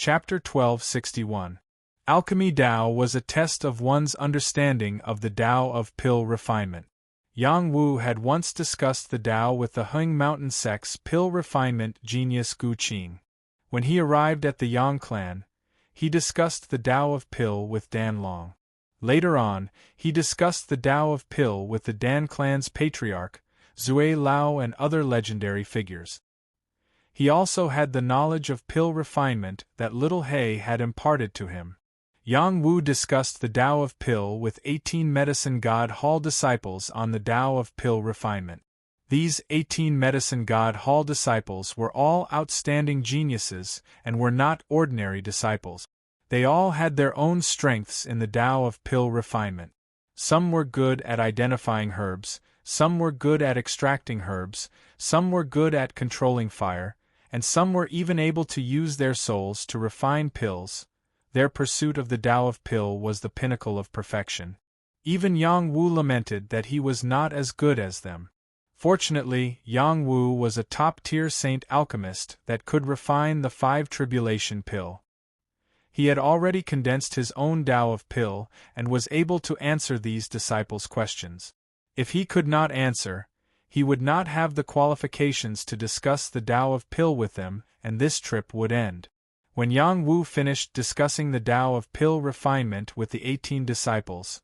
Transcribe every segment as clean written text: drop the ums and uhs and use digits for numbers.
Chapter 1261. Alchemy Tao was a test of one's understanding of the Tao of pill refinement. Yang Wu had once discussed the Tao with the Hung Mountain sect's pill refinement genius Gu Qing. When he arrived at the Yang clan, he discussed the Tao of pill with Dan Long. Later on, he discussed the Tao of pill with the Dan clan's patriarch, Zui Lao, and other legendary figures. He also had the knowledge of pill refinement that Little He had imparted to him. Yang Wu discussed the Tao of pill with 18 Medicine God Hall disciples on the Tao of pill refinement. These 18 Medicine God Hall disciples were all outstanding geniuses and were not ordinary disciples. They all had their own strengths in the Tao of pill refinement. Some were good at identifying herbs, some were good at extracting herbs, some were good at controlling fire, and some were even able to use their souls to refine pills. Their pursuit of the Tao of pill was the pinnacle of perfection. Even Yang Wu lamented that he was not as good as them. Fortunately, Yang Wu was a top-tier saint alchemist that could refine the 5 tribulation pill. He had already condensed his own Tao of pill and was able to answer these disciples' questions. If he could not answer, he would not have the qualifications to discuss the Tao of pill with them, and this trip would end. When Yang Wu finished discussing the Tao of pill refinement with the 18 disciples,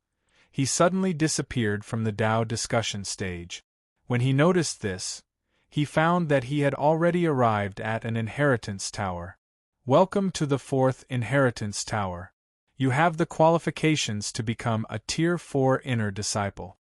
he suddenly disappeared from the Tao discussion stage. When he noticed this, he found that he had already arrived at an inheritance tower. Welcome to the 4th inheritance tower. You have the qualifications to become a Tier 4 inner disciple.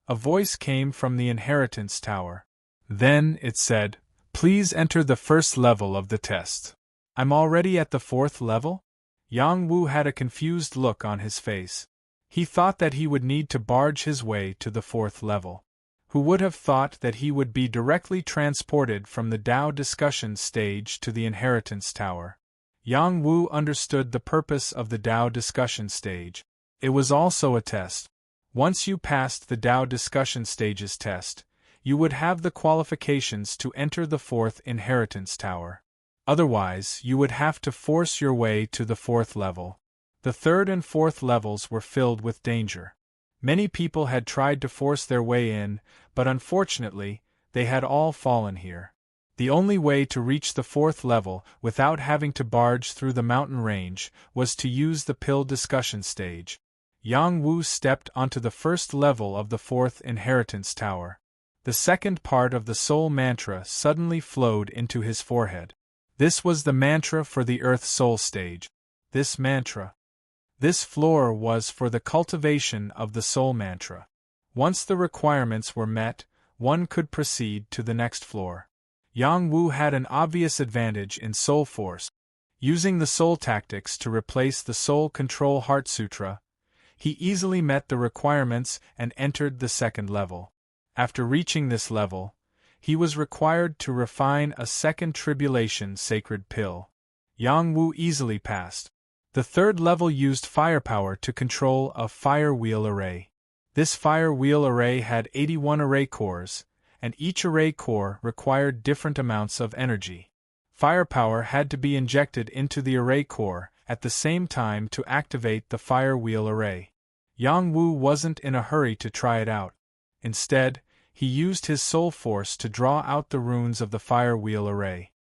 A voice came from the inheritance tower. Then it said, "Please enter the first level of the test." "I'm already at the 4th level?" Yang Wu had a confused look on his face. He thought that he would need to barge his way to the 4th level. Who would have thought that he would be directly transported from the Tao discussion stage to the inheritance tower? Yang Wu understood the purpose of the Tao discussion stage. It was also a test. Once you passed the Tao discussion stage's test, you would have the qualifications to enter the 4th inheritance tower. Otherwise, you would have to force your way to the 4th level. The 3rd and 4th levels were filled with danger. Many people had tried to force their way in, but unfortunately, they had all fallen here. The only way to reach the 4th level without having to barge through the mountain range was to use the pill discussion stage. Yang Wu stepped onto the 1st level of the 4th inheritance tower. The second part of the soul mantra suddenly flowed into his forehead. This was the mantra for the Earth Soul stage. This floor was for the cultivation of the soul mantra. Once the requirements were met, one could proceed to the next floor. Yang Wu had an obvious advantage in soul force. Using the soul tactics to replace the soul control heart sutra, he easily met the requirements and entered the 2nd level. After reaching this level, he was required to refine a 2nd tribulation sacred pill. Yang Wu easily passed. The 3rd level used firepower to control a fire wheel array. This fire wheel array had 81 array cores, and each array core required different amounts of energy. Firepower had to be injected into the array core at the same time to activate the fire wheel array. Yang Wu wasn't in a hurry to try it out. Instead, he used his soul force to draw out the runes of the fire wheel array.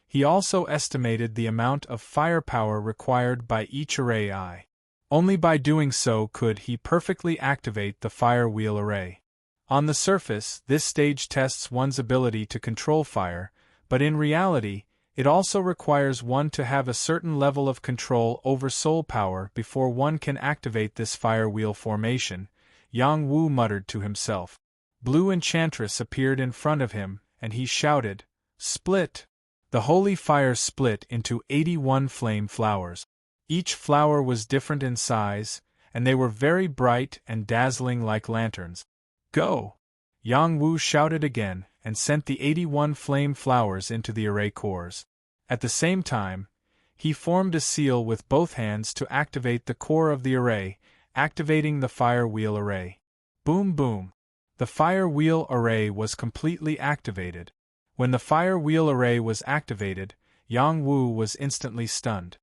He also estimated the amount of firepower required by each array eye. Only by doing so could he perfectly activate the fire wheel array. On the surface, this stage tests one's ability to control fire, but in reality, it also requires one to have a certain level of control over soul power before one can activate this fire wheel formation. Yang Wu muttered to himself. Blue Enchantress appeared in front of him, and he shouted, "Split!" The holy fire split into 81 flame flowers. Each flower was different in size, and they were very bright and dazzling like lanterns. "Go!" Yang Wu shouted again, and sent the 81 flame flowers into the array cores. At the same time, he formed a seal with both hands to activate the core of the array, activating the fire wheel array. Boom boom! The fire wheel array was completely activated. When the fire wheel array was activated, Yang Wu was instantly stunned.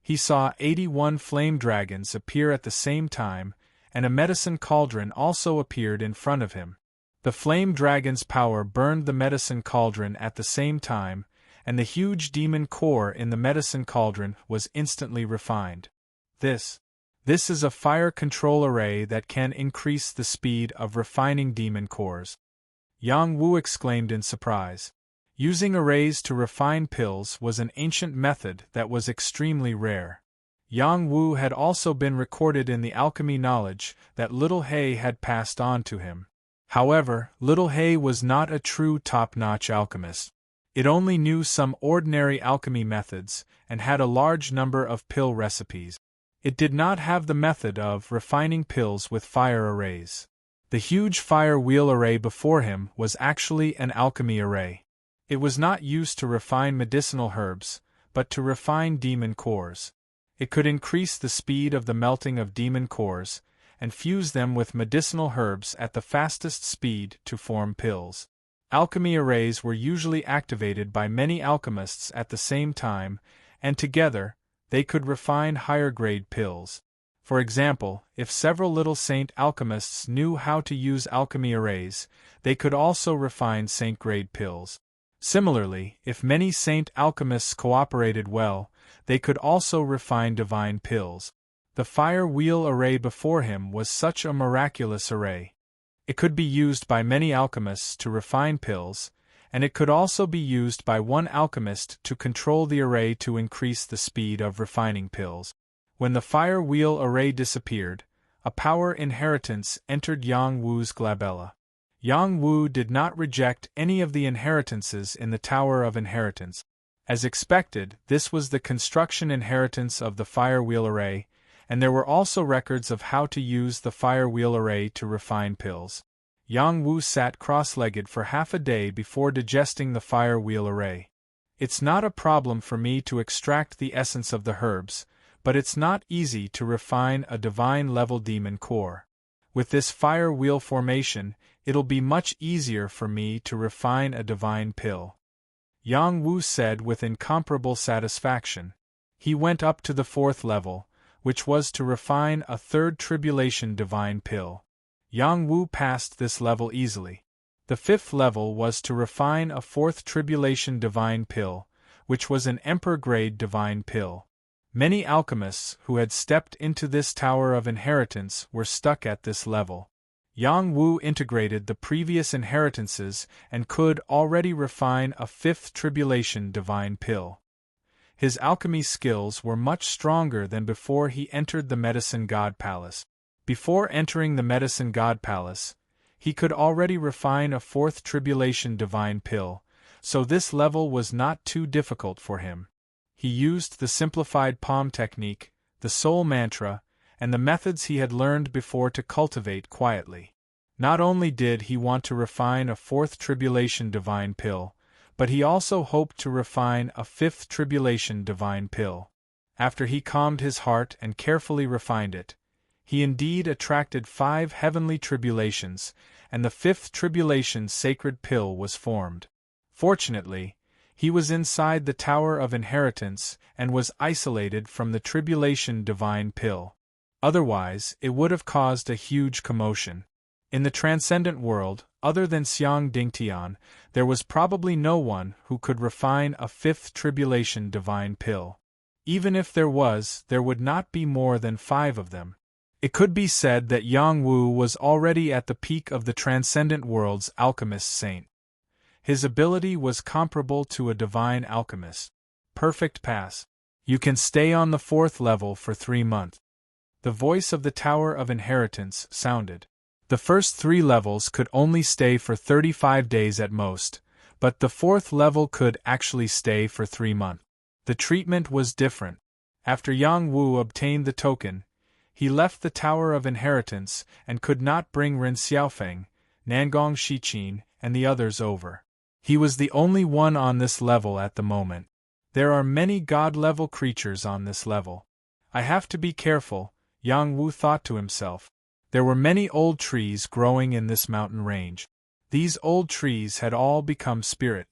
He saw 81 flame dragons appear at the same time, and a medicine cauldron also appeared in front of him. The flame dragon's power burned the medicine cauldron at the same time, and the huge demon core in the medicine cauldron was instantly refined. This is a fire control array that can increase the speed of refining demon cores. Yang Wu exclaimed in surprise. Using arrays to refine pills was an ancient method that was extremely rare. Yang Wu had also been recorded in the alchemy knowledge that Little He had passed on to him. However, Little He was not a true top-notch alchemist. It only knew some ordinary alchemy methods and had a large number of pill recipes. It did not have the method of refining pills with fire arrays. The huge fire wheel array before him was actually an alchemy array. It was not used to refine medicinal herbs, but to refine demon cores. It could increase the speed of the melting of demon cores, and fuse them with medicinal herbs at the fastest speed to form pills. Alchemy arrays were usually activated by many alchemists at the same time, and together, they could refine higher-grade pills. For example, if several little saint alchemists knew how to use alchemy arrays, they could also refine saint-grade pills. Similarly, if many saint alchemists cooperated well, they could also refine divine pills. The fire wheel array before him was such a miraculous array. It could be used by many alchemists to refine pills, and it could also be used by one alchemist to control the array to increase the speed of refining pills. When the fire wheel array disappeared, a power inheritance entered Yang Wu's glabella. Yang Wu did not reject any of the inheritances in the Tower of Inheritance. As expected, this was the construction inheritance of the fire wheel array, and there were also records of how to use the fire wheel array to refine pills. Yang Wu sat cross-legged for half a day before digesting the fire wheel array. It's not a problem for me to extract the essence of the herbs, but it's not easy to refine a divine-level demon core. With this fire wheel formation, it'll be much easier for me to refine a divine pill. Yang Wu said with incomparable satisfaction. He went up to the 4th level, which was to refine a 3rd tribulation divine pill. Yang Wu passed this level easily. The 5th level was to refine a 4th tribulation divine pill, which was an emperor-grade divine pill. Many alchemists who had stepped into this Tower of Inheritance were stuck at this level. Yang Wu integrated the previous inheritances and could already refine a 5th tribulation divine pill. His alchemy skills were much stronger than before he entered the Medicine God Palace. Before entering the Medicine God Palace, he could already refine a 4th tribulation divine pill, so this level was not too difficult for him. He used the simplified palm technique, the soul mantra, and the methods he had learned before to cultivate quietly. Not only did he want to refine a 4th tribulation divine pill, but he also hoped to refine a 5th tribulation divine pill. After he calmed his heart and carefully refined it, he indeed attracted 5 heavenly tribulations, and the 5th tribulation sacred pill was formed. Fortunately, he was inside the Tower of Inheritance and was isolated from the tribulation divine pill. Otherwise, it would have caused a huge commotion. In the transcendent world, other than Xiang Dingtian, there was probably no one who could refine a 5th tribulation divine pill. Even if there was, there would not be more than 5 of them. It could be said that Yang Wu was already at the peak of the transcendent world's alchemist saint. His ability was comparable to a divine alchemist. Perfect pass. You can stay on the 4th level for 3 months. The voice of the Tower of Inheritance sounded. The first 3 levels could only stay for 35 days at most, but the 4th level could actually stay for 3 months. The treatment was different. After Yang Wu obtained the token, he left the Tower of Inheritance and could not bring Ren Xiaofeng, Nangong Shiqin, and the others over. He was the only one on this level at the moment. There are many god-level creatures on this level. I have to be careful, Yang Wu thought to himself. There were many old trees growing in this mountain range. These old trees had all become spirit.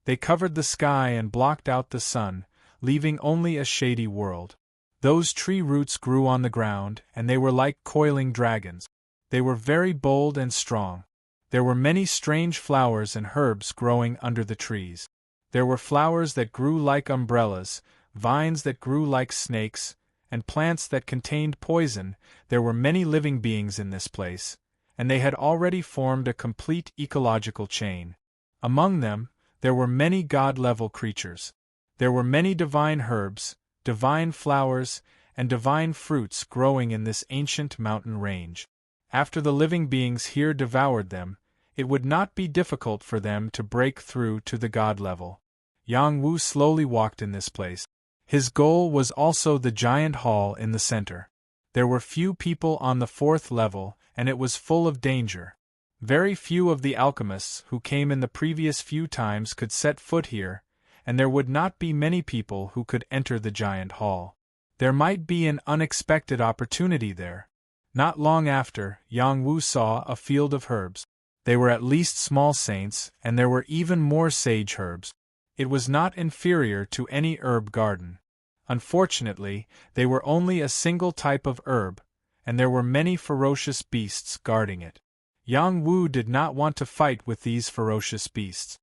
They covered the sky and blocked out the sun, leaving only a shady world. Those tree roots grew on the ground, and they were like coiling dragons. They were very bold and strong. There were many strange flowers and herbs growing under the trees. There were flowers that grew like umbrellas, vines that grew like snakes, and plants that contained poison. There were many living beings in this place, and they had already formed a complete ecological chain. Among them, there were many god-level creatures. There were many divine herbs, divine flowers, and divine fruits growing in this ancient mountain range. After the living beings here devoured them, it would not be difficult for them to break through to the god level. Yang Wu slowly walked in this place. His goal was also the giant hall in the center. There were few people on the 4th level, and it was full of danger. Very few of the alchemists who came in the previous few times could set foot here, and there would not be many people who could enter the giant hall. There might be an unexpected opportunity there. Not long after, Yang Wu saw a field of herbs. They were at least small saints, and there were even more sage herbs. It was not inferior to any herb garden. Unfortunately, they were only a single type of herb, and there were many ferocious beasts guarding it. Yang Wu did not want to fight with these ferocious beasts.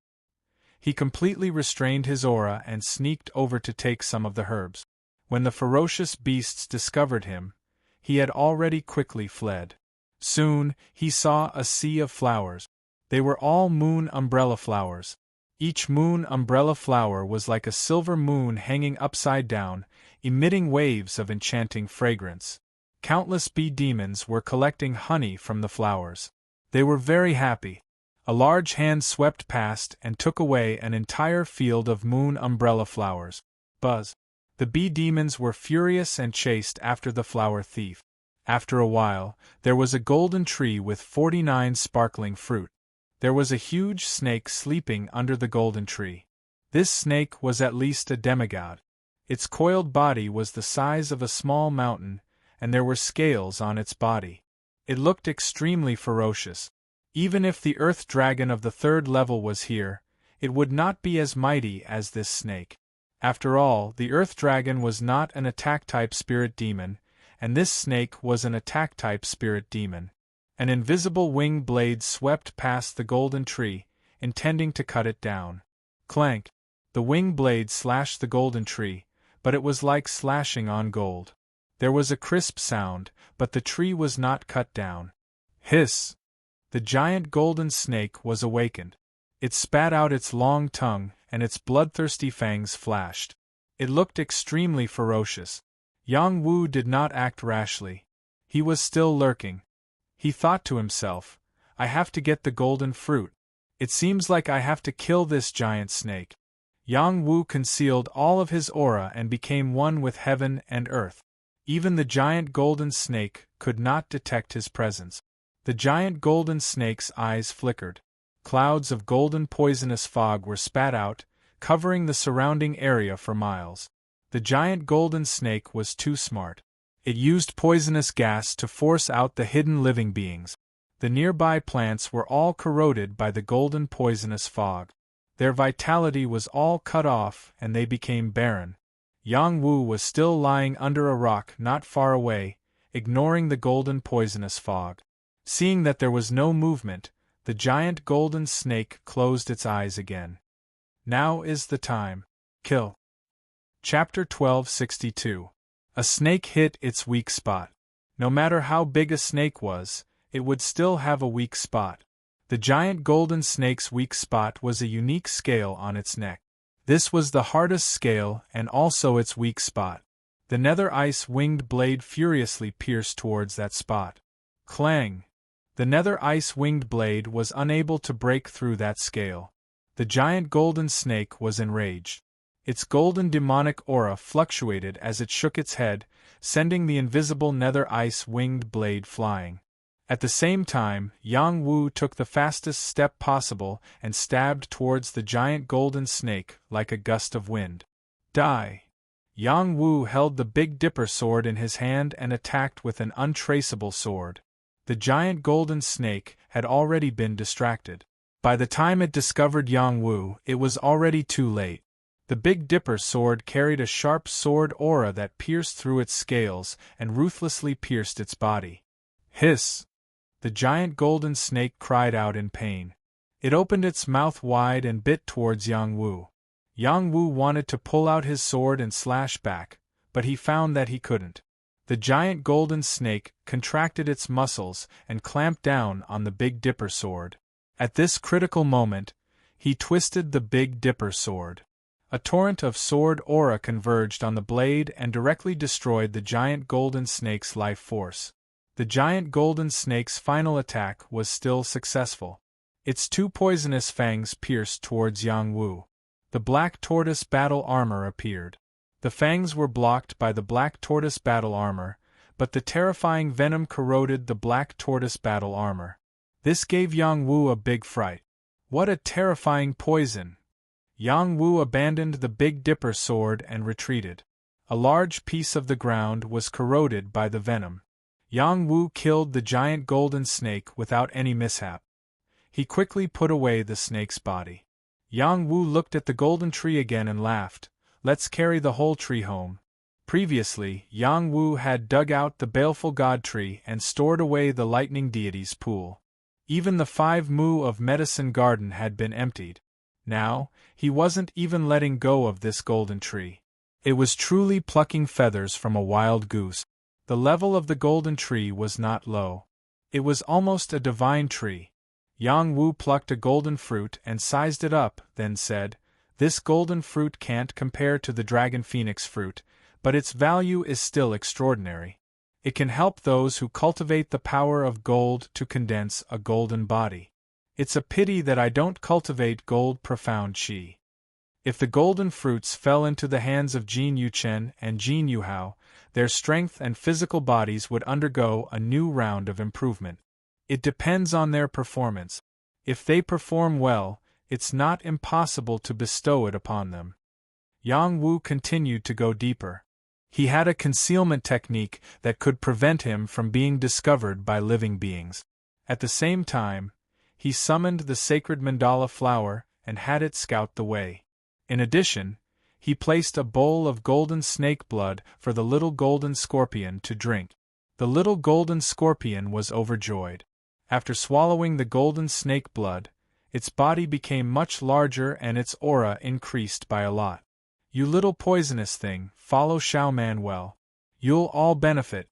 He completely restrained his aura and sneaked over to take some of the herbs. When the ferocious beasts discovered him, he had already quickly fled. Soon, he saw a sea of flowers. They were all moon umbrella flowers. Each moon umbrella flower was like a silver moon hanging upside down, emitting waves of enchanting fragrance. Countless bee demons were collecting honey from the flowers. They were very happy. A large hand swept past and took away an entire field of moon umbrella flowers. Buzz. The bee demons were furious and chased after the flower thief. After a while, there was a golden tree with 49 sparkling fruit. There was a huge snake sleeping under the golden tree. This snake was at least a demigod. Its coiled body was the size of a small mountain, and there were scales on its body. It looked extremely ferocious. Even if the earth dragon of the 3rd level was here, it would not be as mighty as this snake. After all, the earth dragon was not an attack-type spirit demon, and this snake was an attack-type spirit demon. An invisible wing blade swept past the golden tree, intending to cut it down. Clank! The wing blade slashed the golden tree, but it was like slashing on gold. There was a crisp sound, but the tree was not cut down. Hiss! The giant golden snake was awakened. It spat out its long tongue, and its bloodthirsty fangs flashed. It looked extremely ferocious. Yang Wu did not act rashly. He was still lurking. He thought to himself, I have to get the golden fruit. It seems like I have to kill this giant snake. Yang Wu concealed all of his aura and became one with heaven and earth. Even the giant golden snake could not detect his presence. The giant golden snake's eyes flickered. Clouds of golden poisonous fog were spat out, covering the surrounding area for miles. The giant golden snake was too smart. It used poisonous gas to force out the hidden living beings. The nearby plants were all corroded by the golden poisonous fog. Their vitality was all cut off and they became barren. Yang Wu was still lying under a rock not far away, ignoring the golden poisonous fog. Seeing that there was no movement, the giant golden snake closed its eyes again. Now is the time. Kill. Chapter 1262. A snake hit its weak spot. No matter how big a snake was, it would still have a weak spot. The giant golden snake's weak spot was a unique scale on its neck. This was the hardest scale and also its weak spot. The nether ice winged blade furiously pierced towards that spot. Clang! The nether ice winged blade was unable to break through that scale. The giant golden snake was enraged. Its golden demonic aura fluctuated as it shook its head, sending the invisible nether ice winged blade flying. At the same time, Yang Wu took the fastest step possible and stabbed towards the giant golden snake like a gust of wind. Die! Yang Wu held the Big Dipper sword in his hand and attacked with an untraceable sword. The giant golden snake had already been distracted. By the time it discovered Yang Wu, it was already too late. The Big Dipper sword carried a sharp sword aura that pierced through its scales and ruthlessly pierced its body. Hiss! The giant golden snake cried out in pain. It opened its mouth wide and bit towards Yang Wu. Yang Wu wanted to pull out his sword and slash back, but he found that he couldn't. The giant golden snake contracted its muscles and clamped down on the Big Dipper sword. At this critical moment, he twisted the Big Dipper sword. A torrent of sword aura converged on the blade and directly destroyed the giant golden snake's life force. The giant golden snake's final attack was still successful. Its two poisonous fangs pierced towards Yang Wu. The black tortoise battle armor appeared. The fangs were blocked by the black tortoise battle armor, but the terrifying venom corroded the black tortoise battle armor. This gave Yang Wu a big fright. What a terrifying poison! Yang Wu abandoned the Big Dipper sword and retreated. A large piece of the ground was corroded by the venom. Yang Wu killed the giant golden snake without any mishap. He quickly put away the snake's body. Yang Wu looked at the golden tree again and laughed. Let's carry the whole tree home. Previously, Yang Wu had dug out the baleful god tree and stored away the lightning deity's pool. Even the 5 mu of medicine garden had been emptied. Now, he wasn't even letting go of this golden tree. It was truly plucking feathers from a wild goose. The level of the golden tree was not low. It was almost a divine tree. Yang Wu plucked a golden fruit and sized it up, then said, "This golden fruit can't compare to the dragon phoenix fruit, but its value is still extraordinary. It can help those who cultivate the power of gold to condense a golden body. It's a pity that I don't cultivate gold profound chi." If the golden fruits fell into the hands of Jin Yuchen and Jin Yuhao, their strength and physical bodies would undergo a new round of improvement. It depends on their performance. If they perform well, it's not impossible to bestow it upon them. Yang Wu continued to go deeper. He had a concealment technique that could prevent him from being discovered by living beings. At the same time, he summoned the sacred mandala flower and had it scout the way. In addition, he placed a bowl of golden snake blood for the little golden scorpion to drink. The little golden scorpion was overjoyed. After swallowing the golden snake blood, its body became much larger and its aura increased by a lot. "You little poisonous thing, follow Xiaoman well. You'll all benefit."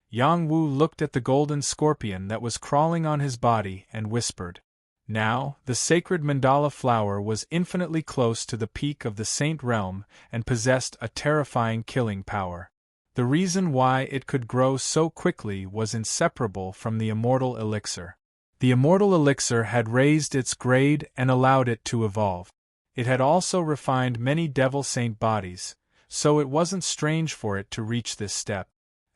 Yang Wu looked at the golden scorpion that was crawling on his body and whispered. Now, the sacred mandala flower was infinitely close to the peak of the Saint Realm and possessed a terrifying killing power. The reason why it could grow so quickly was inseparable from the immortal elixir. The immortal elixir had raised its grade and allowed it to evolve. It had also refined many devil saint bodies, so it wasn't strange for it to reach this step.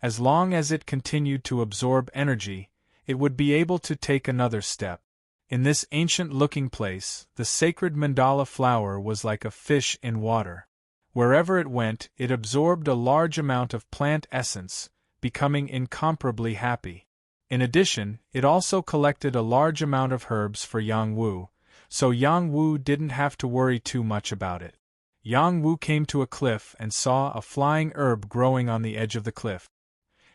As long as it continued to absorb energy, it would be able to take another step. In this ancient-looking place, the sacred mandala flower was like a fish in water. Wherever it went, it absorbed a large amount of plant essence, becoming incomparably happy. In addition, it also collected a large amount of herbs for Yang Wu, so Yang Wu didn't have to worry too much about it. Yang Wu came to a cliff and saw a flying herb growing on the edge of the cliff.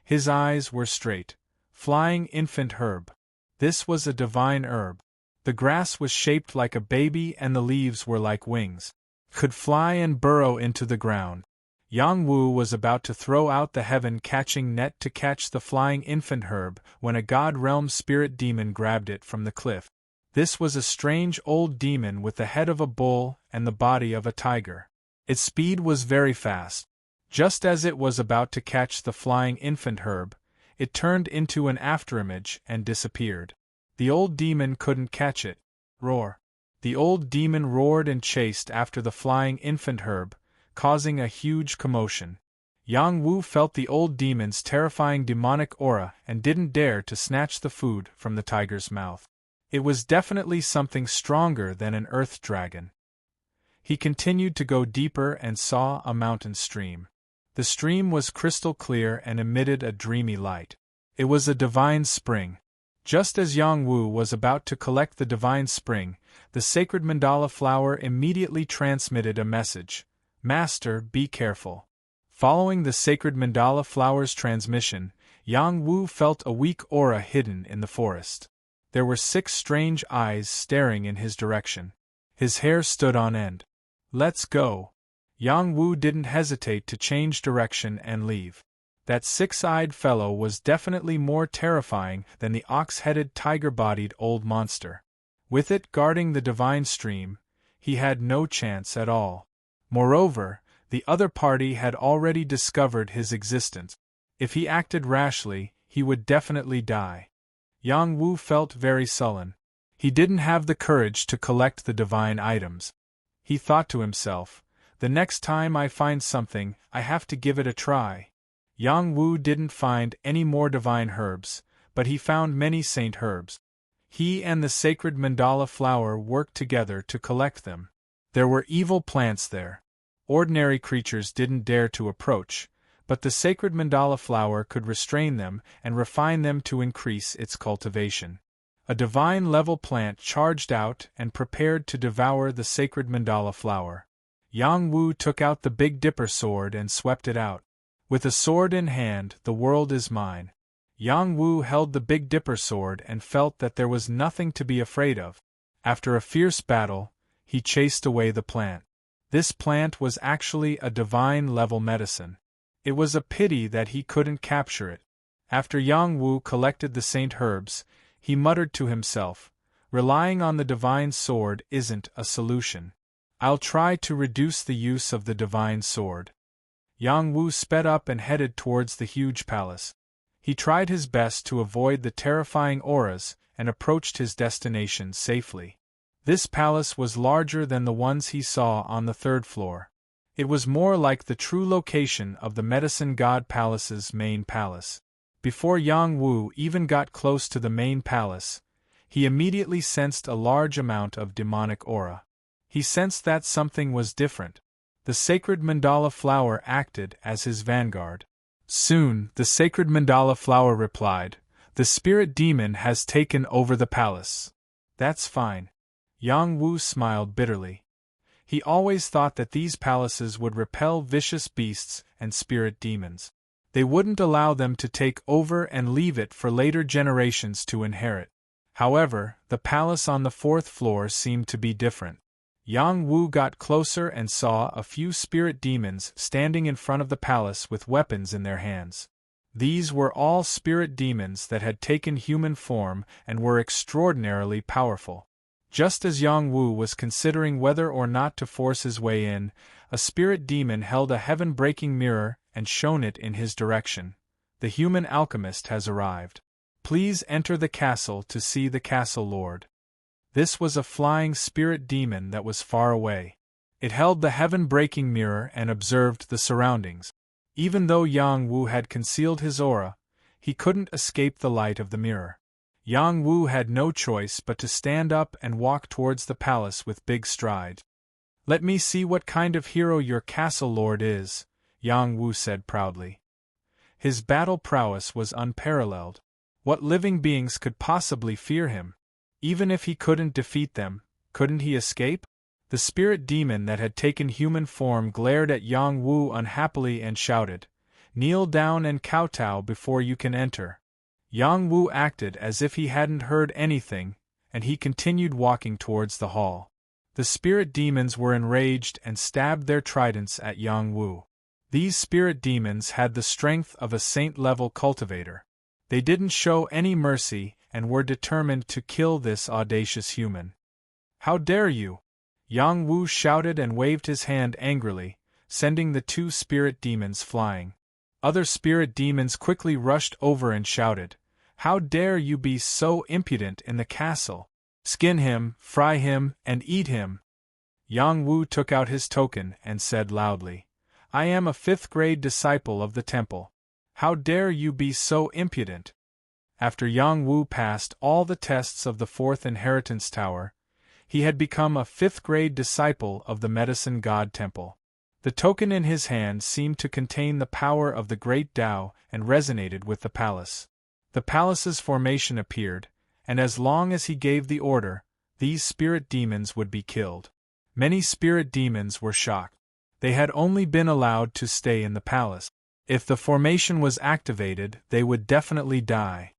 His eyes were straight. Flying infant herb. This was a divine herb. The grass was shaped like a baby and the leaves were like wings. Could fly and burrow into the ground. Yang Wu was about to throw out the heaven-catching net to catch the flying infant herb when a god realm spirit demon grabbed it from the cliff. This was a strange old demon with the head of a bull and the body of a tiger. Its speed was very fast. Just as it was about to catch the flying infant herb, it turned into an afterimage and disappeared. The old demon couldn't catch it. Roar. The old demon roared and chased after the flying infant herb, causing a huge commotion. Yang Wu felt the old demon's terrifying demonic aura and didn't dare to snatch the food from the tiger's mouth. It was definitely something stronger than an earth dragon. He continued to go deeper and saw a mountain stream. The stream was crystal clear and emitted a dreamy light. It was a divine spring. Just as Yang Wu was about to collect the divine spring, the sacred mandala flower immediately transmitted a message. Master, be careful. Following the sacred mandala flower's transmission, Yang Wu felt a weak aura hidden in the forest. There were 6 strange eyes staring in his direction. His hair stood on end. Let's go. Yang Wu didn't hesitate to change direction and leave. That 6-eyed fellow was definitely more terrifying than the ox-headed tiger-bodied old monster. With it guarding the divine stream, he had no chance at all. Moreover, the other party had already discovered his existence. If he acted rashly, he would definitely die. Yang Wu felt very sullen. He didn't have the courage to collect the divine items. He thought to himself, the next time I find something, I have to give it a try. Yang Wu didn't find any more divine herbs, but he found many saint herbs. He and the sacred mandala flower worked together to collect them. There were evil plants there. Ordinary creatures didn't dare to approach, but the sacred mandala flower could restrain them and refine them to increase its cultivation. A divine-level plant charged out and prepared to devour the sacred mandala flower. Yang Wu took out the Big Dipper sword and swept it out. With a sword in hand, the world is mine. Yang Wu held the Big Dipper sword and felt that there was nothing to be afraid of. After a fierce battle, he chased away the plant. This plant was actually a divine-level medicine. It was a pity that he couldn't capture it. After Yang Wu collected the saint herbs, he muttered to himself, relying on the divine sword isn't a solution. I'll try to reduce the use of the divine sword. Yang Wu sped up and headed towards the huge palace. He tried his best to avoid the terrifying auras and approached his destination safely. This palace was larger than the ones he saw on the 3rd floor. It was more like the true location of the Medicine God Palace's main palace. Before Yang Wu even got close to the main palace, he immediately sensed a large amount of demonic aura. He sensed that something was different. The sacred mandala flower acted as his vanguard. Soon, the sacred mandala flower replied, "The spirit demon has taken over the palace." "That's fine." Yang Wu smiled bitterly. He always thought that these palaces would repel vicious beasts and spirit demons. They wouldn't allow them to take over and leave it for later generations to inherit. However, the palace on the 4th floor seemed to be different. Yang Wu got closer and saw a few spirit demons standing in front of the palace with weapons in their hands. These were all spirit demons that had taken human form and were extraordinarily powerful. Just as Yang Wu was considering whether or not to force his way in, a spirit demon held a heaven-breaking mirror and shone it in his direction. "The human alchemist has arrived. Please enter the castle to see the castle lord." This was a flying spirit demon that was far away. It held the heaven-breaking mirror and observed the surroundings. Even though Yang Wu had concealed his aura, he couldn't escape the light of the mirror. Yang Wu had no choice but to stand up and walk towards the palace with big strides. "Let me see what kind of hero your castle lord is," Yang Wu said proudly. His battle prowess was unparalleled. What living beings could possibly fear him? Even if he couldn't defeat them, couldn't he escape? The spirit demon that had taken human form glared at Yang Wu unhappily and shouted, "Kneel down and kowtow before you can enter." Yang Wu acted as if he hadn't heard anything, and he continued walking towards the hall. The spirit demons were enraged and stabbed their tridents at Yang Wu. These spirit demons had the strength of a saint-level cultivator. They didn't show any mercy and were determined to kill this audacious human. "How dare you!" Yang Wu shouted and waved his hand angrily, sending the 2 spirit demons flying. Other spirit demons quickly rushed over and shouted, "How dare you be so impudent in the castle? Skin him, fry him, and eat him!" Yang Wu took out his token and said loudly, "I am a 5th-grade disciple of the temple. How dare you be so impudent?" After Yang Wu passed all the tests of the 4th Inheritance Tower, he had become a 5th-grade disciple of the Medicine God Temple. The token in his hand seemed to contain the power of the Great Tao and resonated with the palace. The palace's formation appeared, and as long as he gave the order, these spirit demons would be killed. Many spirit demons were shocked. They had only been allowed to stay in the palace. If the formation was activated, they would definitely die.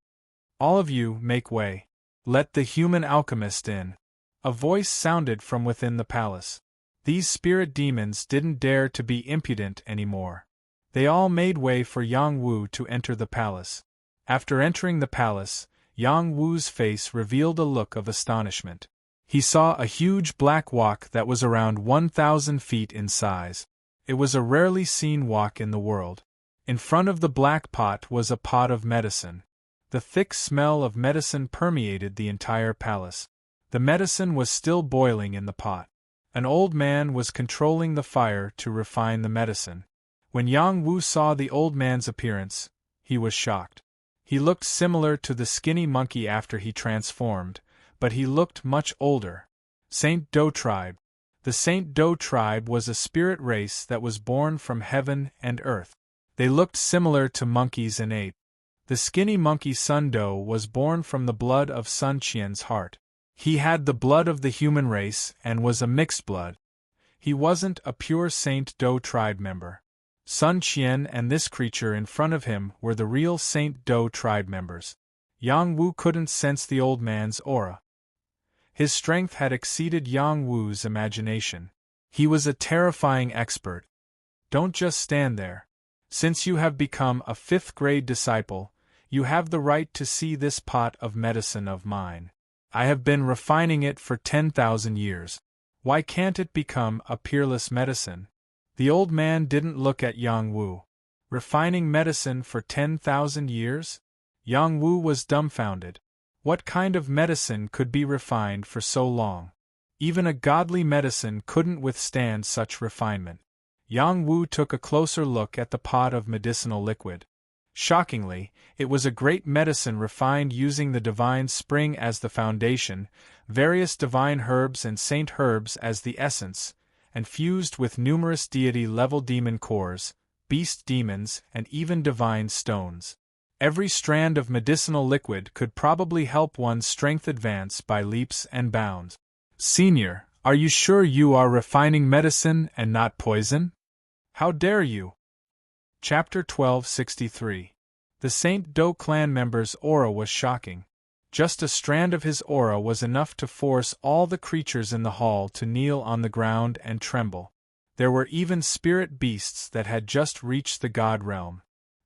All of you, make way. Let the human alchemist in. A voice sounded from within the palace. These spirit demons didn't dare to be impudent anymore. They all made way for Yang Wu to enter the palace. After entering the palace, Yang Wu's face revealed a look of astonishment. He saw a huge black wok that was around 1,000 feet in size. It was a rarely seen wok in the world. In front of the black pot was a pot of medicine. The thick smell of medicine permeated the entire palace. The medicine was still boiling in the pot. An old man was controlling the fire to refine the medicine. When Yang Wu saw the old man's appearance, he was shocked. He looked similar to the skinny monkey after he transformed, but he looked much older. Saint Do tribe. The Saint Do tribe was a spirit race that was born from heaven and earth. They looked similar to monkeys and apes. The skinny monkey Sun Do was born from the blood of Sun Qian's heart. He had the blood of the human race and was a mixed blood. He wasn't a pure Saint Do tribe member. Sun Qian and this creature in front of him were the real Saint Do tribe members. Yang Wu couldn't sense the old man's aura. His strength had exceeded Yang Wu's imagination. He was a terrifying expert. Don't just stand there. Since you have become a 5th-grade disciple, you have the right to see this pot of medicine of mine. I have been refining it for 10,000 years. Why can't it become a peerless medicine? The old man didn't look at Yang Wu. Refining medicine for 10,000 years? Yang Wu was dumbfounded. What kind of medicine could be refined for so long? Even a godly medicine couldn't withstand such refinement. Yang Wu took a closer look at the pot of medicinal liquid. Shockingly, it was a great medicine refined using the divine spring as the foundation, various divine herbs and saint herbs as the essence, and fused with numerous deity-level demon cores, beast demons, and even divine stones. Every strand of medicinal liquid could probably help one's strength advance by leaps and bounds. Senior, are you sure you are refining medicine and not poison? How dare you? Chapter 1263. The Saint Do clan member's aura was shocking. Just a strand of his aura was enough to force all the creatures in the hall to kneel on the ground and tremble. There were even spirit beasts that had just reached the god realm.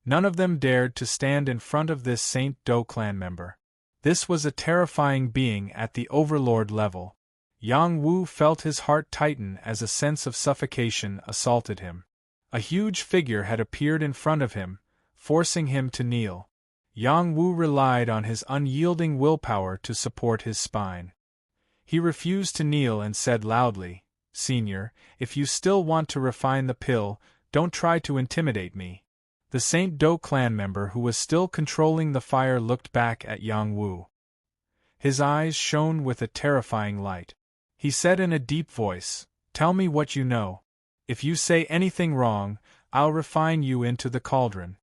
None of them dared to stand in front of this Saint Do clan member. This was a terrifying being at the Overlord level. Yang Wu felt his heart tighten as a sense of suffocation assaulted him. A huge figure had appeared in front of him, forcing him to kneel. Yang Wu relied on his unyielding willpower to support his spine. He refused to kneel and said loudly, "Senior, if you still want to refine the pill, don't try to intimidate me." The Saint Do clan member who was still controlling the fire looked back at Yang Wu. His eyes shone with a terrifying light. He said in a deep voice, "Tell me what you know. If you say anything wrong, I'll refine you into the cauldron."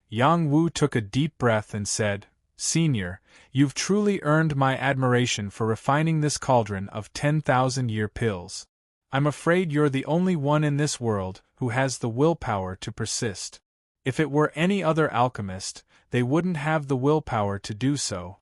Yang Wu took a deep breath and said, "Senior, you've truly earned my admiration for refining this cauldron of 10,000-year pills. I'm afraid you're the only one in this world who has the willpower to persist. If it were any other alchemist, they wouldn't have the willpower to do so."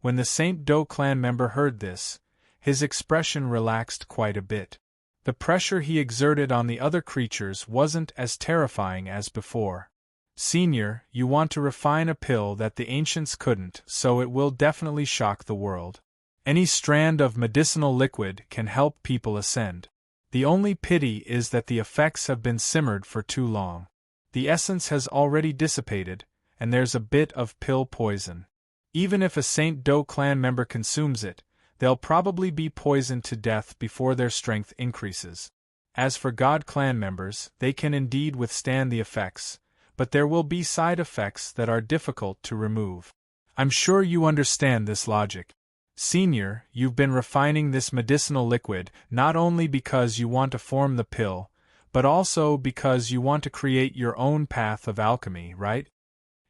When the Saint Do clan member heard this, his expression relaxed quite a bit. The pressure he exerted on the other creatures wasn't as terrifying as before. "Senior, you want to refine a pill that the ancients couldn't, so it will definitely shock the world. Any strand of medicinal liquid can help people ascend. The only pity is that the effects have been simmered for too long. The essence has already dissipated, and there's a bit of pill poison. Even if a Saint Do clan member consumes it, they'll probably be poisoned to death before their strength increases. As for God clan members, they can indeed withstand the effects, but there will be side effects that are difficult to remove. I'm sure you understand this logic. Senior, you've been refining this medicinal liquid not only because you want to form the pill, but also because you want to create your own path of alchemy, right?"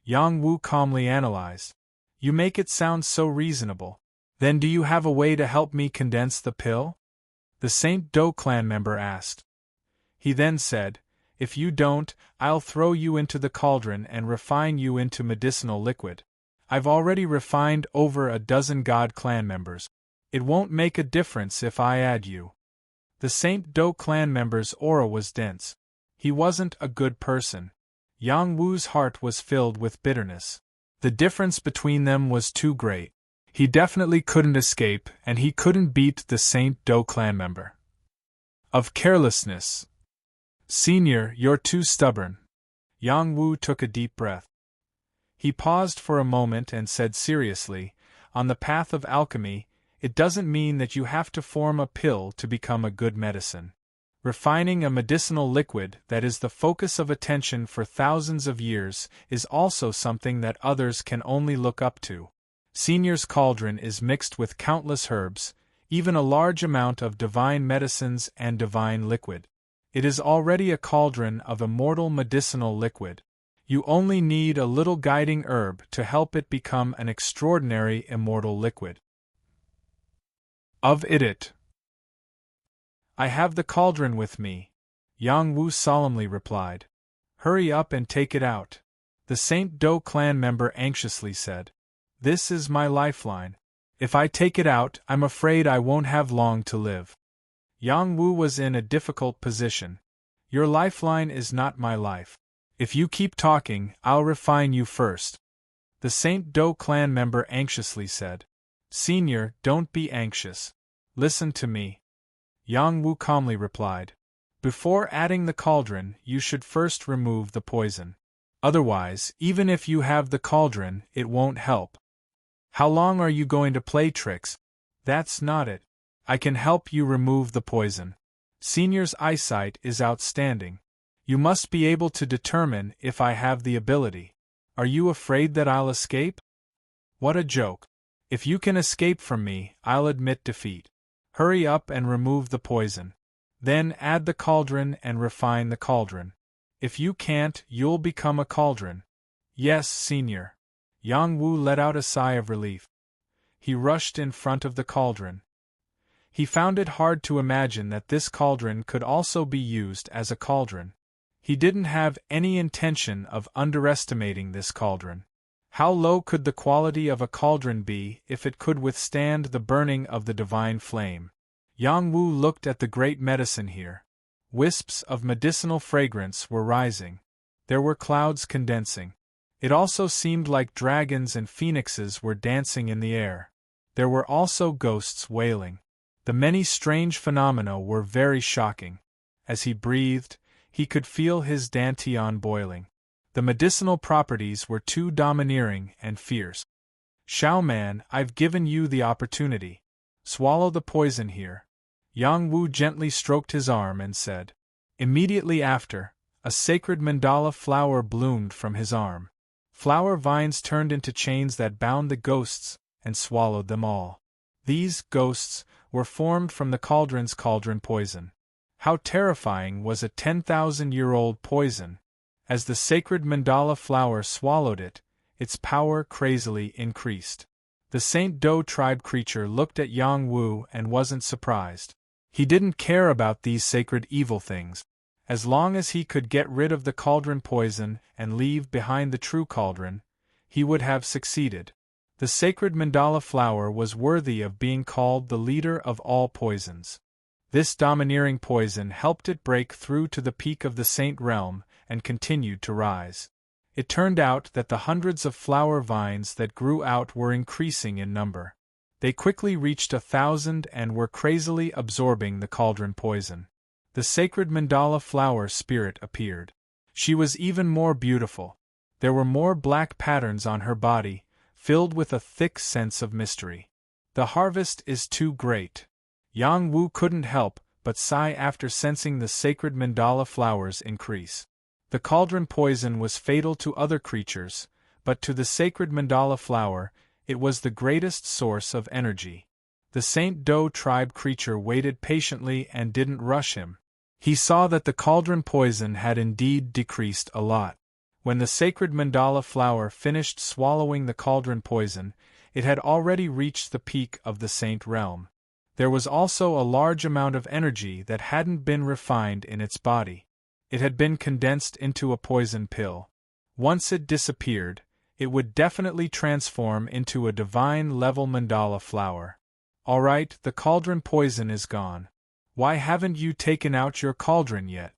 Yang Wu calmly analyzed. You make it sound so reasonable. Then do you have a way to help me condense the pill? The St. Doe clan member asked. He then said, If you don't, I'll throw you into the cauldron and refine you into medicinal liquid. I've already refined over a dozen God clan members. It won't make a difference if I add you. The St. Doe clan member's aura was dense. He wasn't a good person. Yang Wu's heart was filled with bitterness. The difference between them was too great. He definitely couldn't escape, and he couldn't beat the St. Doe clan member. Of carelessness. Senior, you're too stubborn. Yang Wu took a deep breath. He paused for a moment and said seriously, On the path of alchemy, it doesn't mean that you have to form a pill to become a good medicine. Refining a medicinal liquid that is the focus of attention for thousands of years is also something that others can only look up to. Senior's cauldron is mixed with countless herbs, even a large amount of divine medicines and divine liquid. It is already a cauldron of immortal medicinal liquid. You only need a little guiding herb to help it become an extraordinary immortal liquid. Of it. I have the cauldron with me, Yang Wu solemnly replied. Hurry up and take it out. The St. Doe clan member anxiously said. This is my lifeline. If I take it out, I'm afraid I won't have long to live. Yang Wu was in a difficult position. Your lifeline is not my life. If you keep talking, I'll refine you first. The St. Doe clan member anxiously said. Senior, don't be anxious. Listen to me. Yang Wu calmly replied. Before adding the cauldron, you should first remove the poison. Otherwise, even if you have the cauldron, it won't help. How long are you going to play tricks? That's not it. I can help you remove the poison. Senior's eyesight is outstanding. You must be able to determine if I have the ability. Are you afraid that I'll escape? What a joke. If you can escape from me, I'll admit defeat. Hurry up and remove the poison. Then add the cauldron and refine the cauldron. If you can't, you'll become a cauldron. Yes, Senior. Yang Wu let out a sigh of relief. He rushed in front of the cauldron. He found it hard to imagine that this cauldron could also be used as a cauldron. He didn't have any intention of underestimating this cauldron. How low could the quality of a cauldron be if it could withstand the burning of the divine flame? Yang Wu looked at the great medicine here. Wisps of medicinal fragrance were rising. There were clouds condensing. It also seemed like dragons and phoenixes were dancing in the air. There were also ghosts wailing. The many strange phenomena were very shocking. As he breathed, he could feel his dantian boiling. The medicinal properties were too domineering and fierce. Shao Man, I've given you the opportunity. Swallow the poison here. Yang Wu gently stroked his arm and said. Immediately after, a sacred mandala flower bloomed from his arm. Flower vines turned into chains that bound the ghosts and swallowed them all. These ghosts were formed from the cauldron's cauldron poison. How terrifying was a 10,000-year-old poison! As the sacred mandala flower swallowed it, its power crazily increased. The St. Doe tribe creature looked at Yang Wu and wasn't surprised. He didn't care about these sacred evil things. As long as he could get rid of the cauldron poison and leave behind the true cauldron, he would have succeeded. The sacred mandala flower was worthy of being called the leader of all poisons. This domineering poison helped it break through to the peak of the saint realm and continued to rise. It turned out that the hundreds of flower vines that grew out were increasing in number. They quickly reached 1,000 and were crazily absorbing the cauldron poison. The sacred mandala flower spirit appeared. She was even more beautiful. There were more black patterns on her body, filled with a thick sense of mystery. The harvest is too great. Yang Wu couldn't help but sigh after sensing the sacred mandala flowers increase. The cauldron poison was fatal to other creatures, but to the sacred mandala flower, it was the greatest source of energy. The St. Doe tribe creature waited patiently and didn't rush him. He saw that the cauldron poison had indeed decreased a lot. When the sacred mandala flower finished swallowing the cauldron poison, it had already reached the peak of the saint realm. There was also a large amount of energy that hadn't been refined in its body. It had been condensed into a poison pill. Once it disappeared, it would definitely transform into a divine-level mandala flower. All right, the cauldron poison is gone. Why haven't you taken out your cauldron yet?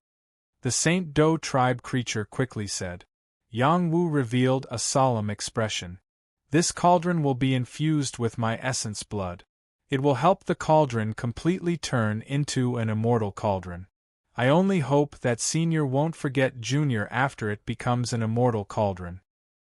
The Saint Do tribe creature quickly said. Yang Wu revealed a solemn expression. This cauldron will be infused with my essence blood. It will help the cauldron completely turn into an immortal cauldron. I only hope that Senior won't forget Junior after it becomes an immortal cauldron.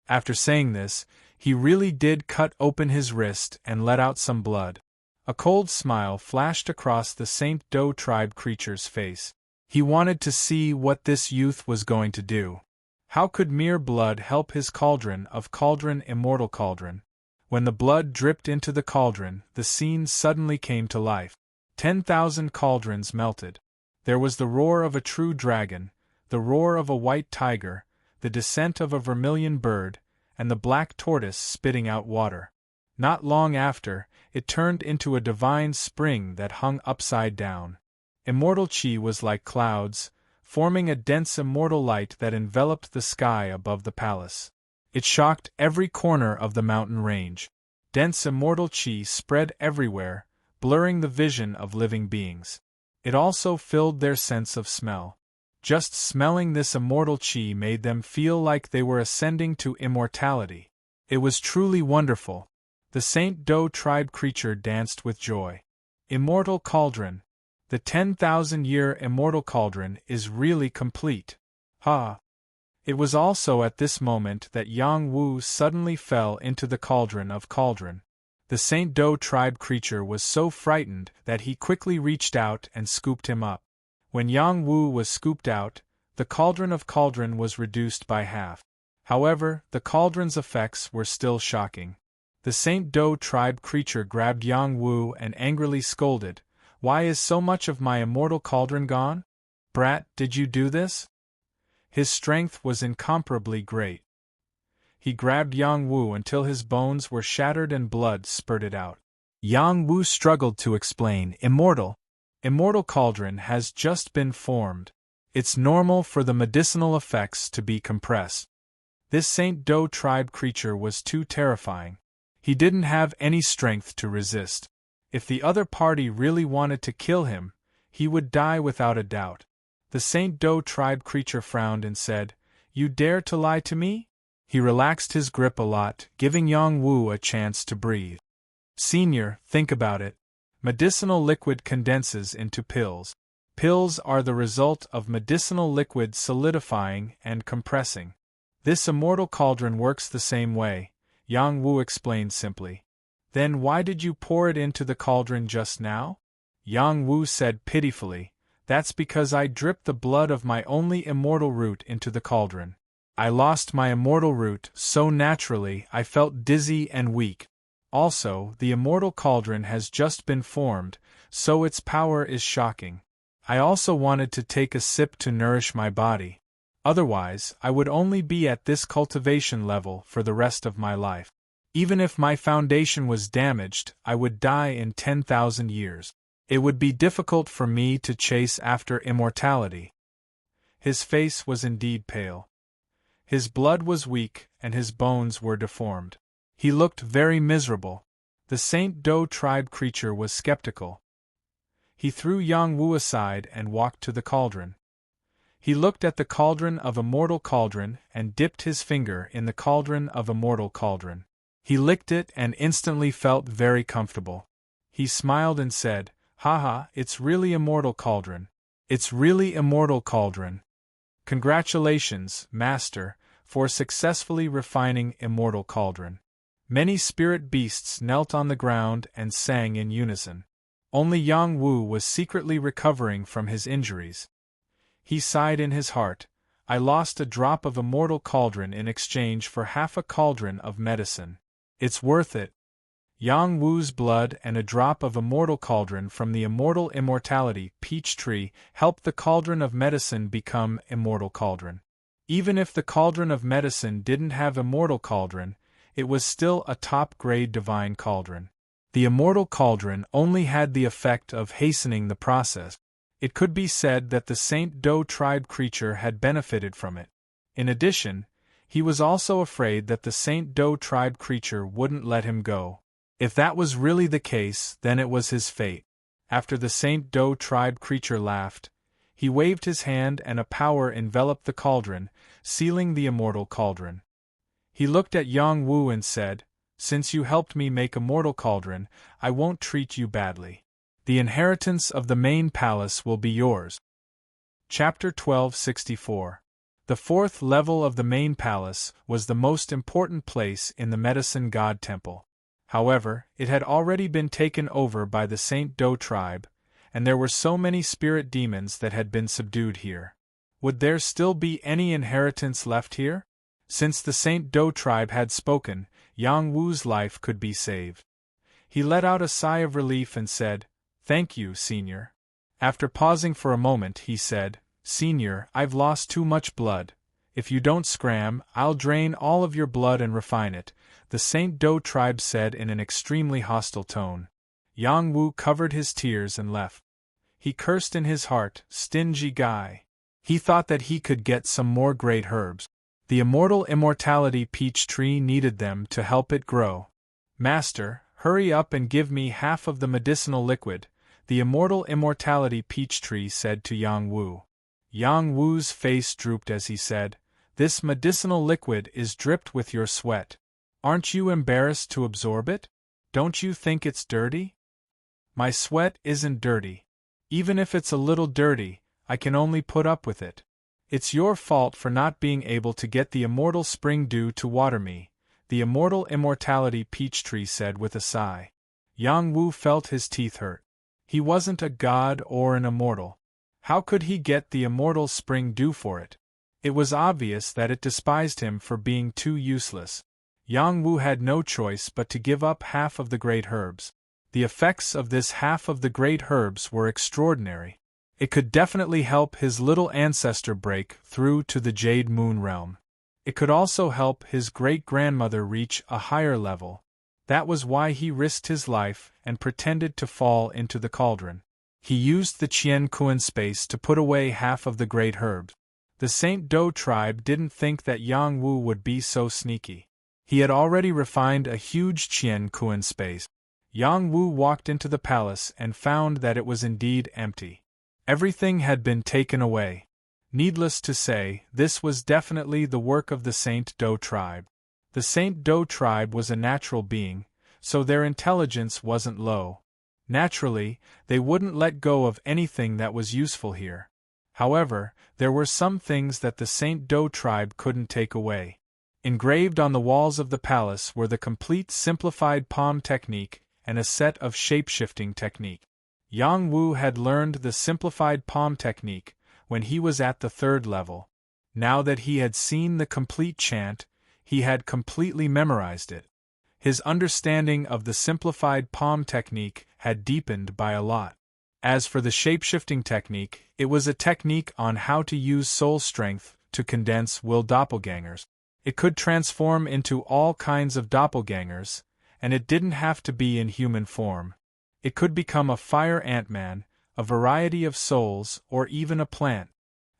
After saying this, he really did cut open his wrist and let out some blood. A cold smile flashed across the Saint Do tribe creature's face. He wanted to see what this youth was going to do. How could mere blood help his cauldron of cauldron immortal cauldron? When the blood dripped into the cauldron, the scene suddenly came to life. 10,000 cauldrons melted. There was the roar of a true dragon, the roar of a white tiger, the descent of a vermilion bird, and the black tortoise spitting out water. Not long after, it turned into a divine spring that hung upside down. Immortal chi was like clouds, forming a dense immortal light that enveloped the sky above the palace. It shocked every corner of the mountain range. Dense immortal chi spread everywhere, blurring the vision of living beings. It also filled their sense of smell. Just smelling this immortal chi made them feel like they were ascending to immortality. It was truly wonderful. The Saint Do tribe creature danced with joy. Immortal cauldron. The 10,000-year immortal cauldron is really complete. Ha! It was also at this moment that Yang Wu suddenly fell into the cauldron of cauldron. The Saint Do tribe creature was so frightened that he quickly reached out and scooped him up. When Yang Wu was scooped out, the cauldron of cauldron was reduced by half. However, the cauldron's effects were still shocking. The Saint Do tribe creature grabbed Yang Wu and angrily scolded, "Why is so much of my immortal cauldron gone? Brat, did you do this?" His strength was incomparably great. He grabbed Yang Wu until his bones were shattered and blood spurted out. Yang Wu struggled to explain, Immortal cauldron has just been formed. It's normal for the medicinal effects to be compressed." This Saint Do tribe creature was too terrifying. He didn't have any strength to resist. If the other party really wanted to kill him, he would die without a doubt. The Saint Do tribe creature frowned and said, "You dare to lie to me?" He relaxed his grip a lot, giving Yang Wu a chance to breathe. "Senior, think about it. Medicinal liquid condenses into pills. Pills are the result of medicinal liquid solidifying and compressing. This immortal cauldron works the same way," Yang Wu explained simply. "Then why did you pour it into the cauldron just now?" Yang Wu said pitifully, "That's because I dripped the blood of my only immortal root into the cauldron. I lost my immortal root, so naturally I felt dizzy and weak. Also, the immortal cauldron has just been formed, so its power is shocking. I also wanted to take a sip to nourish my body. Otherwise, I would only be at this cultivation level for the rest of my life. Even if my foundation was damaged, I would die in 10,000 years. It would be difficult for me to chase after immortality." His face was indeed pale. His blood was weak, and his bones were deformed. He looked very miserable. The Saint Do tribe creature was skeptical. He threw Yang Wu aside and walked to the cauldron. He looked at the cauldron of immortal cauldron and dipped his finger in the cauldron of immortal cauldron. He licked it and instantly felt very comfortable. He smiled and said, "Haha, it's really immortal cauldron. It's really immortal cauldron. Congratulations, Master, for successfully refining immortal cauldron." Many spirit beasts knelt on the ground and sang in unison. Only Yang Wu was secretly recovering from his injuries. He sighed in his heart, "I lost a drop of immortal cauldron in exchange for half a cauldron of medicine. It's worth it." Yang Wu's blood and a drop of immortal cauldron from the immortal immortality peach tree helped the cauldron of medicine become immortal cauldron. Even if the cauldron of medicine didn't have immortal cauldron, it was still a top-grade divine cauldron. The immortal cauldron only had the effect of hastening the process. It could be said that the Saint Do tribe creature had benefited from it. In addition, he was also afraid that the Saint Do tribe creature wouldn't let him go. If that was really the case, then it was his fate. After the Saint Do tribe creature laughed, he waved his hand and a power enveloped the cauldron, sealing the immortal cauldron. He looked at Yang Wu and said, "Since you helped me make immortal cauldron, I won't treat you badly. The inheritance of the main palace will be yours." Chapter 1264. The fourth level of the main palace was the most important place in the medicine god temple. However, it had already been taken over by the Saint Do tribe, and there were so many spirit demons that had been subdued here. Would there still be any inheritance left here? Since the Saint Do tribe had spoken, Yang Wu's life could be saved. He let out a sigh of relief and said, "Thank you, Senior." After pausing for a moment, he said, "Senior, I've lost too much blood. If you don't scram, I'll drain all of your blood and refine it," the Saint Do tribe said in an extremely hostile tone. Yang Wu covered his tears and left. He cursed in his heart, stingy guy. He thought that he could get some more great herbs. The immortal immortality peach tree needed them to help it grow. "Master, hurry up and give me half of the medicinal liquid," the immortal immortality peach tree said to Yang Wu. Yang Wu's face drooped as he said, "This medicinal liquid is dripped with your sweat. Aren't you embarrassed to absorb it? Don't you think it's dirty?" "My sweat isn't dirty. Even if it's a little dirty, I can only put up with it. It's your fault for not being able to get the immortal spring dew to water me," the immortal immortality peach tree said with a sigh. Yang Wu felt his teeth hurt. He wasn't a god or an immortal. How could he get the immortal spring dew for it? It was obvious that it despised him for being too useless. Yang Wu had no choice but to give up half of the great herbs. The effects of this half of the great herbs were extraordinary. It could definitely help his little ancestor break through to the Jade Moon realm. It could also help his great-grandmother reach a higher level. That was why he risked his life and pretended to fall into the cauldron. He used the Qian Kuan space to put away half of the great herbs. The Saint Do tribe didn't think that Yang Wu would be so sneaky. He had already refined a huge Qian Kuan space. Yang Wu walked into the palace and found that it was indeed empty. Everything had been taken away. Needless to say, this was definitely the work of the Saint Do tribe. The Saint Do tribe was a natural being, so their intelligence wasn't low. Naturally, they wouldn't let go of anything that was useful here. However, there were some things that the Saint Do tribe couldn't take away. Engraved on the walls of the palace were the complete simplified palm technique and a set of shape-shifting technique. Yang Wu had learned the simplified palm technique when he was at the third level. Now that he had seen the complete chant, he had completely memorized it. His understanding of the simplified palm technique had deepened by a lot. As for the shape-shifting technique, it was a technique on how to use soul strength to condense will doppelgangers. It could transform into all kinds of doppelgangers, and it didn't have to be in human form. It could become a fire ant-man, a variety of souls, or even a plant.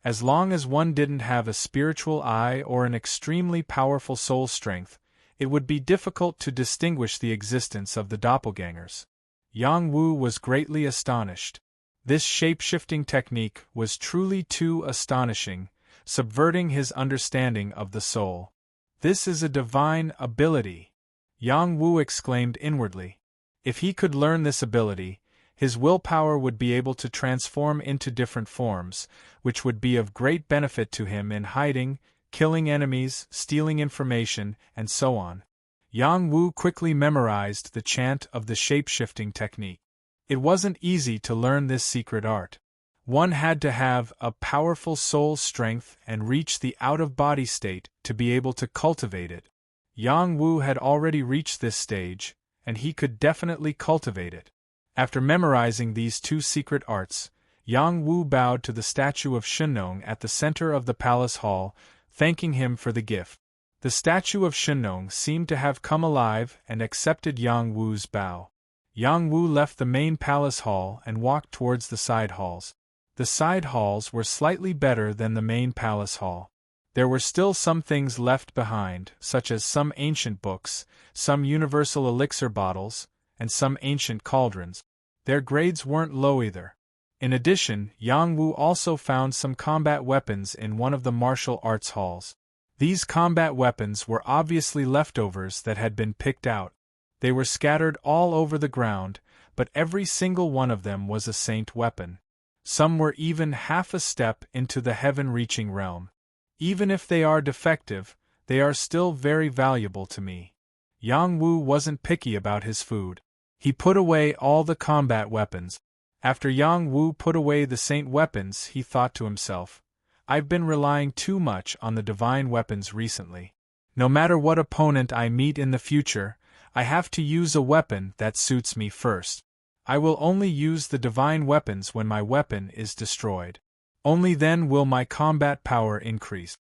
As long as one didn't have a spiritual eye or an extremely powerful soul strength, it would be difficult to distinguish the existence of the doppelgangers. Yang Wu was greatly astonished. This shape-shifting technique was truly too astonishing, subverting his understanding of the soul. "This is a divine ability," Yang Wu exclaimed inwardly. If he could learn this ability, his willpower would be able to transform into different forms, which would be of great benefit to him in hiding, killing enemies, stealing information, and so on. Yang Wu quickly memorized the chant of the shape-shifting technique. It wasn't easy to learn this secret art. One had to have a powerful soul strength and reach the out-of-body state to be able to cultivate it. Yang Wu had already reached this stage, and he could definitely cultivate it. After memorizing these two secret arts, Yang Wu bowed to the statue of Shennong at the center of the palace hall, thanking him for the gift. The statue of Shenong seemed to have come alive and accepted Yang Wu's bow. Yang Wu left the main palace hall and walked towards the side halls. The side halls were slightly better than the main palace hall. There were still some things left behind, such as some ancient books, some universal elixir bottles, and some ancient cauldrons. Their grades weren't low either. In addition, Yang Wu also found some combat weapons in one of the martial arts halls. These combat weapons were obviously leftovers that had been picked out. They were scattered all over the ground, but every single one of them was a saint weapon. Some were even half a step into the heaven-reaching realm. Even if they are defective, they are still very valuable to me. Yang Wu wasn't picky about his food. He put away all the combat weapons. After Yang Wu put away the saint weapons, he thought to himself, I've been relying too much on the divine weapons recently. No matter what opponent I meet in the future, I have to use a weapon that suits me first. I will only use the divine weapons when my weapon is destroyed. Only then will my combat power increase.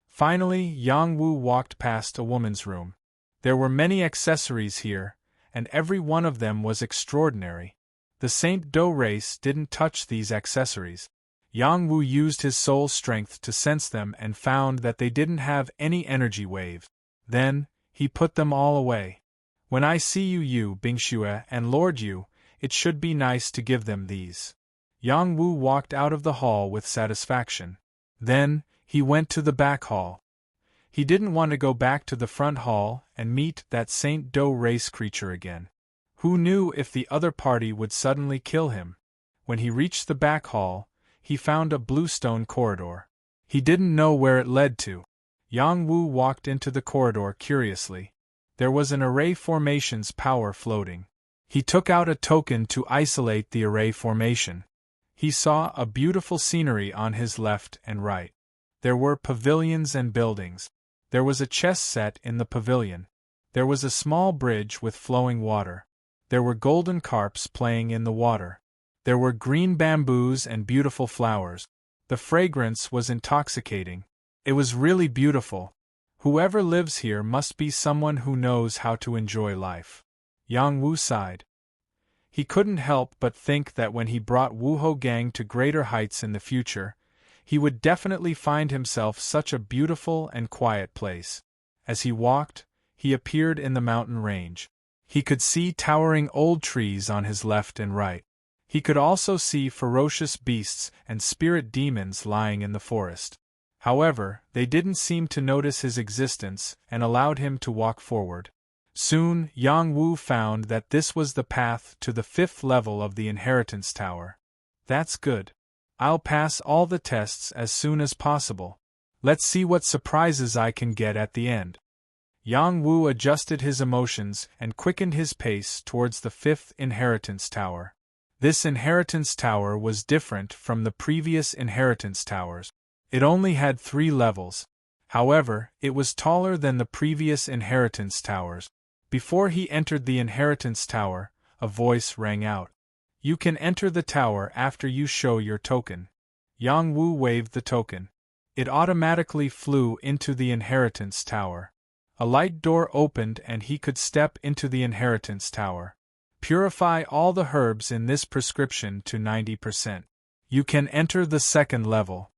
Finally, Yang Wu walked past a woman's room. There were many accessories here, and every one of them was extraordinary. The Saint Do race didn't touch these accessories. Yang Wu used his soul strength to sense them and found that they didn't have any energy waves. Then, he put them all away. When I see you Bingxue and Lord Yu, it should be nice to give them these. Yang Wu walked out of the hall with satisfaction. Then, he went to the back hall. He didn't want to go back to the front hall and meet that Saint Do race creature again. Who knew if the other party would suddenly kill him? When he reached the back hall, he found a bluestone corridor. He didn't know where it led to. Yang Wu walked into the corridor curiously. There was an array formation's power floating. He took out a token to isolate the array formation. He saw a beautiful scenery on his left and right. There were pavilions and buildings. There was a chess set in the pavilion. There was a small bridge with flowing water. There were golden carps playing in the water. There were green bamboos and beautiful flowers. The fragrance was intoxicating. It was really beautiful. Whoever lives here must be someone who knows how to enjoy life. Yang Wu sighed. He couldn't help but think that when he brought Wuhou Gang to greater heights in the future, he would definitely find himself such a beautiful and quiet place. As he walked, he appeared in the mountain range. He could see towering old trees on his left and right. He could also see ferocious beasts and spirit demons lying in the forest. However, they didn't seem to notice his existence and allowed him to walk forward. Soon, Yang Wu found that this was the path to the 5th level of the Inheritance Tower. That's good. I'll pass all the tests as soon as possible. Let's see what surprises I can get at the end. Yang Wu adjusted his emotions and quickened his pace towards the 5th Inheritance Tower. This Inheritance Tower was different from the previous Inheritance Towers. It only had 3 levels. However, it was taller than the previous Inheritance Towers. Before he entered the Inheritance Tower, a voice rang out. You can enter the tower after you show your token. Yang Wu waved the token. It automatically flew into the Inheritance Tower. A light door opened and he could step into the Inheritance Tower. Purify all the herbs in this prescription to 90%. You can enter the 2nd level.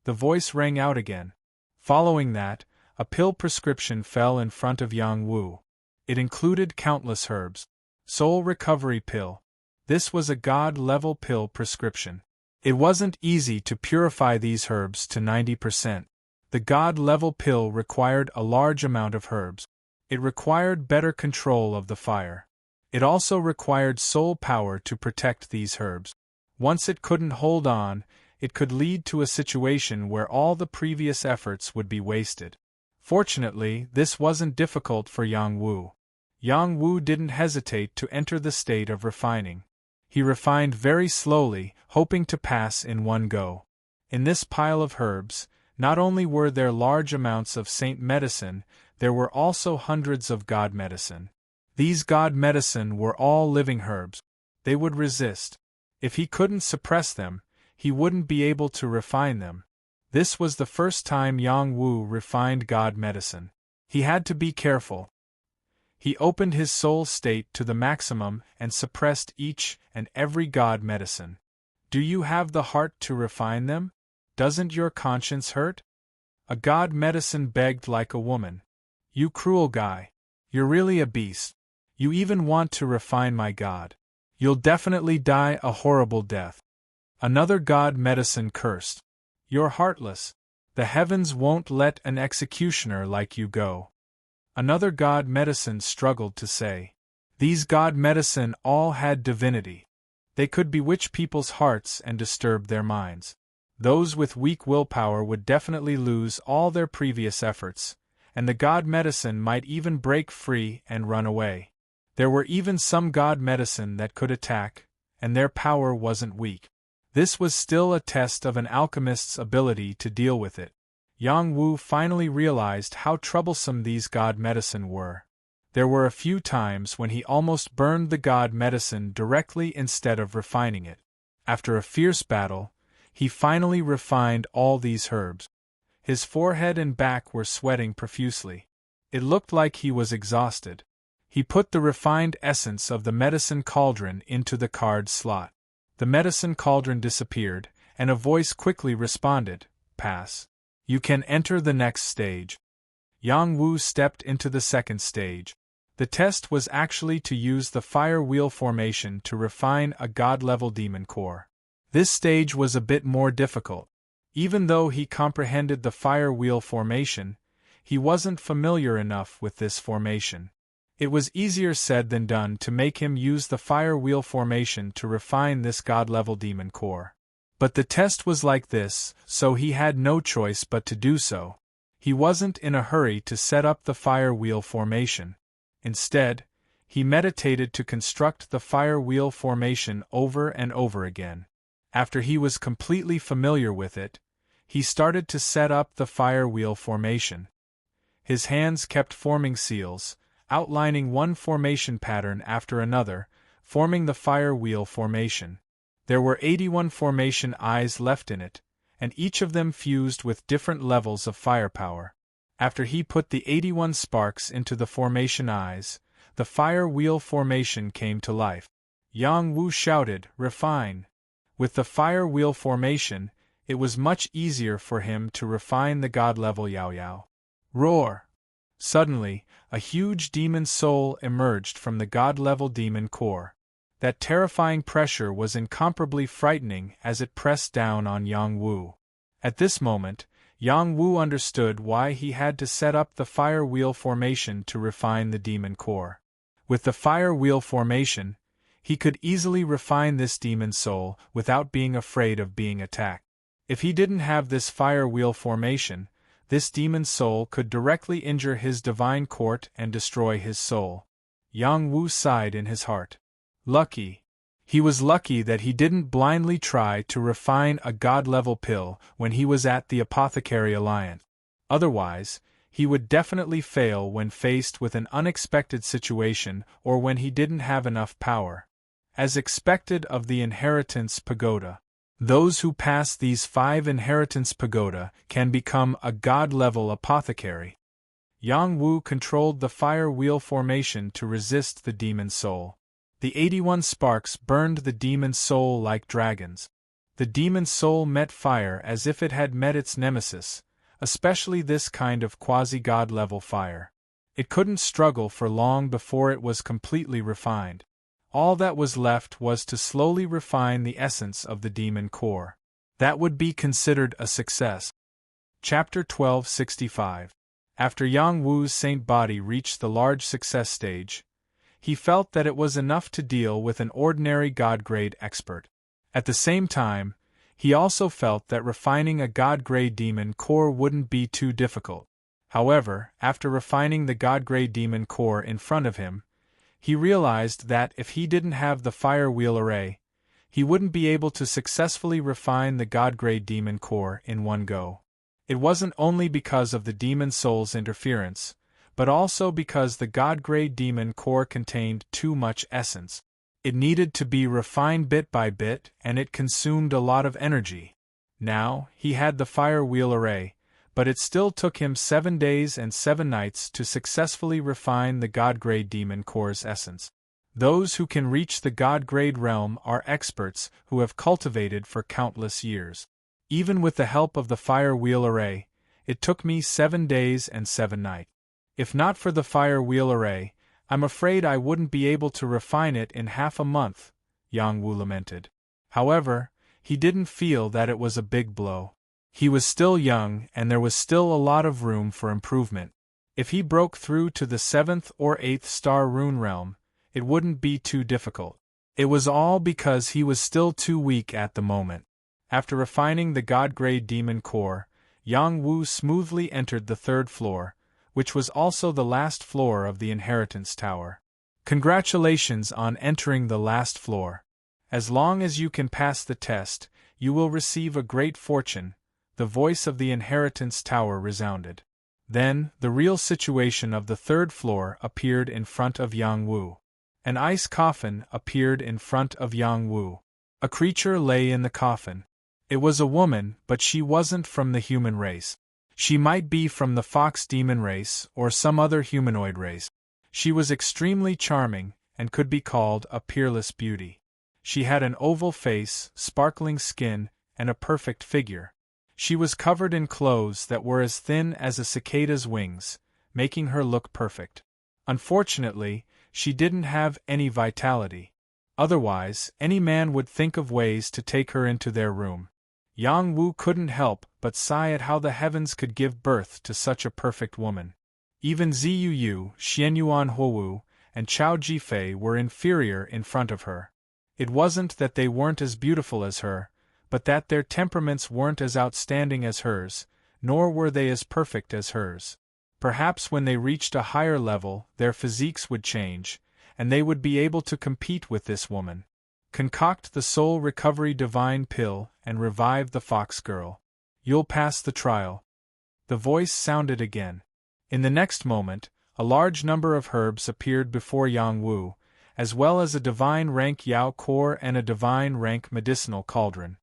The voice rang out again. Following that, a pill prescription fell in front of Yang Wu. It included countless herbs. Soul Recovery Pill. This was a God-level pill prescription. It wasn't easy to purify these herbs to 90%. The God-level pill required a large amount of herbs. It required better control of the fire. It also required soul power to protect these herbs. Once it couldn't hold on, it could lead to a situation where all the previous efforts would be wasted. Fortunately, this wasn't difficult for Yang Wu. Yang Wu didn't hesitate to enter the state of refining. He refined very slowly, hoping to pass in one go. In this pile of herbs, not only were there large amounts of saint medicine, there were also hundreds of god medicine. These god medicine were all living herbs. They would resist. If he couldn't suppress them, he wouldn't be able to refine them. This was the first time Yang Wu refined God medicine. He had to be careful. He opened his soul state to the maximum and suppressed each and every God medicine. Do you have the heart to refine them? Doesn't your conscience hurt? A God medicine begged like a woman. You cruel guy. You're really a beast. You even want to refine my God. You'll definitely die a horrible death. Another God medicine cursed. You're heartless. The heavens won't let an executioner like you go. Another God medicine struggled to say. These God medicine all had divinity. They could bewitch people's hearts and disturb their minds. Those with weak willpower would definitely lose all their previous efforts, and the God medicine might even break free and run away. There were even some God medicine that could attack, and their power wasn't weak. This was still a test of an alchemist's ability to deal with it. Yang Wu finally realized how troublesome these God medicine were. There were a few times when he almost burned the God medicine directly instead of refining it. After a fierce battle, he finally refined all these herbs. His forehead and back were sweating profusely. It looked like he was exhausted. He put the refined essence of the medicine cauldron into the card slot. The medicine cauldron disappeared, and a voice quickly responded, "Pass. You can enter the next stage." Yang Wu stepped into the second stage. The test was actually to use the fire wheel formation to refine a God-level demon core. This stage was a bit more difficult. Even though he comprehended the fire wheel formation, he wasn't familiar enough with this formation. It was easier said than done to make him use the fire wheel formation to refine this God-level demon core. But the test was like this, so he had no choice but to do so. He wasn't in a hurry to set up the fire wheel formation. Instead, he meditated to construct the fire wheel formation over and over again. After he was completely familiar with it, he started to set up the fire wheel formation. His hands kept forming seals, outlining one formation pattern after another, forming the fire wheel formation. There were 81 formation eyes left in it, and each of them fused with different levels of firepower. After he put the 81 sparks into the formation eyes, the fire wheel formation came to life. Yang Wu shouted, "Refine!" With the fire wheel formation, it was much easier for him to refine the God-level Yao Yao. Roar! Suddenly, a huge demon soul emerged from the God-level demon core. That terrifying pressure was incomparably frightening as it pressed down on Yang Wu. At this moment, Yang Wu understood why he had to set up the fire wheel formation to refine the demon core. With the fire wheel formation, he could easily refine this demon soul without being afraid of being attacked. If he didn't have this fire wheel formation, this demon soul could directly injure his divine court and destroy his soul. Yang Wu sighed in his heart. Lucky. He was lucky that he didn't blindly try to refine a God-level pill when he was at the Apothecary Alliance. Otherwise, he would definitely fail when faced with an unexpected situation or when he didn't have enough power. As expected of the Inheritance Pagoda, those who pass these 5 Inheritance Pagoda can become a God-level apothecary. Yang Wu controlled the fire wheel formation to resist the demon soul. The 81 sparks burned the demon soul like dragons. The demon soul met fire as if it had met its nemesis, especially this kind of quasi-god level fire. It couldn't struggle for long before it was completely refined. All that was left was to slowly refine the essence of the demon core. That would be considered a success. Chapter 1265. After Yang Wu's saint body reached the large success stage, he felt that it was enough to deal with an ordinary god-grade expert. At the same time, he also felt that refining a god-grade demon core wouldn't be too difficult. However, after refining the god-grade demon core in front of him, he realized that if he didn't have the fire wheel array, he wouldn't be able to successfully refine the god-grade demon core in one go. It wasn't only because of the demon soul's interference, but also because the god-grade demon core contained too much essence. It needed to be refined bit by bit, and it consumed a lot of energy. Now, he had the fire wheel array, but it still took him 7 days and 7 nights to successfully refine the God-grade demon core's essence. Those who can reach the God-grade realm are experts who have cultivated for countless years. Even with the help of the fire wheel array, it took me 7 days and 7 nights. If not for the fire wheel array, I'm afraid I wouldn't be able to refine it in half a month, Yang Wu lamented. However, he didn't feel that it was a big blow. He was still young and there was still a lot of room for improvement. If he broke through to the 7th or 8th star rune realm, it wouldn't be too difficult. It was all because he was still too weak at the moment. After refining the God-grade demon core, Yang Wu smoothly entered the 3rd floor, which was also the last floor of the inheritance tower. Congratulations on entering the last floor. As long as you can pass the test, you will receive a great fortune, the voice of the inheritance tower resounded. Then, the real situation of the 3rd floor appeared in front of Yang Wu. An ice coffin appeared in front of Yang Wu. A creature lay in the coffin. It was a woman, but she wasn't from the human race. She might be from the fox demon race or some other humanoid race. She was extremely charming and could be called a peerless beauty. She had an oval face, sparkling skin, and a perfect figure. She was covered in clothes that were as thin as a cicada's wings, making her look perfect. Unfortunately, she didn't have any vitality. Otherwise, any man would think of ways to take her into their room. Yang Wu couldn't help but sigh at how the heavens could give birth to such a perfect woman. Even Ziyuyu, Xianyuan Huowu, and Chao Jifei were inferior in front of her. It wasn't that they weren't as beautiful as her, but that their temperaments weren't as outstanding as hers, nor were they as perfect as hers. Perhaps when they reached a higher level, their physiques would change, and they would be able to compete with this woman. Concoct the soul recovery divine pill and revive the fox girl. You'll pass the trial. The voice sounded again. In the next moment, a large number of herbs appeared before Yang Wu, as well as a divine rank Yao core and a divine rank medicinal cauldron.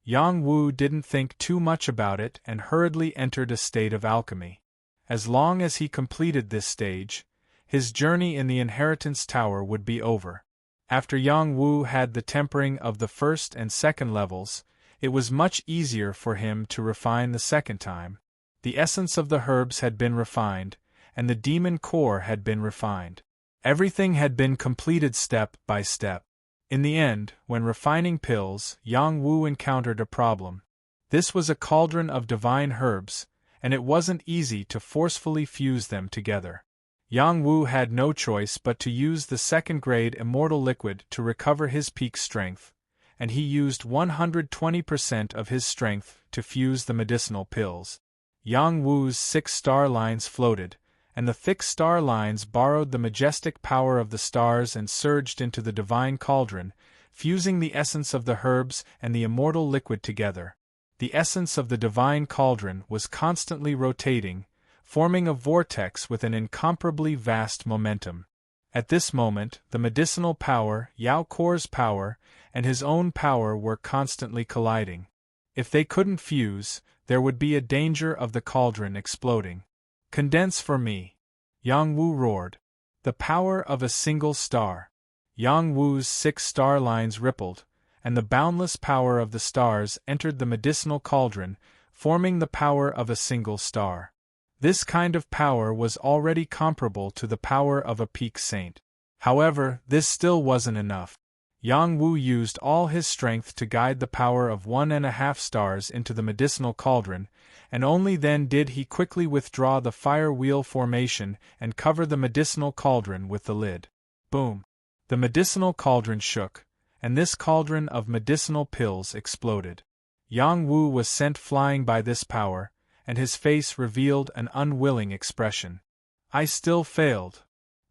Yang Wu didn't think too much about it and hurriedly entered a state of alchemy. As long as he completed this stage, his journey in the inheritance tower would be over. After Yang Wu had the tempering of the 1st and 2nd levels, it was much easier for him to refine the 2nd time. The essence of the herbs had been refined, and the demon core had been refined. Everything had been completed step by step. In the end, when refining pills, Yang Wu encountered a problem. This was a cauldron of divine herbs, and it wasn't easy to forcefully fuse them together. Yang Wu had no choice but to use the 2nd-grade immortal liquid to recover his peak strength, and he used 120% of his strength to fuse the medicinal pills. Yang Wu's 6 star lines floated, and the thick star lines borrowed the majestic power of the stars and surged into the divine cauldron, fusing the essence of the herbs and the immortal liquid together. The essence of the divine cauldron was constantly rotating, forming a vortex with an incomparably vast momentum. At this moment, the medicinal power, Yao Core's power, and his own power were constantly colliding. If they couldn't fuse, there would be a danger of the cauldron exploding. Condense for me! Yang Wu roared. The power of a single star. Yang Wu's 6 star lines rippled, and the boundless power of the stars entered the medicinal cauldron, forming the power of a single star. This kind of power was already comparable to the power of a peak saint. However, this still wasn't enough. Yang Wu used all his strength to guide the power of 1.5 stars into the medicinal cauldron, and only then did he quickly withdraw the fire wheel formation and cover the medicinal cauldron with the lid. Boom! The medicinal cauldron shook, and this cauldron of medicinal pills exploded. Yang Wu was sent flying by this power, and his face revealed an unwilling expression. I still failed.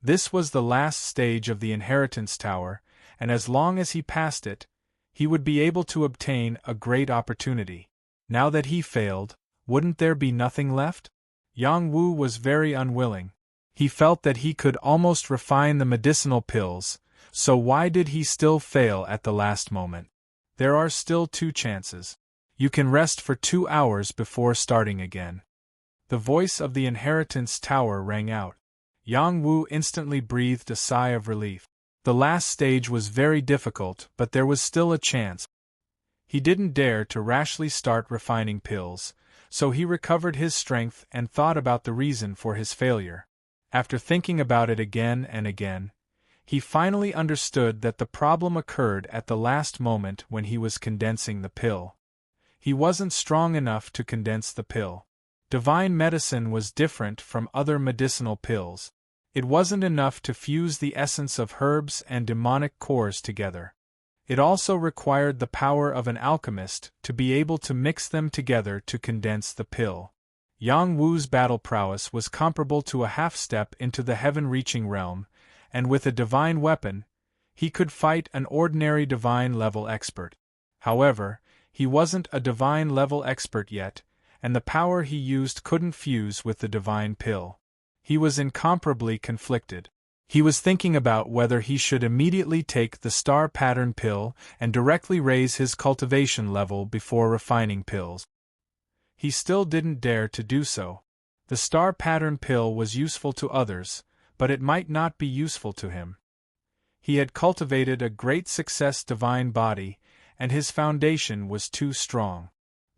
This was the last stage of the inheritance tower, and as long as he passed it, he would be able to obtain a great opportunity. Now that he failed, wouldn't there be nothing left? Yang Wu was very unwilling. He felt that he could almost refine the medicinal pills, so why did he still fail at the last moment? There are still 2 chances. You can rest for 2 hours before starting again." The voice of the inheritance tower rang out. Yang Wu instantly breathed a sigh of relief. The last stage was very difficult, but there was still a chance. He didn't dare to rashly start refining pills, so he recovered his strength and thought about the reason for his failure. After thinking about it again and again, he finally understood that the problem occurred at the last moment when he was condensing the pill. He wasn't strong enough to condense the pill. Divine medicine was different from other medicinal pills. It wasn't enough to fuse the essence of herbs and demonic cores together. It also required the power of an alchemist to be able to mix them together to condense the pill. Yang Wu's battle prowess was comparable to a half-step into the heaven-reaching realm, and with a divine weapon, he could fight an ordinary divine-level expert. However, he wasn't a divine-level expert yet, and the power he used couldn't fuse with the divine pill. He was incomparably conflicted. He was thinking about whether he should immediately take the star pattern pill and directly raise his cultivation level before refining pills. He still didn't dare to do so. The star pattern pill was useful to others, but it might not be useful to him. He had cultivated a great success divine body, and his foundation was too strong.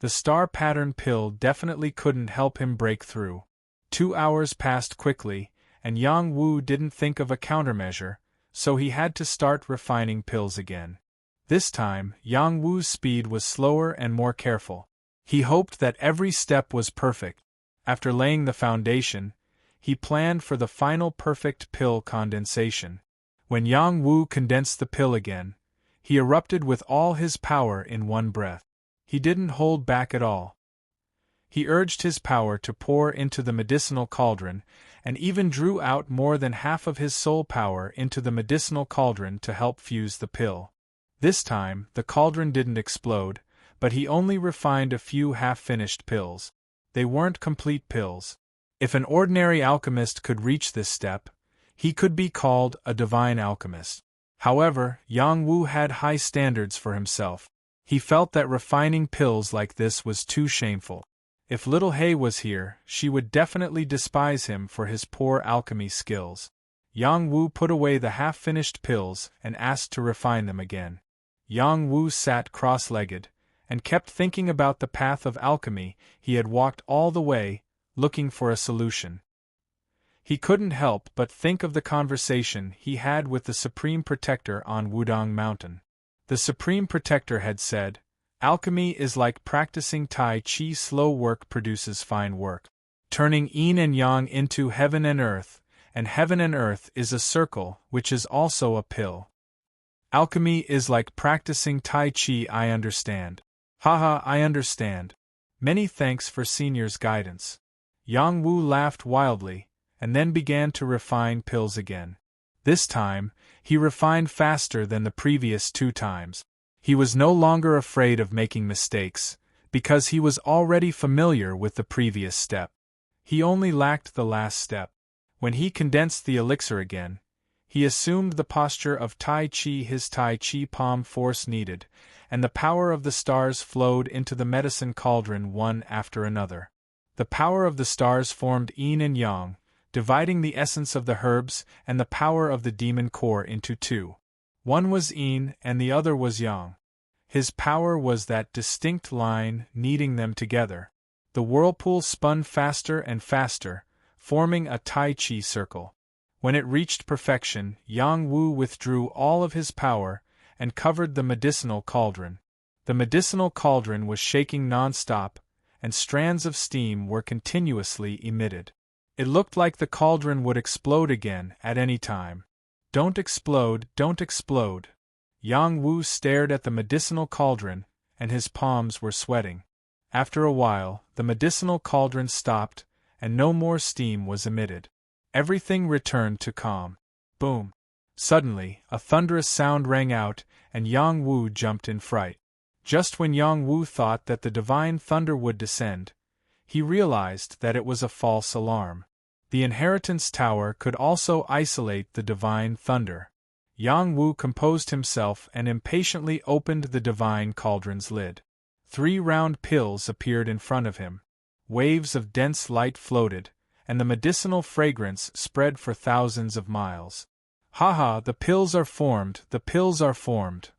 The star pattern pill definitely couldn't help him break through. 2 hours passed quickly, and Yang Wu didn't think of a countermeasure, so he had to start refining pills again. This time, Yang Wu's speed was slower and more careful. He hoped that every step was perfect. After laying the foundation, he planned for the final perfect pill condensation. When Yang Wu condensed the pill again, he erupted with all his power in one breath. He didn't hold back at all. He urged his power to pour into the medicinal cauldron, and even drew out more than half of his soul power into the medicinal cauldron to help fuse the pill. This time, the cauldron didn't explode, but he only refined a few half-finished pills. They weren't complete pills. If an ordinary alchemist could reach this step, he could be called a divine alchemist. However, Yang Wu had high standards for himself. He felt that refining pills like this was too shameful. If Little Hay was here, she would definitely despise him for his poor alchemy skills. Yang Wu put away the half-finished pills and asked to refine them again. Yang Wu sat cross-legged, and kept thinking about the path of alchemy he had walked all the way, looking for a solution. He couldn't help but think of the conversation he had with the Supreme Protector on Wudong Mountain. The Supreme Protector had said, "Alchemy is like practicing Tai Chi. Slow work produces fine work. Turning yin and yang into heaven and earth is a circle, which is also a pill. Alchemy is like practicing Tai Chi. I understand. Haha, I understand. Many thanks for Senior's guidance." Yang Wu laughed wildly, and then began to refine pills again. This time, he refined faster than the previous 2 times. He was no longer afraid of making mistakes, because he was already familiar with the previous step. He only lacked the last step. When he condensed the elixir again, he assumed the posture of Tai Chi. His Tai Chi palm force needed, and the power of the stars flowed into the medicine cauldron one after another. The power of the stars formed yin and yang, dividing the essence of the herbs and the power of the demon core into 2. One was yin and the other was yang. His power was that distinct line kneading them together. The whirlpool spun faster and faster, forming a Tai Chi circle. When it reached perfection, Yang Wu withdrew all of his power and covered the medicinal cauldron. The medicinal cauldron was shaking non-stop, and strands of steam were continuously emitted. It looked like the cauldron would explode again at any time. "Don't explode, don't explode." Yang Wu stared at the medicinal cauldron, and his palms were sweating. After a while, the medicinal cauldron stopped, and no more steam was emitted. Everything returned to calm. Boom! Suddenly, a thunderous sound rang out, and Yang Wu jumped in fright. Just when Yang Wu thought that the divine thunder would descend, he realized that it was a false alarm. The inheritance tower could also isolate the divine thunder. Yang Wu composed himself and impatiently opened the divine cauldron's lid. 3 round pills appeared in front of him. Waves of dense light floated, and the medicinal fragrance spread for thousands of miles. "Haha, the pills are formed, the pills are formed!"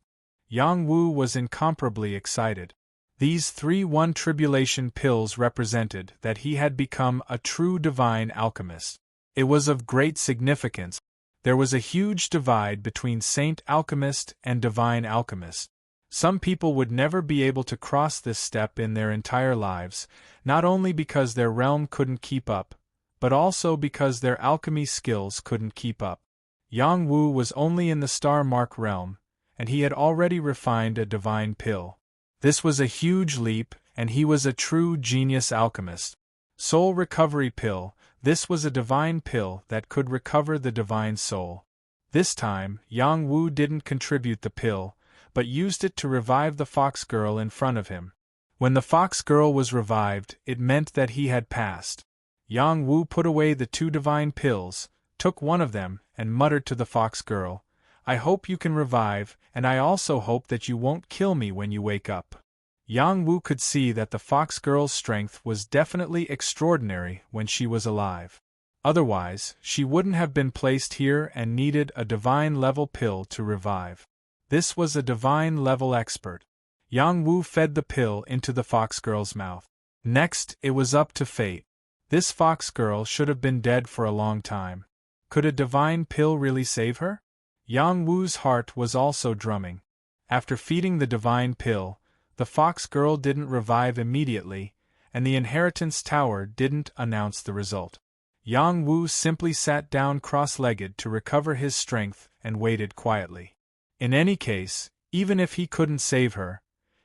Yang Wu was incomparably excited. These 3 tribulation pills represented that he had become a true divine alchemist. It was of great significance. There was a huge divide between saint alchemist and divine alchemist. Some people would never be able to cross this step in their entire lives, not only because their realm couldn't keep up, but also because their alchemy skills couldn't keep up. Yang Wu was only in the star mark realm, and he had already refined a divine pill. This was a huge leap, and he was a true genius alchemist. Soul recovery pill. This was a divine pill that could recover the divine soul. This time, Yang Wu didn't contribute the pill, but used it to revive the fox girl in front of him. When the fox girl was revived, it meant that he had passed. Yang Wu put away the 2 divine pills, took one of them, and muttered to the fox girl, "I hope you can revive, and I also hope that you won't kill me when you wake up." Yang Wu could see that the fox girl's strength was definitely extraordinary when she was alive. Otherwise, she wouldn't have been placed here and needed a divine-level pill to revive. This was a divine-level expert. Yang Wu fed the pill into the fox girl's mouth. Next, it was up to fate. This fox girl should have been dead for a long time. Could a divine pill really save her? Yang Wu's heart was also drumming. After feeding the divine pill, the fox girl didn't revive immediately, and the inheritance tower didn't announce the result. Yang Wu simply sat down cross-legged to recover his strength and waited quietly. In any case, even if he couldn't save her,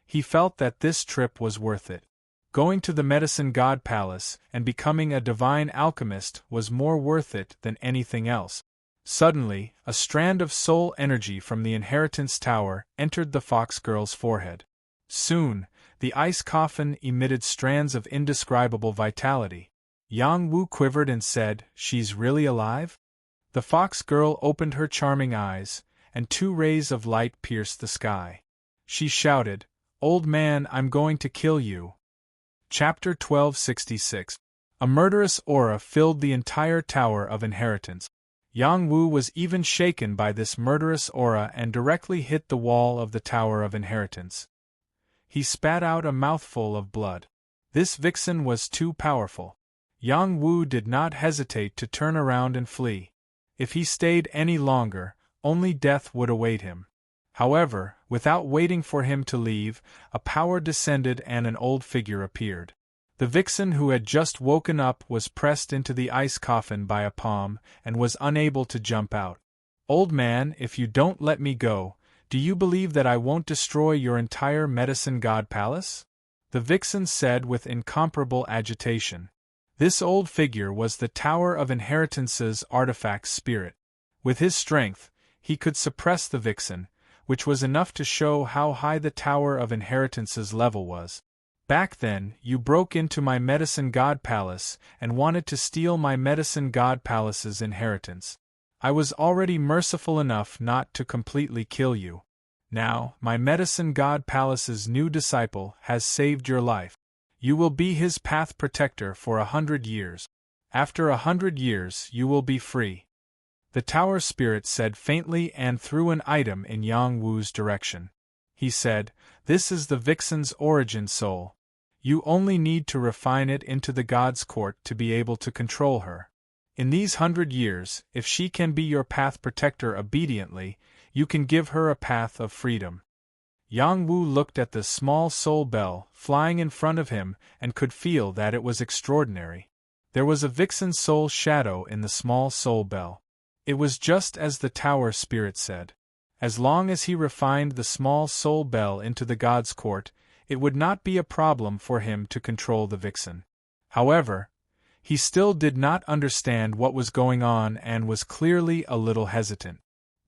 he felt that this trip was worth it. Going to the Medicine God Palace and becoming a divine alchemist was more worth it than anything else. Suddenly, a strand of soul energy from the inheritance tower entered the fox girl's forehead. Soon, the ice coffin emitted strands of indescribable vitality. Yang Wu quivered and said, "She's really alive?" The fox girl opened her charming eyes, and 2 rays of light pierced the sky. She shouted, "Old man, I'm going to kill you." Chapter 1266. A murderous aura filled the entire Tower of Inheritance. Yang Wu was even shaken by this murderous aura and directly hit the wall of the Tower of Inheritance. He spat out a mouthful of blood. This vixen was too powerful. Yang Wu did not hesitate to turn around and flee. If he stayed any longer, only death would await him. However, without waiting for him to leave, a power descended and an old figure appeared. The vixen who had just woken up was pressed into the ice coffin by a palm and was unable to jump out. "Old man, if you don't let me go, do you believe that I won't destroy your entire Medicine God Palace?" the vixen said with incomparable agitation. This old figure was the Tower of Inheritance's artifact spirit. With his strength, he could suppress the vixen, which was enough to show how high the Tower of Inheritance's level was. "Back then, you broke into my Medicine God Palace and wanted to steal my Medicine God Palace's inheritance. I was already merciful enough not to completely kill you. Now, my Medicine God Palace's new disciple has saved your life. You will be his path protector for 100 years. After 100 years, you will be free." The tower spirit said faintly and threw an item in Yang Wu's direction. He said, "This is the vixen's origin soul. You only need to refine it into the God's court to be able to control her. In these 100 years, if she can be your path protector obediently, you can give her a path of freedom." Yang Wu looked at the small soul bell flying in front of him and could feel that it was extraordinary. There was a vixen soul shadow in the small soul bell. It was just as the tower spirit said. As long as he refined the small soul bell into the God's court, it would not be a problem for him to control the vixen. However, he still did not understand what was going on and was clearly a little hesitant.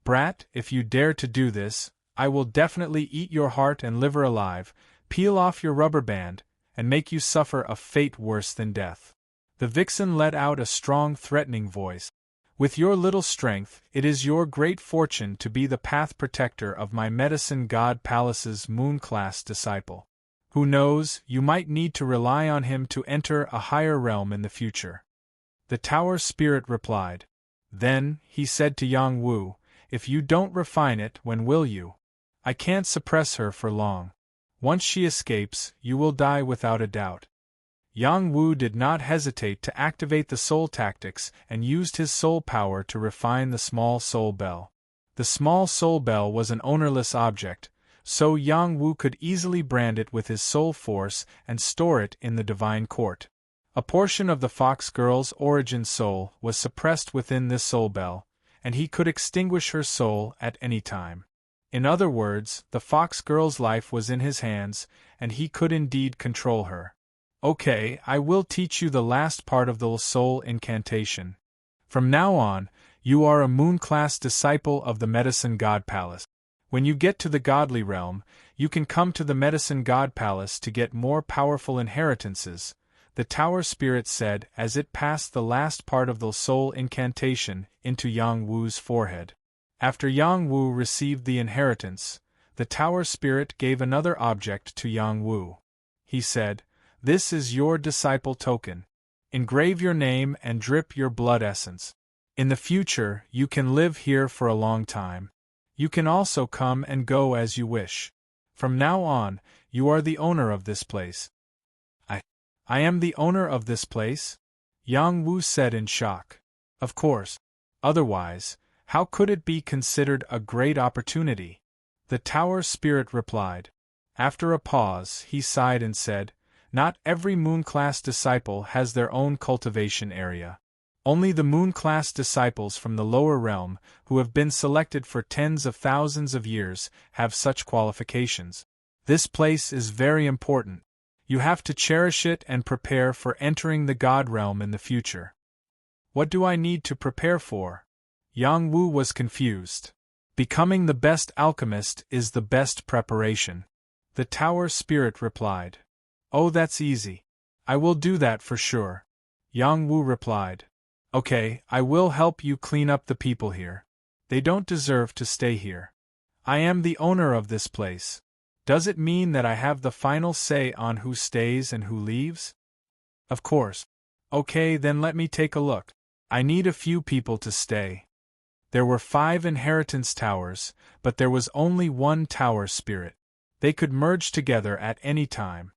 "Brat, if you dare to do this, I will definitely eat your heart and liver alive, peel off your rubber band, and make you suffer a fate worse than death." The vixen let out a strong threatening voice. "With your little strength, it is your great fortune to be the path protector of my Medicine God Palace's moon-class disciple. Who knows, you might need to rely on him to enter a higher realm in the future. The tower spirit replied. Then, he said to Yang Wu, if you don't refine it, when will you? I can't suppress her for long. Once she escapes, you will die without a doubt. Yang Wu did not hesitate to activate the soul tactics and used his soul power to refine the small soul bell. The small soul bell was an ownerless object, so Yang Wu could easily brand it with his soul force and store it in the divine court. A portion of the fox girl's origin soul was suppressed within this soul bell, and he could extinguish her soul at any time. In other words, the fox girl's life was in his hands, and he could indeed control her. Okay, I will teach you the last part of the soul incantation. From now on, you are a moon-class disciple of the Medicine God Palace. When you get to the godly realm, you can come to the Medicine God Palace to get more powerful inheritances, the tower spirit said as it passed the last part of the soul incantation into Yang Wu's forehead. After Yang Wu received the inheritance, the tower spirit gave another object to Yang Wu. He said, "This is your disciple token. Engrave your name and drip your blood essence. In the future, you can live here for a long time. You can also come and go as you wish. From now on, you are the owner of this place." I am the owner of this place? Yang Wu said in shock. Of course. Otherwise, how could it be considered a great opportunity? The tower spirit replied. After a pause, he sighed and said, not every moon-class disciple has their own cultivation area. Only the moon-class disciples from the lower realm, who have been selected for tens of thousands of years, have such qualifications. This place is very important. You have to cherish it and prepare for entering the God realm in the future. What do I need to prepare for? Yang Wu was confused. Becoming the best alchemist is the best preparation. The tower spirit replied. Oh, that's easy. I will do that for sure. Yang Wu replied. Okay, I will help you clean up the people here. They don't deserve to stay here. I am the owner of this place. Does it mean that I have the final say on who stays and who leaves? Of course. Okay, then let me take a look. I need a few people to stay. There were 5 inheritance towers, but there was only one tower spirit. They could merge together at any time.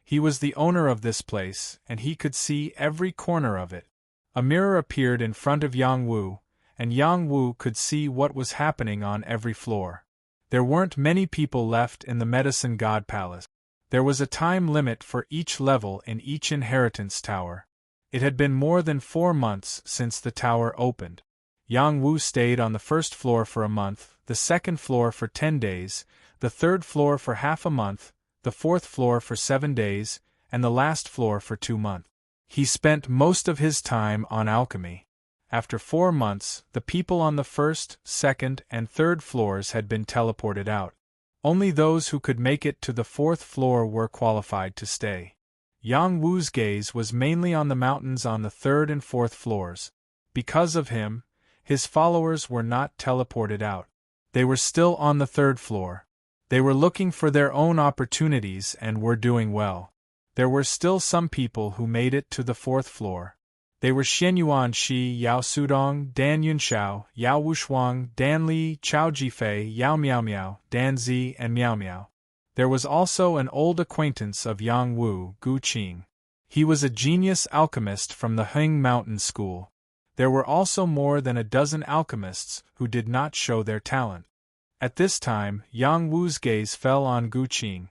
He was the owner of this place, and he could see every corner of it. A mirror appeared in front of Yang Wu, and Yang Wu could see what was happening on every floor. There weren't many people left in the Medicine God Palace. There was a time limit for each level in each inheritance tower. It had been more than 4 months since the tower opened. Yang Wu stayed on the first floor for a month, the second floor for 10 days, the third floor for half a month, the fourth floor for 7 days, and the last floor for 2 months. He spent most of his time on alchemy. After 4 months, the people on the first, second, and third floors had been teleported out. Only those who could make it to the 4th floor were qualified to stay. Yang Wu's gaze was mainly on the mountains on the 3rd and 4th floors. Because of him, his followers were not teleported out. They were still on the 3rd floor. They were looking for their own opportunities and were doing well. There were still some people who made it to the 4th floor. They were Xianyuan Shi, Yao Sudong, Dan Yunxiao, Yao Wushuang, Dan Li, Chao Jifei, Yao Miao Miao, Dan Zi, and Miao Miao. There was also an old acquaintance of Yang Wu, Gu Qing. He was a genius alchemist from the Heng Mountain School. There were also more than a dozen alchemists who did not show their talent. At this time, Yang Wu's gaze fell on Gu Qing.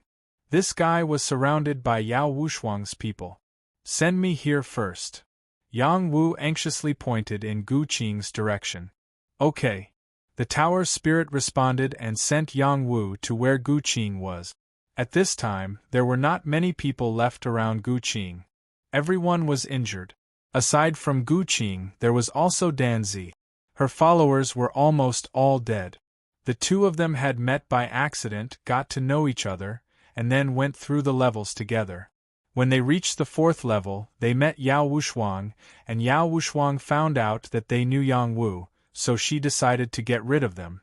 This guy was surrounded by Yao Wushuang's people. Send me here first. Yang Wu anxiously pointed in Gu Qing's direction. Okay. The tower spirit responded and sent Yang Wu to where Gu Qing was. At this time, there were not many people left around Gu Qing. Everyone was injured. Aside from Gu Qing, there was also Dan Zi. Her followers were almost all dead. The two of them had met by accident, got to know each other, and then went through the levels together. When they reached the 4th level, they met Yao Wushuang, and Yao Wushuang found out that they knew Yang Wu, so she decided to get rid of them.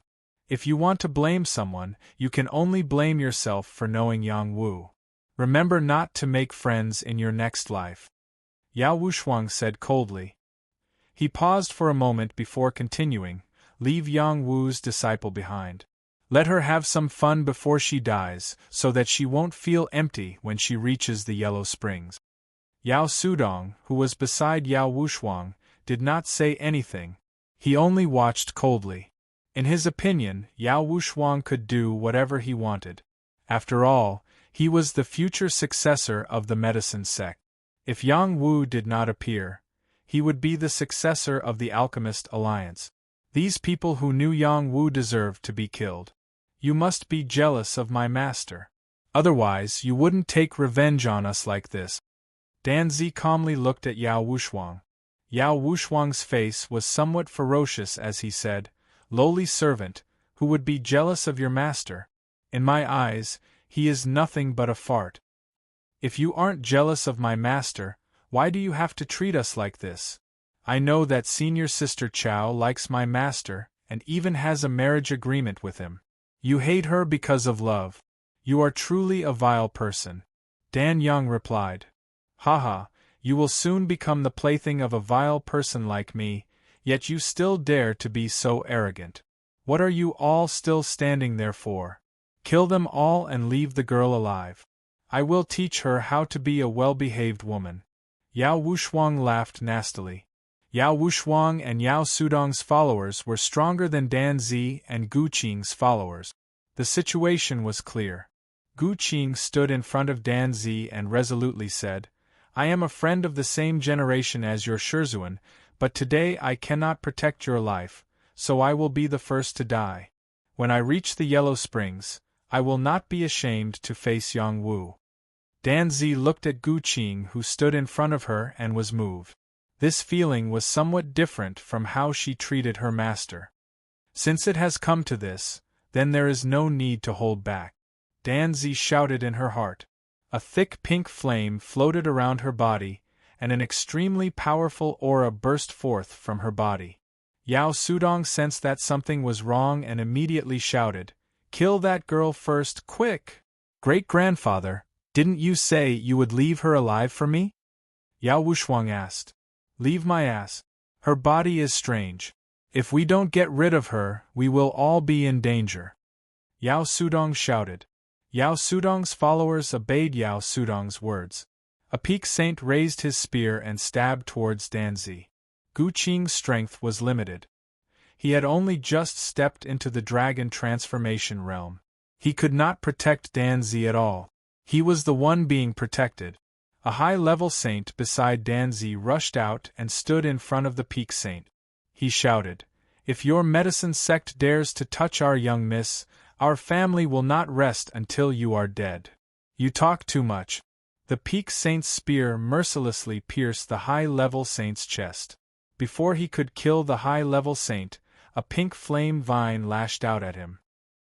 If you want to blame someone, you can only blame yourself for knowing Yang Wu. Remember not to make friends in your next life. Yao Wushuang said coldly. He paused for a moment before continuing, leave Yang Wu's disciple behind. Let her have some fun before she dies, so that she won't feel empty when she reaches the Yellow Springs. Yao Sudong, who was beside Yao Wushuang, did not say anything. He only watched coldly. In his opinion, Yao Wushuang could do whatever he wanted. After all, he was the future successor of the medicine sect. If Yang Wu did not appear, he would be the successor of the Alchemist Alliance. These people who knew Yang Wu deserved to be killed. You must be jealous of my master. Otherwise, you wouldn't take revenge on us like this. Danzi calmly looked at Yao Wushuang. Yao Wushuang's face was somewhat ferocious as he said, lowly servant, who would be jealous of your master? In my eyes, he is nothing but a fart. If you aren't jealous of my master, why do you have to treat us like this? I know that senior sister Chao likes my master, and even has a marriage agreement with him. You hate her because of love. You are truly a vile person. Dan Young replied. Haha, you will soon become the plaything of a vile person like me, yet you still dare to be so arrogant. What are you all still standing there for? Kill them all and leave the girl alive. I will teach her how to be a well-behaved woman. Yao Wushuang laughed nastily. Yao Wushuang and Yao Sudong's followers were stronger than Dan Zi and Gu Qing's followers. The situation was clear. Gu Qing stood in front of Dan Zi and resolutely said, I am a friend of the same generation as your Shizhuan, but today I cannot protect your life, so I will be the first to die. When I reach the Yellow Springs, I will not be ashamed to face Yang Wu. Dan Zi looked at Gu Qing, who stood in front of her, and was moved. This feeling was somewhat different from how she treated her master. Since it has come to this, then there is no need to hold back. Dan Zi shouted in her heart. A thick pink flame floated around her body, and an extremely powerful aura burst forth from her body. Yao Sudong sensed that something was wrong and immediately shouted, Kill that girl first, quick! Great-grandfather, didn't you say you would leave her alive for me? Yao Wushuang asked. Leave my ass. Her body is strange. If we don't get rid of her, we will all be in danger. Yao Sudong shouted. Yao Sudong's followers obeyed Yao Sudong's words. A peak saint raised his spear and stabbed towards Danzi. Gu Qing's strength was limited. He had only just stepped into the dragon transformation realm. He could not protect Danzi at all. He was the one being protected. A high-level saint beside Danzi rushed out and stood in front of the peak saint. He shouted, If your medicine sect dares to touch our young miss, our family will not rest until you are dead. You talk too much. The peak saint's spear mercilessly pierced the high-level saint's chest. Before he could kill the high-level saint, a pink flame vine lashed out at him.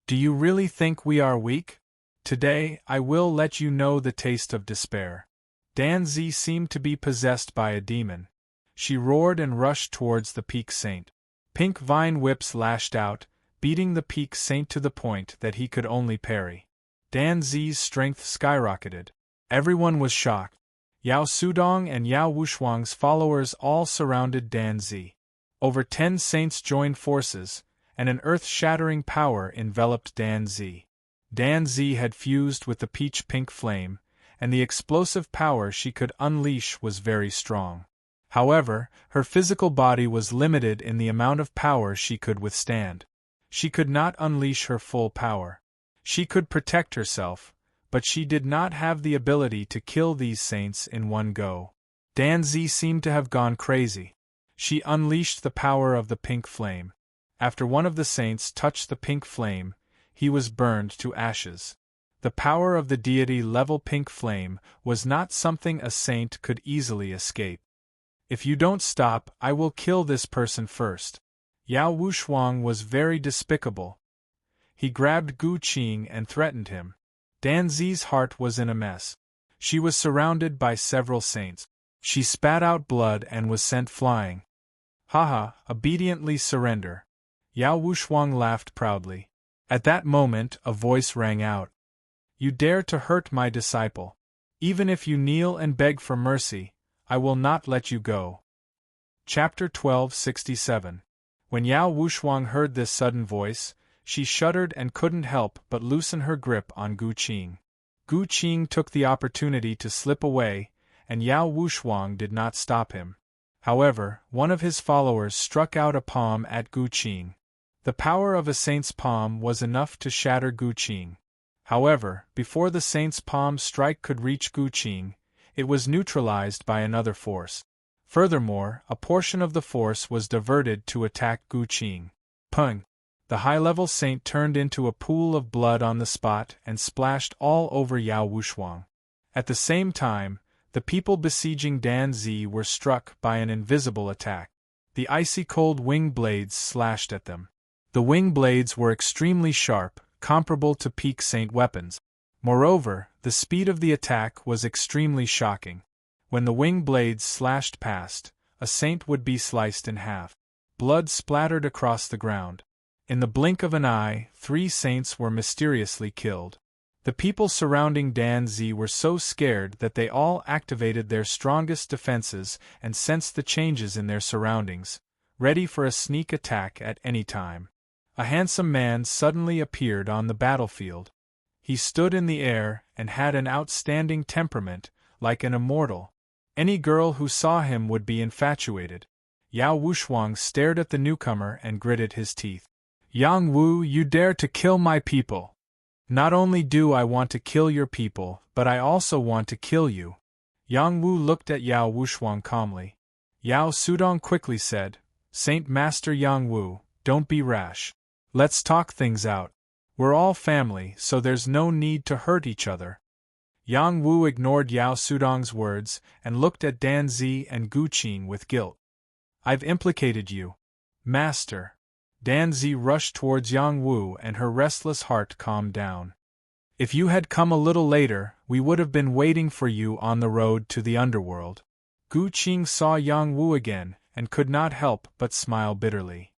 Do you really think we are weak? Today, I will let you know the taste of despair. Danzi seemed to be possessed by a demon. She roared and rushed towards the peak saint. Pink vine whips lashed out, beating the peak saint to the point that he could only parry. Danzi's strength skyrocketed. Everyone was shocked. Yao Sudong and Yao Wushuang's followers all surrounded Danzi. Over 10 saints joined forces, and an earth-shattering power enveloped Danzi. Danzi had fused with the peach-pink flame, and the explosive power she could unleash was very strong. However, her physical body was limited in the amount of power she could withstand. She could not unleash her full power. She could protect herself, but she did not have the ability to kill these saints in one go. Danzi seemed to have gone crazy. She unleashed the power of the pink flame. After one of the saints touched the pink flame, he was burned to ashes. The power of the deity-level pink flame was not something a saint could easily escape. If you don't stop, I will kill this person first. Yao Wushuang was very despicable. He grabbed Gu Qing and threatened him. Danzi's heart was in a mess. She was surrounded by several saints. She spat out blood and was sent flying. Haha, obediently surrender. Yao Wushuang laughed proudly. At that moment, a voice rang out. You dare to hurt my disciple. Even if you kneel and beg for mercy, I will not let you go. Chapter 1267. When Yao Wushuang heard this sudden voice, she shuddered and couldn't help but loosen her grip on Gu Qing. Gu Qing took the opportunity to slip away, and Yao Wushuang did not stop him. However, one of his followers struck out a palm at Gu Qing. The power of a saint's palm was enough to shatter Gu Qing. However, before the saint's palm strike could reach Gu Qing, it was neutralized by another force. Furthermore, a portion of the force was diverted to attack Gu Qing. Pung! The high-level saint turned into a pool of blood on the spot and splashed all over Yao Wushuang. At the same time, the people besieging Dan Zi were struck by an invisible attack. The icy-cold wing blades slashed at them. The wing blades were extremely sharp, comparable to peak saint weapons. Moreover, the speed of the attack was extremely shocking. When the wing blades slashed past, a saint would be sliced in half. Blood splattered across the ground. In the blink of an eye, 3 saints were mysteriously killed. The people surrounding Dan Zi were so scared that they all activated their strongest defenses and sensed the changes in their surroundings, ready for a sneak attack at any time. A handsome man suddenly appeared on the battlefield. He stood in the air and had an outstanding temperament, like an immortal. Any girl who saw him would be infatuated. Yao Wushuang stared at the newcomer and gritted his teeth. Yang Wu, you dare to kill my people! Not only do I want to kill your people, but I also want to kill you. Yang Wu looked at Yao Wushuang calmly. Yao Sudong quickly said, Saint Master Yang Wu, don't be rash. Let's talk things out. We're all family, so there's no need to hurt each other. Yang Wu ignored Yao Sudong's words and looked at Dan Zi and Gu Qing with guilt. I've implicated you, Master. Dan Zi rushed towards Yang Wu and her restless heart calmed down. If you had come a little later, we would have been waiting for you on the road to the underworld. Gu Qing saw Yang Wu again and could not help but smile bitterly.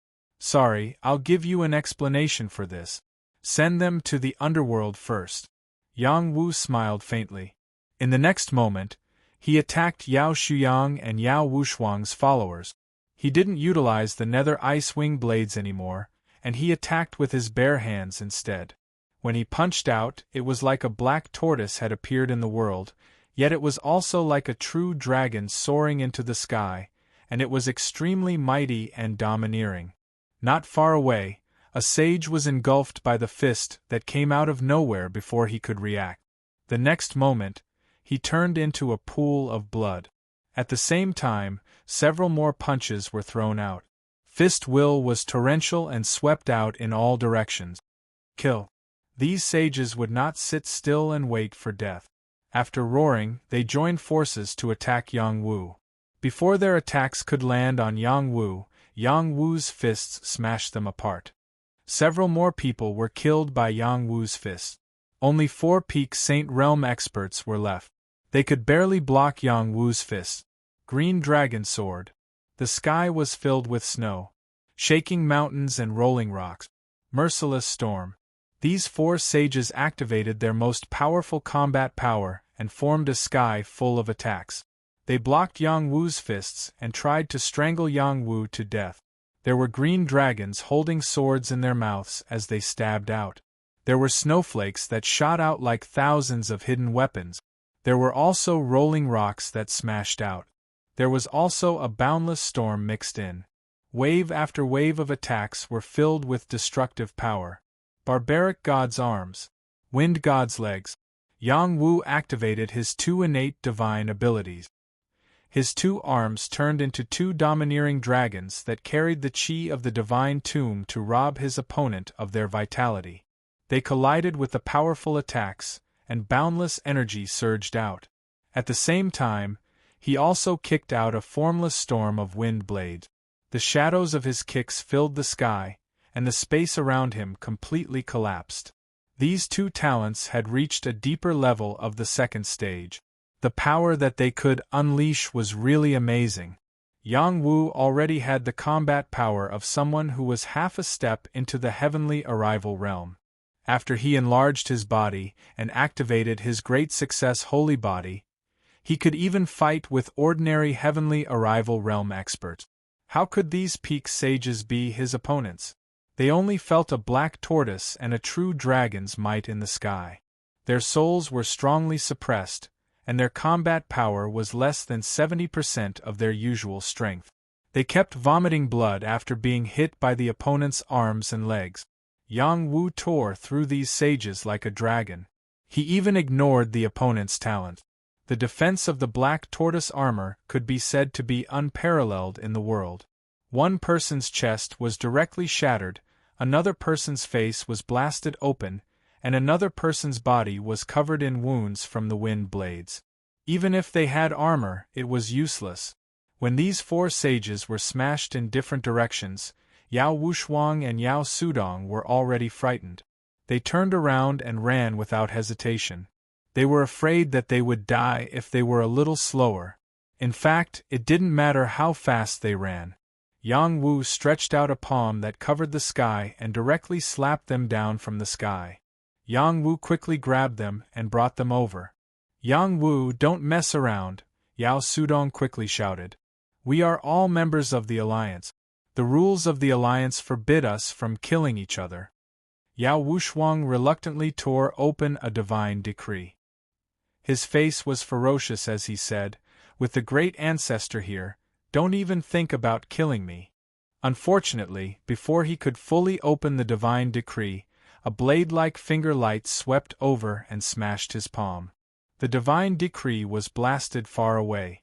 Sorry, I'll give you an explanation for this. Send them to the underworld first. Yang Wu smiled faintly. In the next moment, he attacked Yao Shuyang and Yao Wushuang's followers. He didn't utilize the nether ice wing blades anymore, and he attacked with his bare hands instead. When he punched out, it was like a black tortoise had appeared in the world, yet it was also like a true dragon soaring into the sky, and it was extremely mighty and domineering. Not far away, a sage was engulfed by the fist that came out of nowhere before he could react. The next moment, he turned into a pool of blood. At the same time, several more punches were thrown out. Fist will was torrential and swept out in all directions. Kill. These sages would not sit still and wait for death. After roaring, they joined forces to attack Yang Wu. Before their attacks could land on Yang Wu's fists smashed them apart. Several more people were killed by Yang Wu's fists. Only 4 peak Saint Realm experts were left. They could barely block Yang Wu's fists. Green Dragon Sword. The sky was filled with snow. Shaking mountains and rolling rocks. Merciless storm. These 4 sages activated their most powerful combat power and formed a sky full of attacks. They blocked Yang Wu's fists and tried to strangle Yang Wu to death. There were green dragons holding swords in their mouths as they stabbed out. There were snowflakes that shot out like thousands of hidden weapons. There were also rolling rocks that smashed out. There was also a boundless storm mixed in. Wave after wave of attacks were filled with destructive power. Barbaric God's arms. Wind God's legs. Yang Wu activated his 2 innate divine abilities. His 2 arms turned into 2 domineering dragons that carried the chi of the divine tomb to rob his opponent of their vitality. They collided with the powerful attacks, and boundless energy surged out. At the same time, he also kicked out a formless storm of wind blades. The shadows of his kicks filled the sky, and the space around him completely collapsed. These 2 talents had reached a deeper level of the second stage. The power that they could unleash was really amazing. Yang Wu already had the combat power of someone who was half a step into the heavenly arrival realm. After he enlarged his body and activated his great success holy body, he could even fight with ordinary heavenly arrival realm experts. How could these peak sages be his opponents? They only felt a black tortoise and a true dragon's might in the sky. Their souls were strongly suppressed, and their combat power was less than 70% of their usual strength. They kept vomiting blood after being hit by the opponent's arms and legs. Yang Wu tore through these sages like a dragon. He even ignored the opponent's talent. The defense of the black tortoise armor could be said to be unparalleled in the world. One person's chest was directly shattered, another person's face was blasted open, and another person's body was covered in wounds from the wind blades. Even if they had armor, it was useless. When these four sages were smashed in different directions, Yao Wushuang and Yao Sudong were already frightened. They turned around and ran without hesitation. They were afraid that they would die if they were a little slower. In fact, it didn't matter how fast they ran. Yang Wu stretched out a palm that covered the sky and directly slapped them down from the sky. Yang Wu quickly grabbed them and brought them over. Yang Wu, don't mess around, Yao Sudong quickly shouted. We are all members of the Alliance. The rules of the Alliance forbid us from killing each other. Yao Wushuang reluctantly tore open a divine decree. His face was ferocious as he said, with the great ancestor here, don't even think about killing me. Unfortunately, before he could fully open the divine decree, a blade-like finger light swept over and smashed his palm. The divine decree was blasted far away.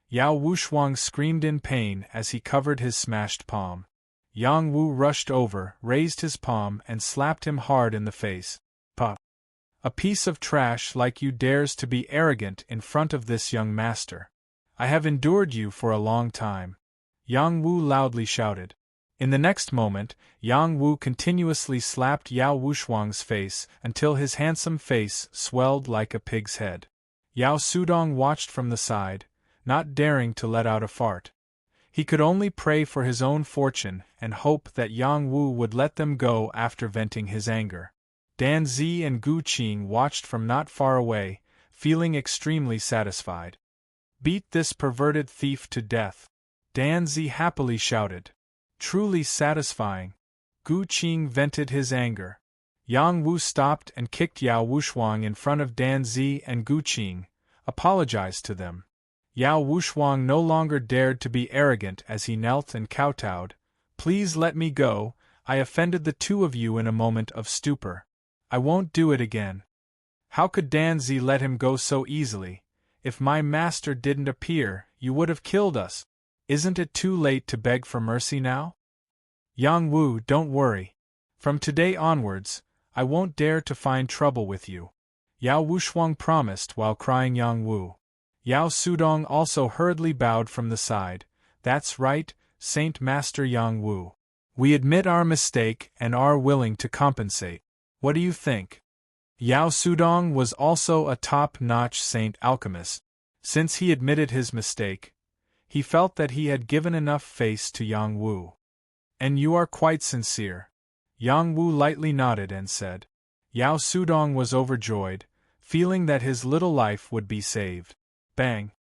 Yao Wushuang screamed in pain as he covered his smashed palm. Yang Wu rushed over, raised his palm and slapped him hard in the face. Pah! A piece of trash like you dares to be arrogant in front of this young master. I have endured you for a long time. Yang Wu loudly shouted. In the next moment, Yang Wu continuously slapped Yao Wushuang's face until his handsome face swelled like a pig's head. Yao Sudong watched from the side, not daring to let out a fart. He could only pray for his own fortune and hope that Yang Wu would let them go after venting his anger. Dan Zi and Gu Qing watched from not far away, feeling extremely satisfied. Beat this perverted thief to death, Dan Zi happily shouted. Truly satisfying. Gu Qing vented his anger. Yang Wu stopped and kicked Yao Wushuang in front of Dan Zi and Gu Qing, apologized to them. Yao Wushuang no longer dared to be arrogant as he knelt and kowtowed. Please let me go, I offended the two of you in a moment of stupor. I won't do it again. How could Dan Zi let him go so easily? If my master didn't appear, you would have killed us. Isn't it too late to beg for mercy now? Yang Wu, don't worry. From today onwards, I won't dare to find trouble with you. Yao Wushuang promised while crying Yang Wu. Yao Sudong also hurriedly bowed from the side. That's right, Saint Master Yang Wu. We admit our mistake and are willing to compensate. What do you think? Yao Sudong was also a top-notch saint alchemist. Since he admitted his mistake, he felt that he had given enough face to Yang Wu. And you are quite sincere. Yang Wu lightly nodded and said. Yao Sudong was overjoyed, feeling that his little life would be saved. Bang!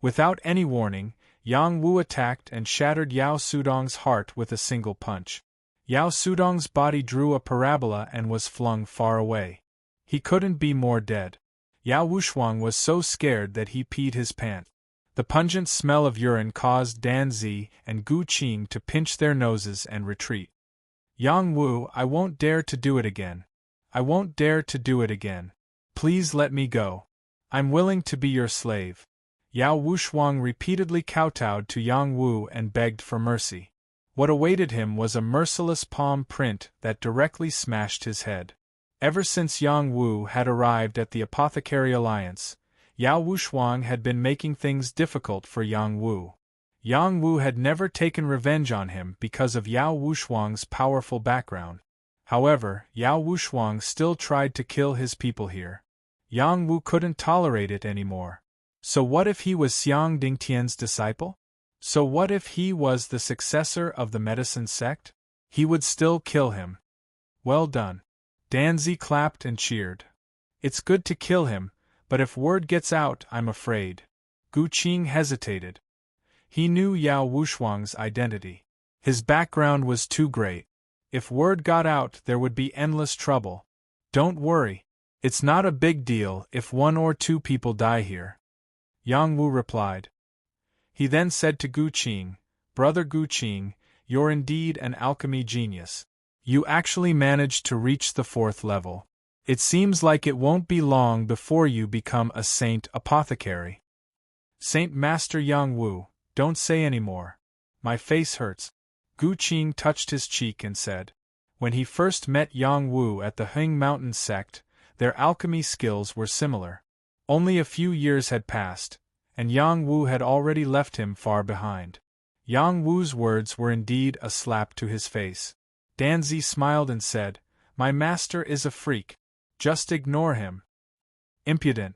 Without any warning, Yang Wu attacked and shattered Yao Sudong's heart with a single punch. Yao Sudong's body drew a parabola and was flung far away. He couldn't be more dead. Yao Wushuang was so scared that he peed his pants. The pungent smell of urine caused Dan Zi and Gu Qing to pinch their noses and retreat. Yang Wu, I won't dare to do it again. I won't dare to do it again. Please let me go. I'm willing to be your slave. Yao Wushuang repeatedly kowtowed to Yang Wu and begged for mercy. What awaited him was a merciless palm print that directly smashed his head. Ever since Yang Wu had arrived at the Apothecary Alliance, Yao Wushuang had been making things difficult for Yang Wu. Yang Wu had never taken revenge on him because of Yao Wushuang's powerful background. However, Yao Wushuang still tried to kill his people here. Yang Wu couldn't tolerate it anymore. So what if he was Xiang Dingtian's disciple? So what if he was the successor of the medicine sect? He would still kill him. Well done. Danzi clapped and cheered. It's good to kill him, but if word gets out, I'm afraid. Gu Qing hesitated. He knew Yao Wushuang's identity. His background was too great. If word got out, there would be endless trouble. Don't worry. It's not a big deal if 1 or 2 people die here. Yang Wu replied. He then said to Gu Qing, Brother Gu Qing, you're indeed an alchemy genius. You actually managed to reach the 4th level. It seems like it won't be long before you become a saint apothecary. Saint Master Yang Wu, don't say any more. My face hurts. Gu Qing touched his cheek and said. When he first met Yang Wu at the Heng Mountain sect, their alchemy skills were similar. Only a few years had passed, and Yang Wu had already left him far behind. Yang Wu's words were indeed a slap to his face. Danzi smiled and said, My master is a freak. Just ignore him. Impudent.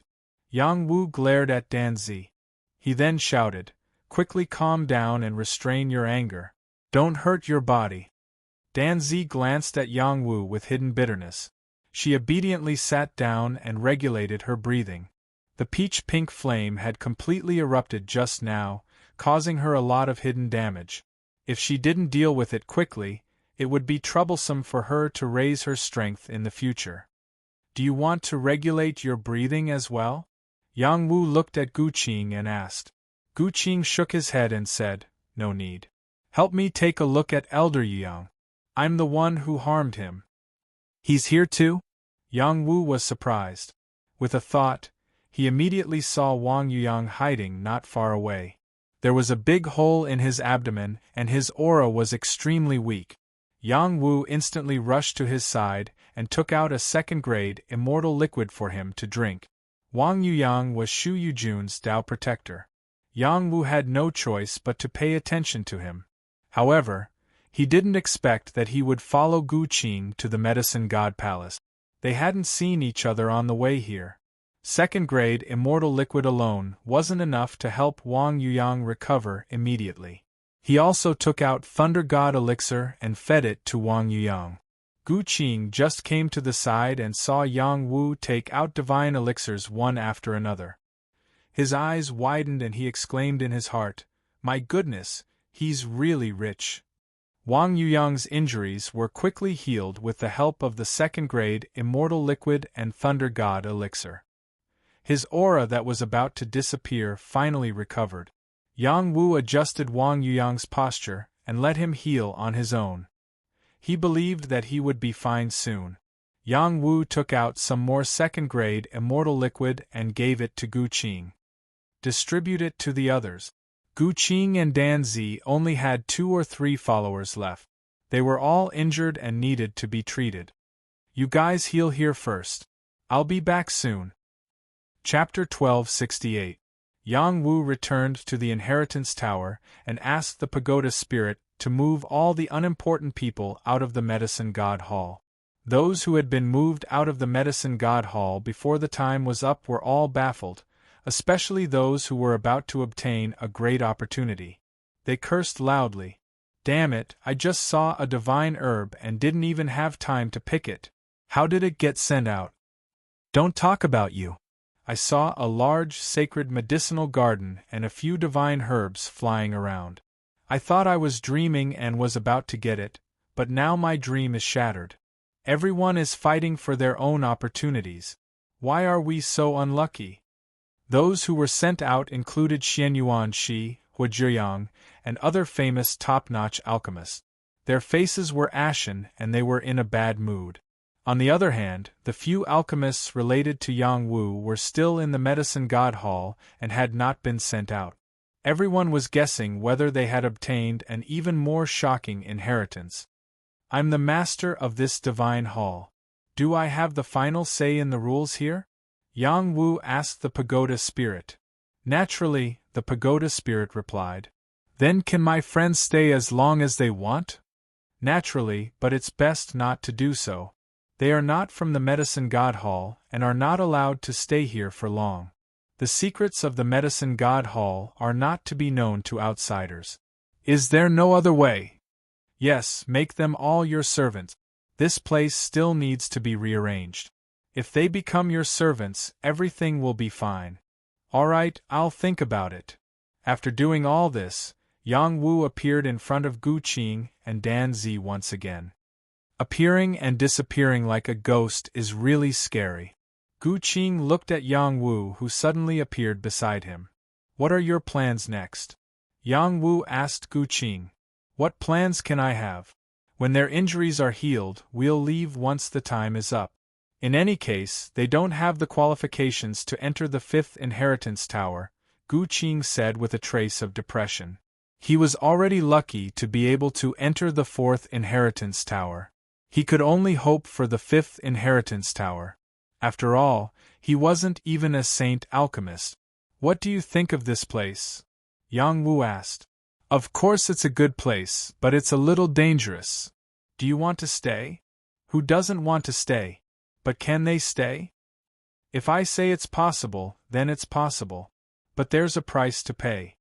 Yang Wu glared at Danzi. He then shouted, Quickly calm down and restrain your anger. Don't hurt your body. Danzi glanced at Yang Wu with hidden bitterness. She obediently sat down and regulated her breathing. The peach-pink flame had completely erupted just now, causing her a lot of hidden damage. If she didn't deal with it quickly, it would be troublesome for her to raise her strength in the future. Do you want to regulate your breathing as well? Yang Wu looked at Gu Qing and asked. Gu Qing shook his head and said, No need. Help me take a look at Elder Yang. I'm the one who harmed him. He's here too? Yang Wu was surprised. With a thought, he immediately saw Wang Yuyang hiding not far away. There was a big hole in his abdomen and his aura was extremely weak. Yang Wu instantly rushed to his side and took out a 2nd-grade immortal liquid for him to drink. Wang Yuyang was Shu Yujun's Dao protector. Yang Wu had no choice but to pay attention to him. However, he didn't expect that he would follow Gu Qing to the Medicine God Palace. They hadn't seen each other on the way here. 2nd-grade immortal liquid alone wasn't enough to help Wang Yuyang recover immediately. He also took out Thunder God elixir and fed it to Wang Yuyang. Gu Qing just came to the side and saw Yang Wu take out divine elixirs one after another. His eyes widened and he exclaimed in his heart, My goodness, he's really rich. Wang Yuyang's injuries were quickly healed with the help of the 2nd-grade immortal liquid and Thunder God elixir. His aura that was about to disappear finally recovered. Yang Wu adjusted Wang Yuyang's posture and let him heal on his own. He believed that he would be fine soon. Yang Wu took out some more 2nd-grade immortal liquid and gave it to Gu Qing. Distribute it to the others. Gu Qing and Danzi only had 2 or 3 followers left. They were all injured and needed to be treated. You guys heal here first. I'll be back soon. Chapter 1268. Yang Wu returned to the Inheritance Tower and asked the pagoda spirit to move all the unimportant people out of the Medicine God Hall. Those who had been moved out of the Medicine God Hall before the time was up were all baffled, especially those who were about to obtain a great opportunity. They cursed loudly. Damn it, I just saw a divine herb and didn't even have time to pick it. How did it get sent out? Don't talk about you. I saw a large sacred medicinal garden and a few divine herbs flying around. I thought I was dreaming and was about to get it, but now my dream is shattered. Everyone is fighting for their own opportunities. Why are we so unlucky? Those who were sent out included Xianyuan Shi, Huazhiyang, and other famous top-notch alchemists. Their faces were ashen and they were in a bad mood. On the other hand, the few alchemists related to Yang Wu were still in the Medicine God Hall and had not been sent out. Everyone was guessing whether they had obtained an even more shocking inheritance. I'm the master of this divine hall. Do I have the final say in the rules here? Yang Wu asked the pagoda spirit. Naturally, the pagoda spirit replied. Then can my friends stay as long as they want? Naturally, but it's best not to do so. They are not from the Medicine God Hall and are not allowed to stay here for long. The secrets of the Medicine God Hall are not to be known to outsiders. Is there no other way? Yes, make them all your servants. This place still needs to be rearranged. If they become your servants, everything will be fine. Alright, I'll think about it. After doing all this, Yang Wu appeared in front of Gu Qing and Dan Zi once again. Appearing and disappearing like a ghost is really scary. Gu Qing looked at Yang Wu, who suddenly appeared beside him. What are your plans next? Yang Wu asked Gu Qing. What plans can I have? When their injuries are healed, we'll leave once the time is up. In any case, they don't have the qualifications to enter the 5th inheritance tower, Gu Qing said with a trace of depression. He was already lucky to be able to enter the 4th inheritance tower. He could only hope for the 5th inheritance tower. After all, he wasn't even a saint alchemist. What do you think of this place? Yang Wu asked. Of course it's a good place, but it's a little dangerous. Do you want to stay? Who doesn't want to stay? But can they stay? If I say it's possible, then it's possible. But there's a price to pay.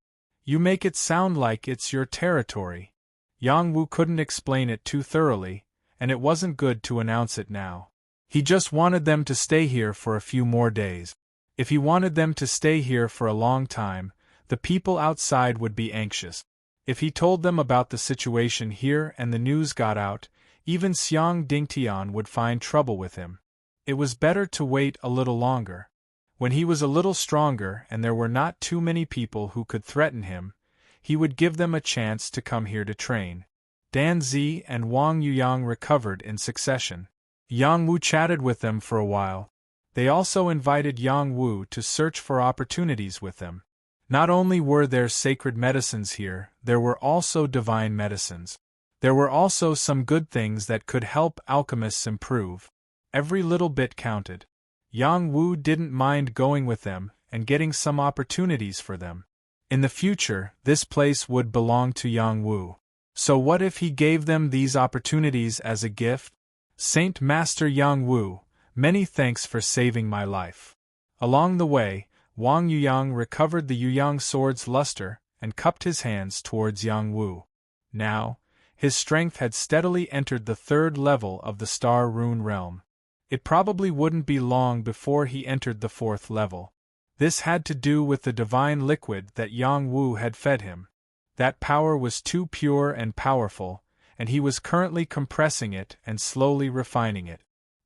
You make it sound like it's your territory. Yang Wu couldn't explain it too thoroughly, and it wasn't good to announce it now. He just wanted them to stay here for a few more days. If he wanted them to stay here for a long time, the people outside would be anxious. If he told them about the situation here and the news got out, even Xiang Dingtian would find trouble with him. It was better to wait a little longer. When he was a little stronger and there were not too many people who could threaten him, he would give them a chance to come here to train. Dan Zi and Wang Yuyang recovered in succession. Yang Wu chatted with them for a while. They also invited Yang Wu to search for opportunities with them. Not only were there sacred medicines here, there were also divine medicines. There were also some good things that could help alchemists improve. Every little bit counted. Yang Wu didn't mind going with them and getting some opportunities for them. In the future, this place would belong to Yang Wu. So what if he gave them these opportunities as a gift? Saint Master Yang Wu, many thanks for saving my life. Along the way, Wang Yuyang recovered the Yuyang sword's luster and cupped his hands towards Yang Wu. Now, his strength had steadily entered the 3rd level of the Star Rune realm. It probably wouldn't be long before he entered the 4th level. This had to do with the divine liquid that Yang Wu had fed him. That power was too pure and powerful, and he was currently compressing it and slowly refining it.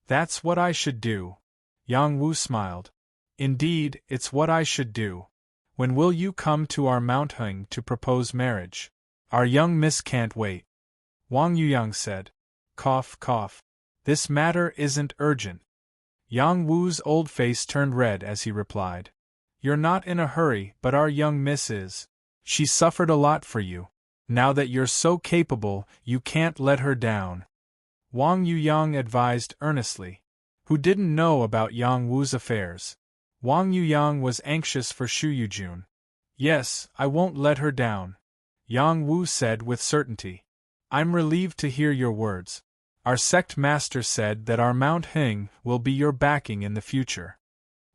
That's what I should do. Yang Wu smiled. Indeed, it's what I should do. When will you come to our Mount Heng to propose marriage? Our young miss can't wait. Wang Yuyang said. Cough, cough. This matter isn't urgent. Yang Wu's old face turned red as he replied. You're not in a hurry, but our young miss is. She suffered a lot for you. Now that you're so capable, you can't let her down. Wang Yuyang advised earnestly. Who didn't know about Yang Wu's affairs? Wang Yuyang was anxious for Shu Yujun. Yes, I won't let her down. Yang Wu said with certainty. I'm relieved to hear your words. Our sect master said that our Mount Heng will be your backing in the future.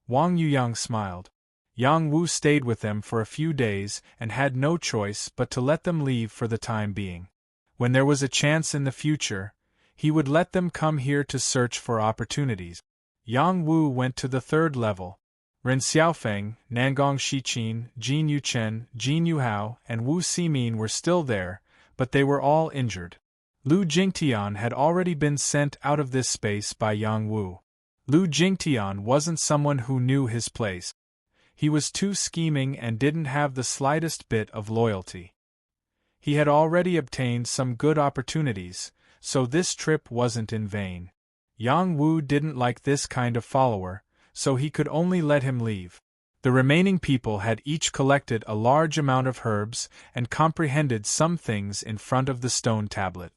Wang Yuyang smiled. Yang Wu stayed with them for a few days and had no choice but to let them leave for the time being. When there was a chance in the future, he would let them come here to search for opportunities. Yang Wu went to the 3rd level. Ren Xiaofeng, Nangong Shiqin, Jin Yuchen, Jin Yuhao, and Wu Simin were still there, but they were all injured. Lu Jingtian had already been sent out of this space by Yang Wu. Lu Jingtian wasn't someone who knew his place. He was too scheming and didn't have the slightest bit of loyalty. He had already obtained some good opportunities, so this trip wasn't in vain. Yang Wu didn't like this kind of follower, so he could only let him leave. The remaining people had each collected a large amount of herbs and comprehended some things in front of the stone tablet.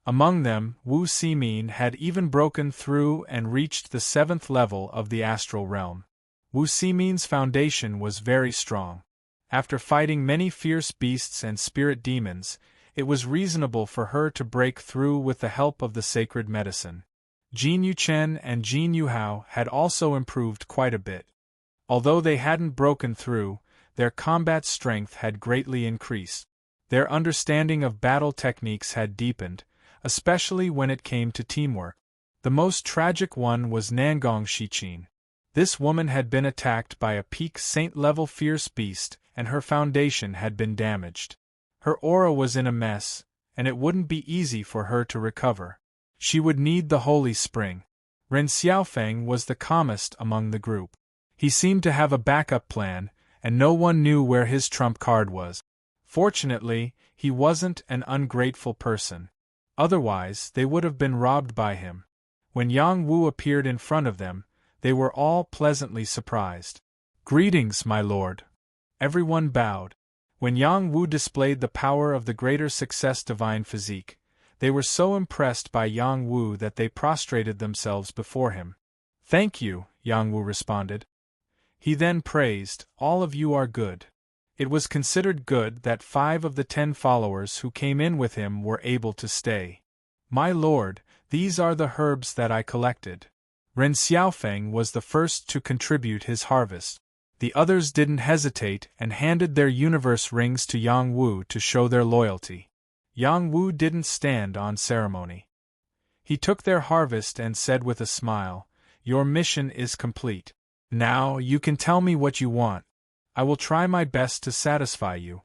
Among them, Wu Simin had even broken through and reached the 7th level of the astral realm. Wu Simin's foundation was very strong. After fighting many fierce beasts and spirit demons, it was reasonable for her to break through with the help of the sacred medicine. Jin Yuchen and Jin Yuhao had also improved quite a bit. Although they hadn't broken through, their combat strength had greatly increased. Their understanding of battle techniques had deepened, especially when it came to teamwork. The most tragic one was Nangong Shichin. This woman had been attacked by a peak saint-level fierce beast, and her foundation had been damaged. Her aura was in a mess, and it wouldn't be easy for her to recover. She would need the holy spring. Ren Xiaofeng was the calmest among the group. He seemed to have a backup plan, and no one knew where his trump card was. Fortunately, he wasn't an ungrateful person. Otherwise, they would have been robbed by him. When Yang Wu appeared in front of them, they were all pleasantly surprised. "Greetings, my lord." Everyone bowed. When Yang Wu displayed the power of the greater success divine physique, they were so impressed by Yang Wu that they prostrated themselves before him. "Thank you," Yang Wu responded. He then praised, "All of you are good." It was considered good that 5 of the 10 followers who came in with him were able to stay. "My lord, these are the herbs that I collected." Ren Xiaofeng was the first to contribute his harvest. The others didn't hesitate and handed their universe rings to Yang Wu to show their loyalty. Yang Wu didn't stand on ceremony. He took their harvest and said with a smile, "Your mission is complete. Now you can tell me what you want. I will try my best to satisfy you."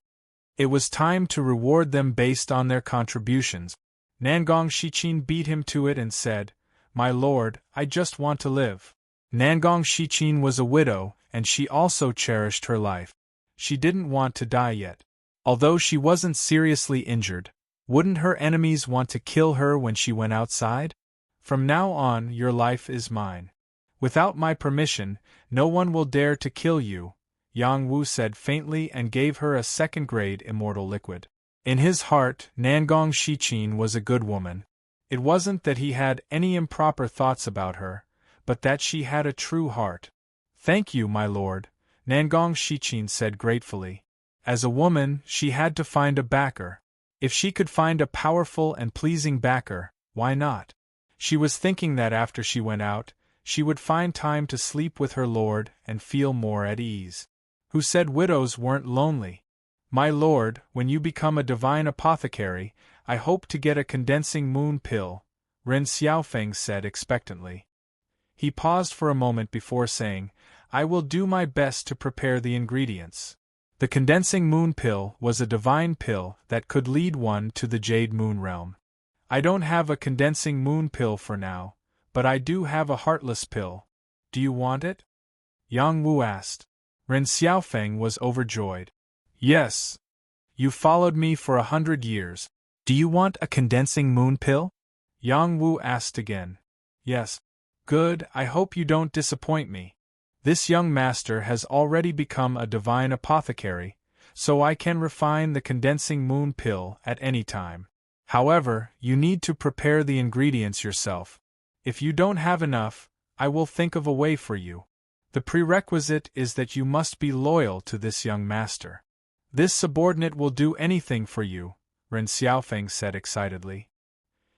It was time to reward them based on their contributions. Nangong Shichin beat him to it and said, "My lord, I just want to live." Nangong Shichin was a widow, and she also cherished her life. She didn't want to die yet. Although she wasn't seriously injured, wouldn't her enemies want to kill her when she went outside? "From now on, your life is mine. Without my permission, no one will dare to kill you," Yang Wu said faintly and gave her a second-grade immortal liquid. In his heart, Nangong Shichin was a good woman. It wasn't that he had any improper thoughts about her, but that she had a true heart. "Thank you, my lord," Nangong Shichin said gratefully. As a woman, she had to find a backer. If she could find a powerful and pleasing backer, why not? She was thinking that after she went out, she would find time to sleep with her lord and feel more at ease. Who said widows weren't lonely? "My lord, when you become a divine apothecary, I hope to get a condensing moon pill," Ren Xiaofeng said expectantly. He paused for a moment before saying, "I will do my best to prepare the ingredients." The condensing moon pill was a divine pill that could lead one to the Jade Moon realm. "I don't have a condensing moon pill for now, but I do have a heartless pill. Do you want it?" Yang Wu asked. Ren Xiaofeng was overjoyed. "Yes. You followed me for 100 years. Do you want a condensing moon pill?" Yang Wu asked again. "Yes." "Good, I hope you don't disappoint me. This young master has already become a divine apothecary, so I can refine the condensing moon pill at any time. However, you need to prepare the ingredients yourself. If you don't have enough, I will think of a way for you. The prerequisite is that you must be loyal to this young master. This subordinate will do anything for you," Ren Xiaofeng said excitedly.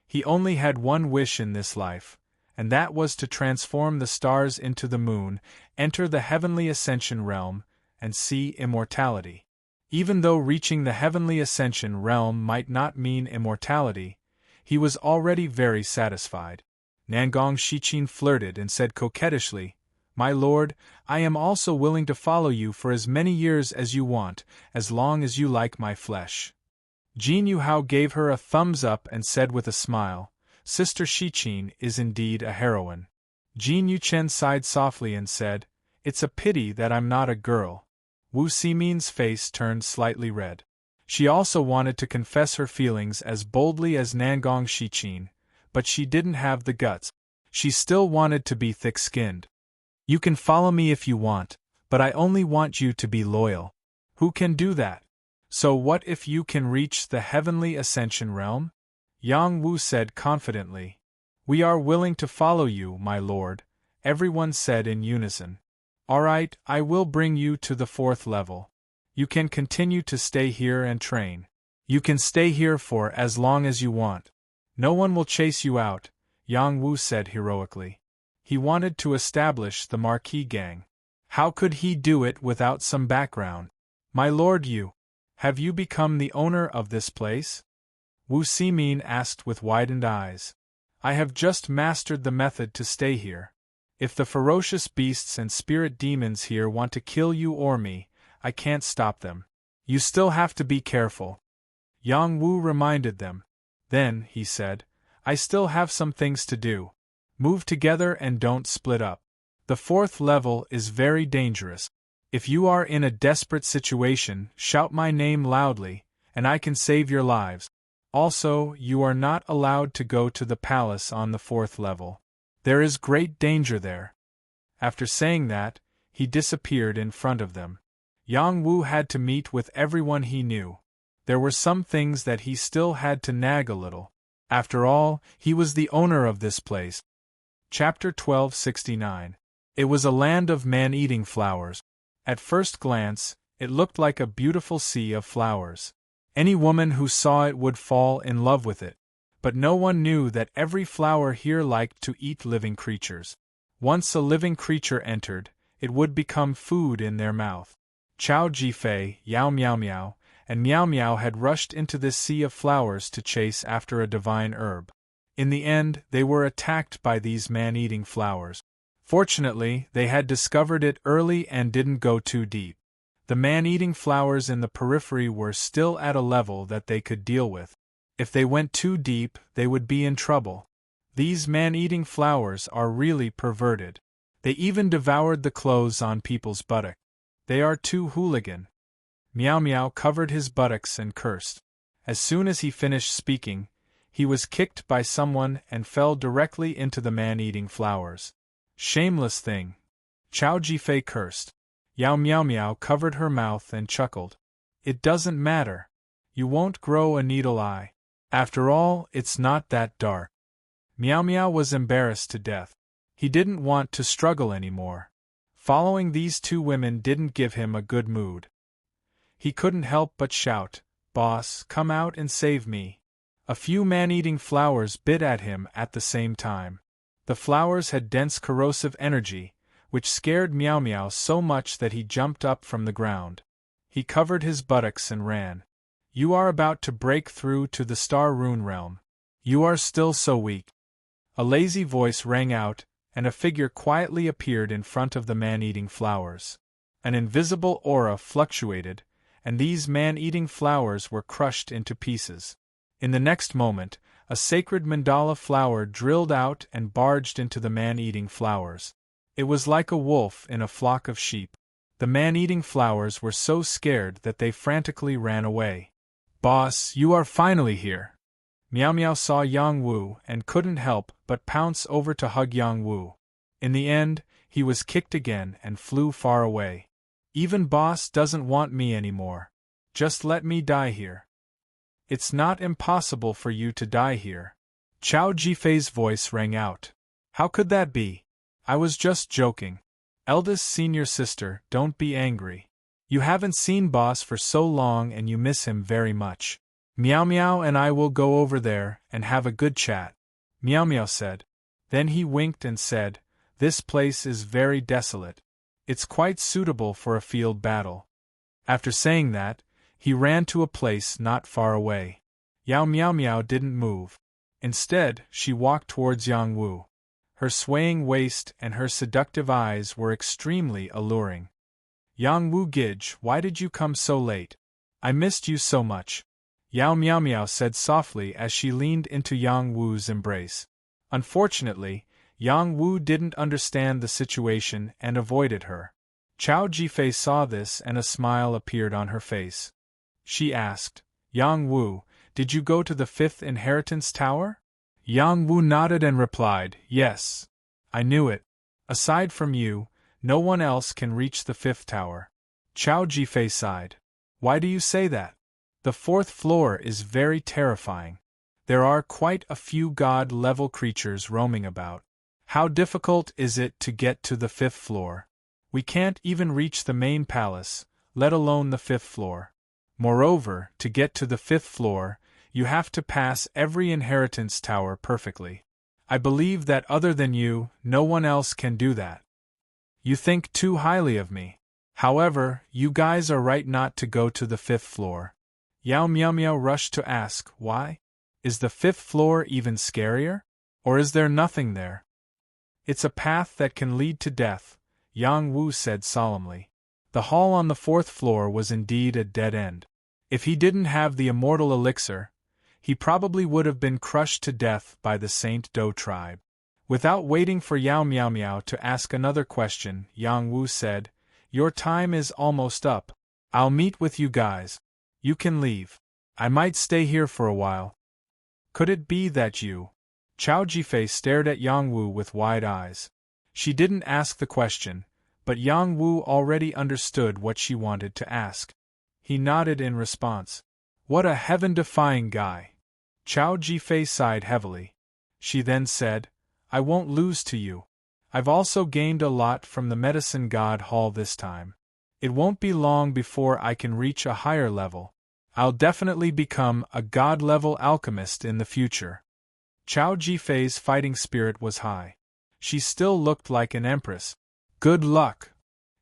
He only had one wish in this life, and that was to transform the stars into the moon, enter the heavenly ascension realm, and see immortality. Even though reaching the heavenly ascension realm might not mean immortality, he was already very satisfied. Nangong Shichin flirted and said coquettishly, "My lord, I am also willing to follow you for as many years as you want, as long as you like my flesh." Jin Yuhao gave her a thumbs up and said with a smile, "Sister Shichin is indeed a heroine." Jin Yuchen sighed softly and said, "It's a pity that I'm not a girl." Wu Ximin's face turned slightly red. She also wanted to confess her feelings as boldly as Nangong Shichin, but she didn't have the guts. She still wanted to be thick-skinned. "You can follow me if you want, but I only want you to be loyal." "Who can do that?" "So what if you can reach the heavenly ascension realm?" Yang Wu said confidently. "We are willing to follow you, my lord," everyone said in unison. "All right, I will bring you to the 4th level. You can continue to stay here and train. You can stay here for as long as you want. No one will chase you out," Yang Wu said heroically. He wanted to establish the Marquis gang. How could he do it without some background? "My lord, have you become the owner of this place?" Wu Simin asked with widened eyes. I have just mastered the method to stay here. If the ferocious beasts and spirit demons here want to kill you or me, I can't stop them. You still have to be careful. Yang Wu reminded them. Then, he said, I still have some things to do. Move together and don't split up. The 4th level is very dangerous. If you are in a desperate situation, shout my name loudly, and I can save your lives. Also, you are not allowed to go to the palace on the 4th level. There is great danger there. After saying that, he disappeared in front of them. Yang Wu had to meet with everyone he knew. There were some things that he still had to nag a little. After all, he was the owner of this place. Chapter 1269. It was a land of man-eating flowers. At first glance, it looked like a beautiful sea of flowers. Any woman who saw it would fall in love with it. But no one knew that every flower here liked to eat living creatures. Once a living creature entered, it would become food in their mouth. Chao Jifei, Yao Miao Miao, and Miao Miao had rushed into this sea of flowers to chase after a divine herb. In the end, they were attacked by these man-eating flowers. Fortunately, they had discovered it early and didn't go too deep. The man-eating flowers in the periphery were still at a level that they could deal with. If they went too deep, they would be in trouble. These man-eating flowers are really perverted. They even devoured the clothes on people's buttocks. They are too hooligan. Miao Miao covered his buttocks and cursed. As soon as he finished speaking, he was kicked by someone and fell directly into the man-eating flowers. Shameless thing. Chao Jifei cursed. Yao Miao Miao covered her mouth and chuckled. It doesn't matter. You won't grow a needle eye. After all, it's not that dark. Miao Miao was embarrassed to death. He didn't want to struggle anymore. Following these two women didn't give him a good mood. He couldn't help but shout, Boss, come out and save me. A few man-eating flowers bit at him at the same time. The flowers had dense corrosive energy, which scared Miao Miao so much that he jumped up from the ground. He covered his buttocks and ran. You are about to break through to the Star Rune realm. You are still so weak. A lazy voice rang out, and a figure quietly appeared in front of the man-eating flowers. An invisible aura fluctuated, and these man-eating flowers were crushed into pieces. In the next moment, a sacred mandala flower drilled out and barged into the man-eating flowers. It was like a wolf in a flock of sheep. The man-eating flowers were so scared that they frantically ran away. Boss, you are finally here. Miao Miao saw Yang Wu and couldn't help but pounce over to hug Yang Wu. In the end, he was kicked again and flew far away. Even Boss doesn't want me anymore. Just let me die here. It's not impossible for you to die here. Chao Jifei's voice rang out. How could that be? I was just joking. Eldest senior sister, don't be angry. You haven't seen Boss for so long and you miss him very much. Miao Miao and I will go over there and have a good chat, Miao Miao said. Then he winked and said, This place is very desolate. It's quite suitable for a field battle. After saying that, he ran to a place not far away. Yao Miao Miao didn't move. Instead, she walked towards Yang Wu. Her swaying waist and her seductive eyes were extremely alluring. Yang Wu Gij, why did you come so late? I missed you so much. Yao Miao Miao said softly as she leaned into Yang Wu's embrace. Unfortunately, Yang Wu didn't understand the situation and avoided her. Chao Jifei saw this and a smile appeared on her face. She asked, Yang Wu, did you go to the 5th inheritance tower? Yang Wu nodded and replied, Yes. I knew it. Aside from you, no one else can reach the 5th tower. Chao Jifei sighed. Why do you say that? The 4th floor is very terrifying. There are quite a few god-level creatures roaming about. How difficult is it to get to the 5th floor? We can't even reach the main palace, let alone the 5th floor. Moreover, to get to the 5th floor, you have to pass every inheritance tower perfectly. I believe that other than you, no one else can do that. You think too highly of me. However, you guys are right not to go to the 5th floor. Yao Miao Miao rushed to ask, why? Is the 5th floor even scarier? Or is there nothing there? It's a path that can lead to death, Yang Wu said solemnly. The hall on the 4th floor was indeed a dead end. If he didn't have the immortal elixir, he probably would have been crushed to death by the Saint Do tribe. Without waiting for Yao Miao Miao to ask another question, Yang Wu said, "Your time is almost up. I'll meet with you guys. You can leave. I might stay here for a while." Could it be that you? Chao Jifei stared at Yang Wu with wide eyes. She didn't ask the question, but Yang Wu already understood what she wanted to ask. He nodded in response. What a heaven-defying guy. Chao Jifei sighed heavily. She then said, I won't lose to you. I've also gained a lot from the Medicine God Hall this time. It won't be long before I can reach a higher level. I'll definitely become a god-level alchemist in the future. Chao Jifei's fighting spirit was high. She still looked like an empress. Good luck!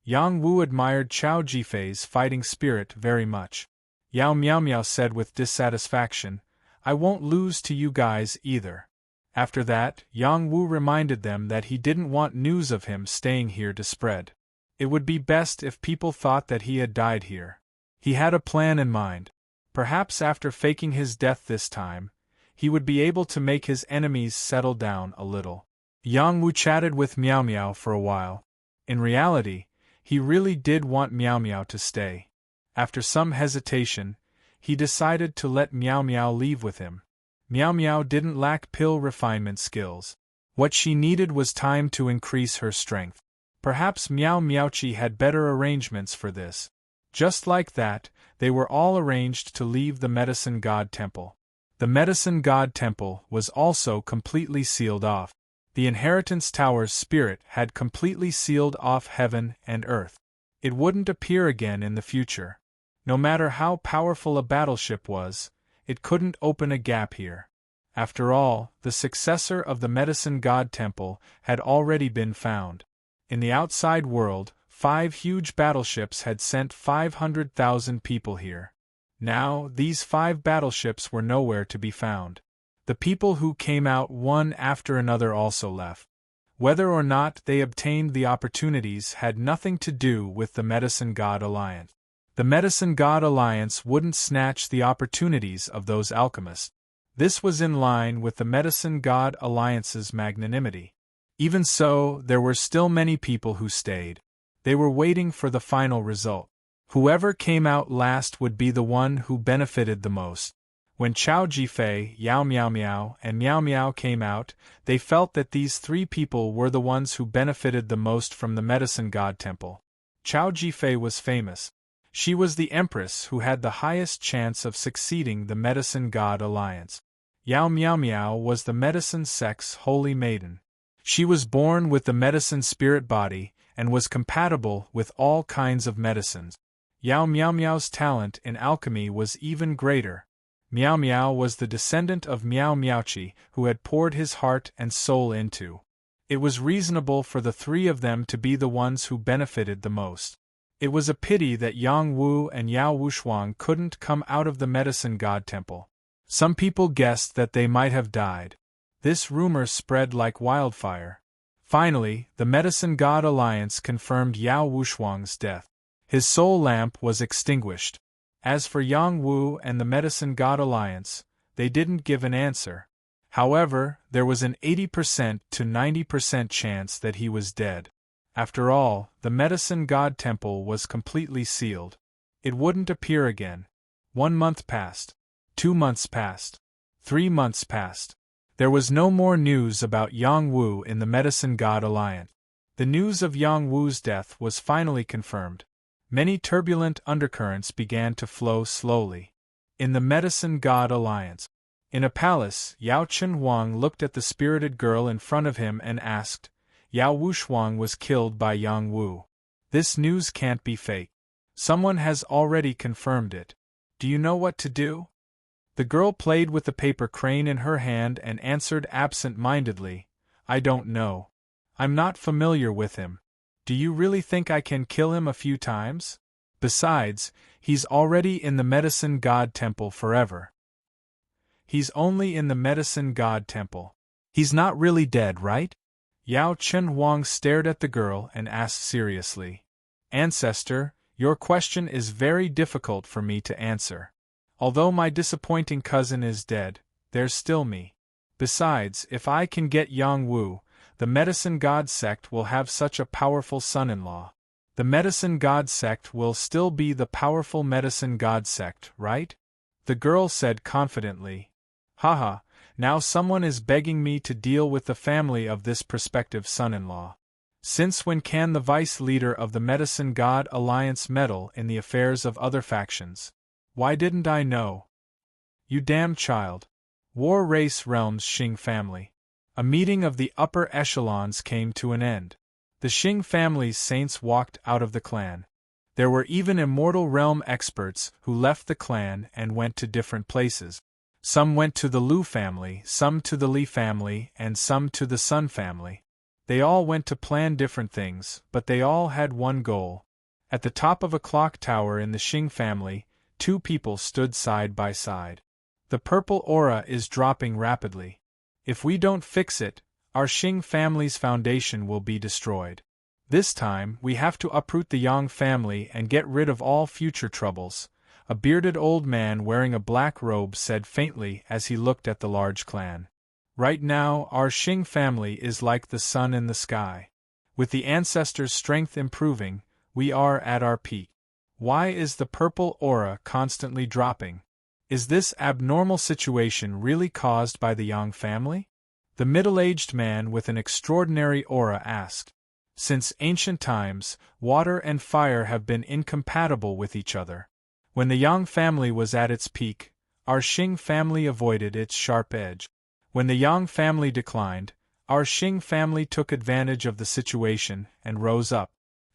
Yang Wu admired Chao Jifei's fighting spirit very much. Yao Miao Miao said with dissatisfaction, I won't lose to you guys either. After that, Yang Wu reminded them that he didn't want news of him staying here to spread. It would be best if people thought that he had died here. He had a plan in mind. Perhaps after faking his death this time, he would be able to make his enemies settle down a little. Yang Wu chatted with Miao Miao for a while. In reality, he really did want Miao Miao to stay. After some hesitation, he decided to let Miao Miao leave with him. Miao Miao didn't lack pill refinement skills. What she needed was time to increase her strength. Perhaps Miao Miaochi had better arrangements for this. Just like that, they were all arranged to leave the Medicine God Temple. The Medicine God Temple was also completely sealed off. The Inheritance Tower's spirit had completely sealed off heaven and earth. It wouldn't appear again in the future. No matter how powerful a battleship was, it couldn't open a gap here. After all, the successor of the Medicine God Temple had already been found. In the outside world, 5 huge battleships had sent 500,000 people here. Now, these 5 battleships were nowhere to be found. The people who came out one after another also left. Whether or not they obtained the opportunities had nothing to do with the Medicine God Alliance. The Medicine God Alliance wouldn't snatch the opportunities of those alchemists. This was in line with the Medicine God Alliance's magnanimity. Even so, there were still many people who stayed. They were waiting for the final result. Whoever came out last would be the one who benefited the most. When Chao Jifei, Yao Miao Miao, and Miao Miao came out, they felt that these 3 people were the ones who benefited the most from the Medicine God Temple. Chao Jifei was famous. She was the empress who had the highest chance of succeeding the Medicine God Alliance. Yao Miao Miao was the medicine sect's holy maiden. She was born with the medicine spirit body and was compatible with all kinds of medicines. Yao Miao Miao's talent in alchemy was even greater. Miao Miao was the descendant of Miao Miaochi, who had poured his heart and soul into. It was reasonable for the 3 of them to be the ones who benefited the most. It was a pity that Yang Wu and Yao Wushuang couldn't come out of the Medicine God Temple. Some people guessed that they might have died. This rumor spread like wildfire. Finally, the Medicine God Alliance confirmed Yao Wushuang's death. His soul lamp was extinguished. As for Yang Wu and the Medicine God Alliance, they didn't give an answer. However, there was an 80% to 90% chance that he was dead. After all, the Medicine God Temple was completely sealed. It wouldn't appear again. 1 month passed. 2 months passed. 3 months passed. There was no more news about Yang Wu in the Medicine God Alliance. The news of Yang Wu's death was finally confirmed. Many turbulent undercurrents began to flow slowly. In the Medicine God Alliance. In a palace, Yao Chen Huang looked at the spirited girl in front of him and asked, Yao Wushuang was killed by Yang Wu. This news can't be fake. Someone has already confirmed it. Do you know what to do? The girl played with the paper crane in her hand and answered absent-mindedly, I don't know. I'm not familiar with him. Do you really think I can kill him a few times? Besides, he's already in the Medicine God Temple forever. He's only in the medicine god temple. He's not really dead, right? Yao Chen Huang stared at the girl and asked seriously. Ancestor, your question is very difficult for me to answer. Although my disappointing cousin is dead, there's still me. Besides, if I can get Yang Wu, the medicine god sect will have such a powerful son-in-law. The medicine god sect will still be the powerful medicine god sect, right? The girl said confidently. Haha, now someone is begging me to deal with the family of this prospective son-in-law. Since when can the vice leader of the Medicine God Alliance meddle in the affairs of other factions? Why didn't I know? You damn child. War Race Realms Xing family. A meeting of the upper echelons came to an end. The Xing family's saints walked out of the clan. There were even immortal realm experts who left the clan and went to different places. Some went to the Lu family, some to the Li family, and some to the Sun family. They all went to plan different things, but they all had one goal. At the top of a clock tower in the Xing family, two people stood side by side. The purple aura is dropping rapidly. If we don't fix it, our Xing family's foundation will be destroyed. This time, we have to uproot the Yang family and get rid of all future troubles, a bearded old man wearing a black robe said faintly as he looked at the large clan. Right now, our Xing family is like the sun in the sky. With the ancestors' strength improving, we are at our peak. Why is the purple aura constantly dropping? Is this abnormal situation really caused by the Yang family? The middle-aged man with an extraordinary aura asked. Since ancient times, water and fire have been incompatible with each other. When the Yang family was at its peak, our Xing family avoided its sharp edge. When the Yang family declined, our Xing family took advantage of the situation and rose up.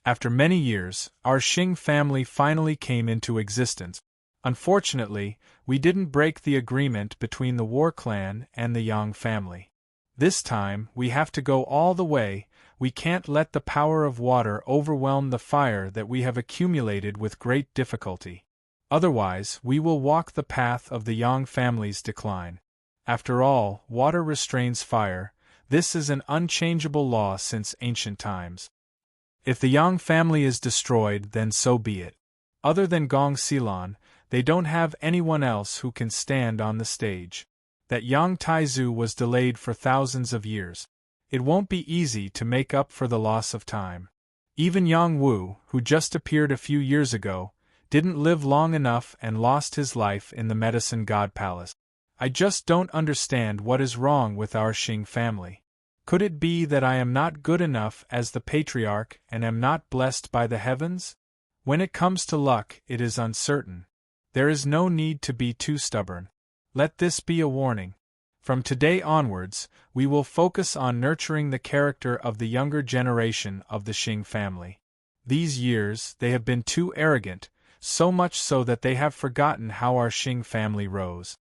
After many years, our Xing family finally came into existence. Unfortunately, we didn't break the agreement between the War clan and the Yang family. This time, we have to go all the way. We can't let the power of water overwhelm the fire that we have accumulated with great difficulty. Otherwise, we will walk the path of the Yang family's decline. After all, water restrains fire. This is an unchangeable law since ancient times. If the Yang family is destroyed, then so be it. Other than Gong Xilan, they don't have anyone else who can stand on the stage. That Yang Taizu was delayed for thousands of years. It won't be easy to make up for the loss of time. Even Yang Wu, who just appeared a few years ago, didn't live long enough and lost his life in the Medicine God Palace. I just don't understand what is wrong with our Xing family. Could it be that I am not good enough as the patriarch and am not blessed by the heavens? When it comes to luck, it is uncertain. There is no need to be too stubborn. Let this be a warning. From today onwards, we will focus on nurturing the character of the younger generation of the Xing family. These years, they have been too arrogant, so much so that they have forgotten how our Xing family rose.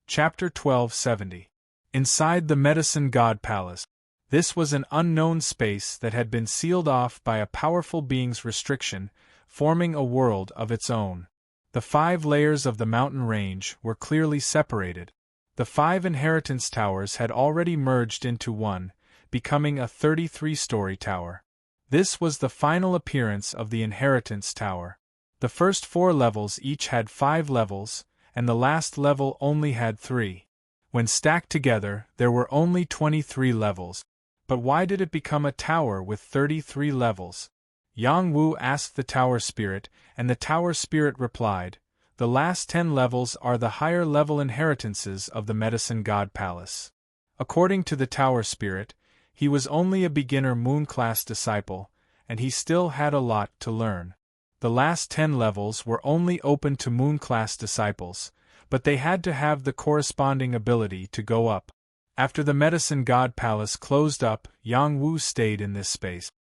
Chapter 1270. Inside the Medicine God Palace. This was an unknown space that had been sealed off by a powerful being's restriction, forming a world of its own. The 5 layers of the mountain range were clearly separated. The 5 inheritance towers had already merged into one, becoming a 33-story tower. This was the final appearance of the inheritance tower. The first 4 levels each had 5 levels, and the last level only had 3. When stacked together, there were only 23 levels. But why did it become a tower with 33 levels? Yang Wu asked the tower spirit, and the tower spirit replied, "The last 10 levels are the higher-level inheritances of the Medicine God Palace." According to the tower spirit, he was only a beginner moon-class disciple, and he still had a lot to learn. The last 10 levels were only open to moon-class disciples, but they had to have the corresponding ability to go up. After the Medicine God Palace closed up, Yang Wu stayed in this space.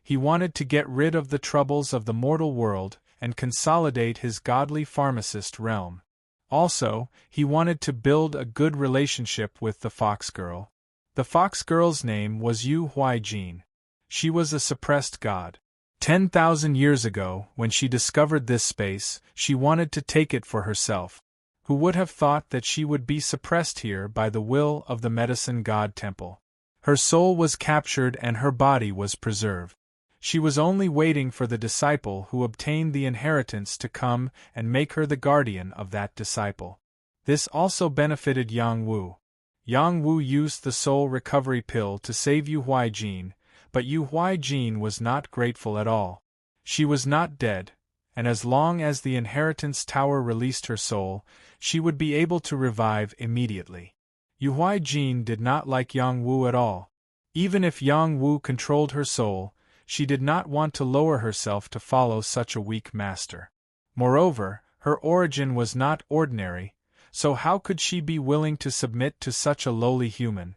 He wanted to get rid of the troubles of the mortal world and consolidate his godly pharmacist realm. Also, he wanted to build a good relationship with the Fox Girl. The Fox Girl's name was Yu Huijin. She was a suppressed god. 10,000 years ago, when she discovered this space, she wanted to take it for herself. Who would have thought that she would be suppressed here by the will of the medicine god temple? Her soul was captured and her body was preserved. She was only waiting for the disciple who obtained the inheritance to come and make her the guardian of that disciple. This also benefited Yang Wu. Yang Wu used the soul recovery pill to save Yu Huaijin, but Yu Huaijin was not grateful at all. She was not dead, and as long as the inheritance tower released her soul, she would be able to revive immediately. Yu Huaijin did not like Yang Wu at all. Even if Yang Wu controlled her soul, she did not want to lower herself to follow such a weak master. Moreover, her origin was not ordinary, so how could she be willing to submit to such a lowly human?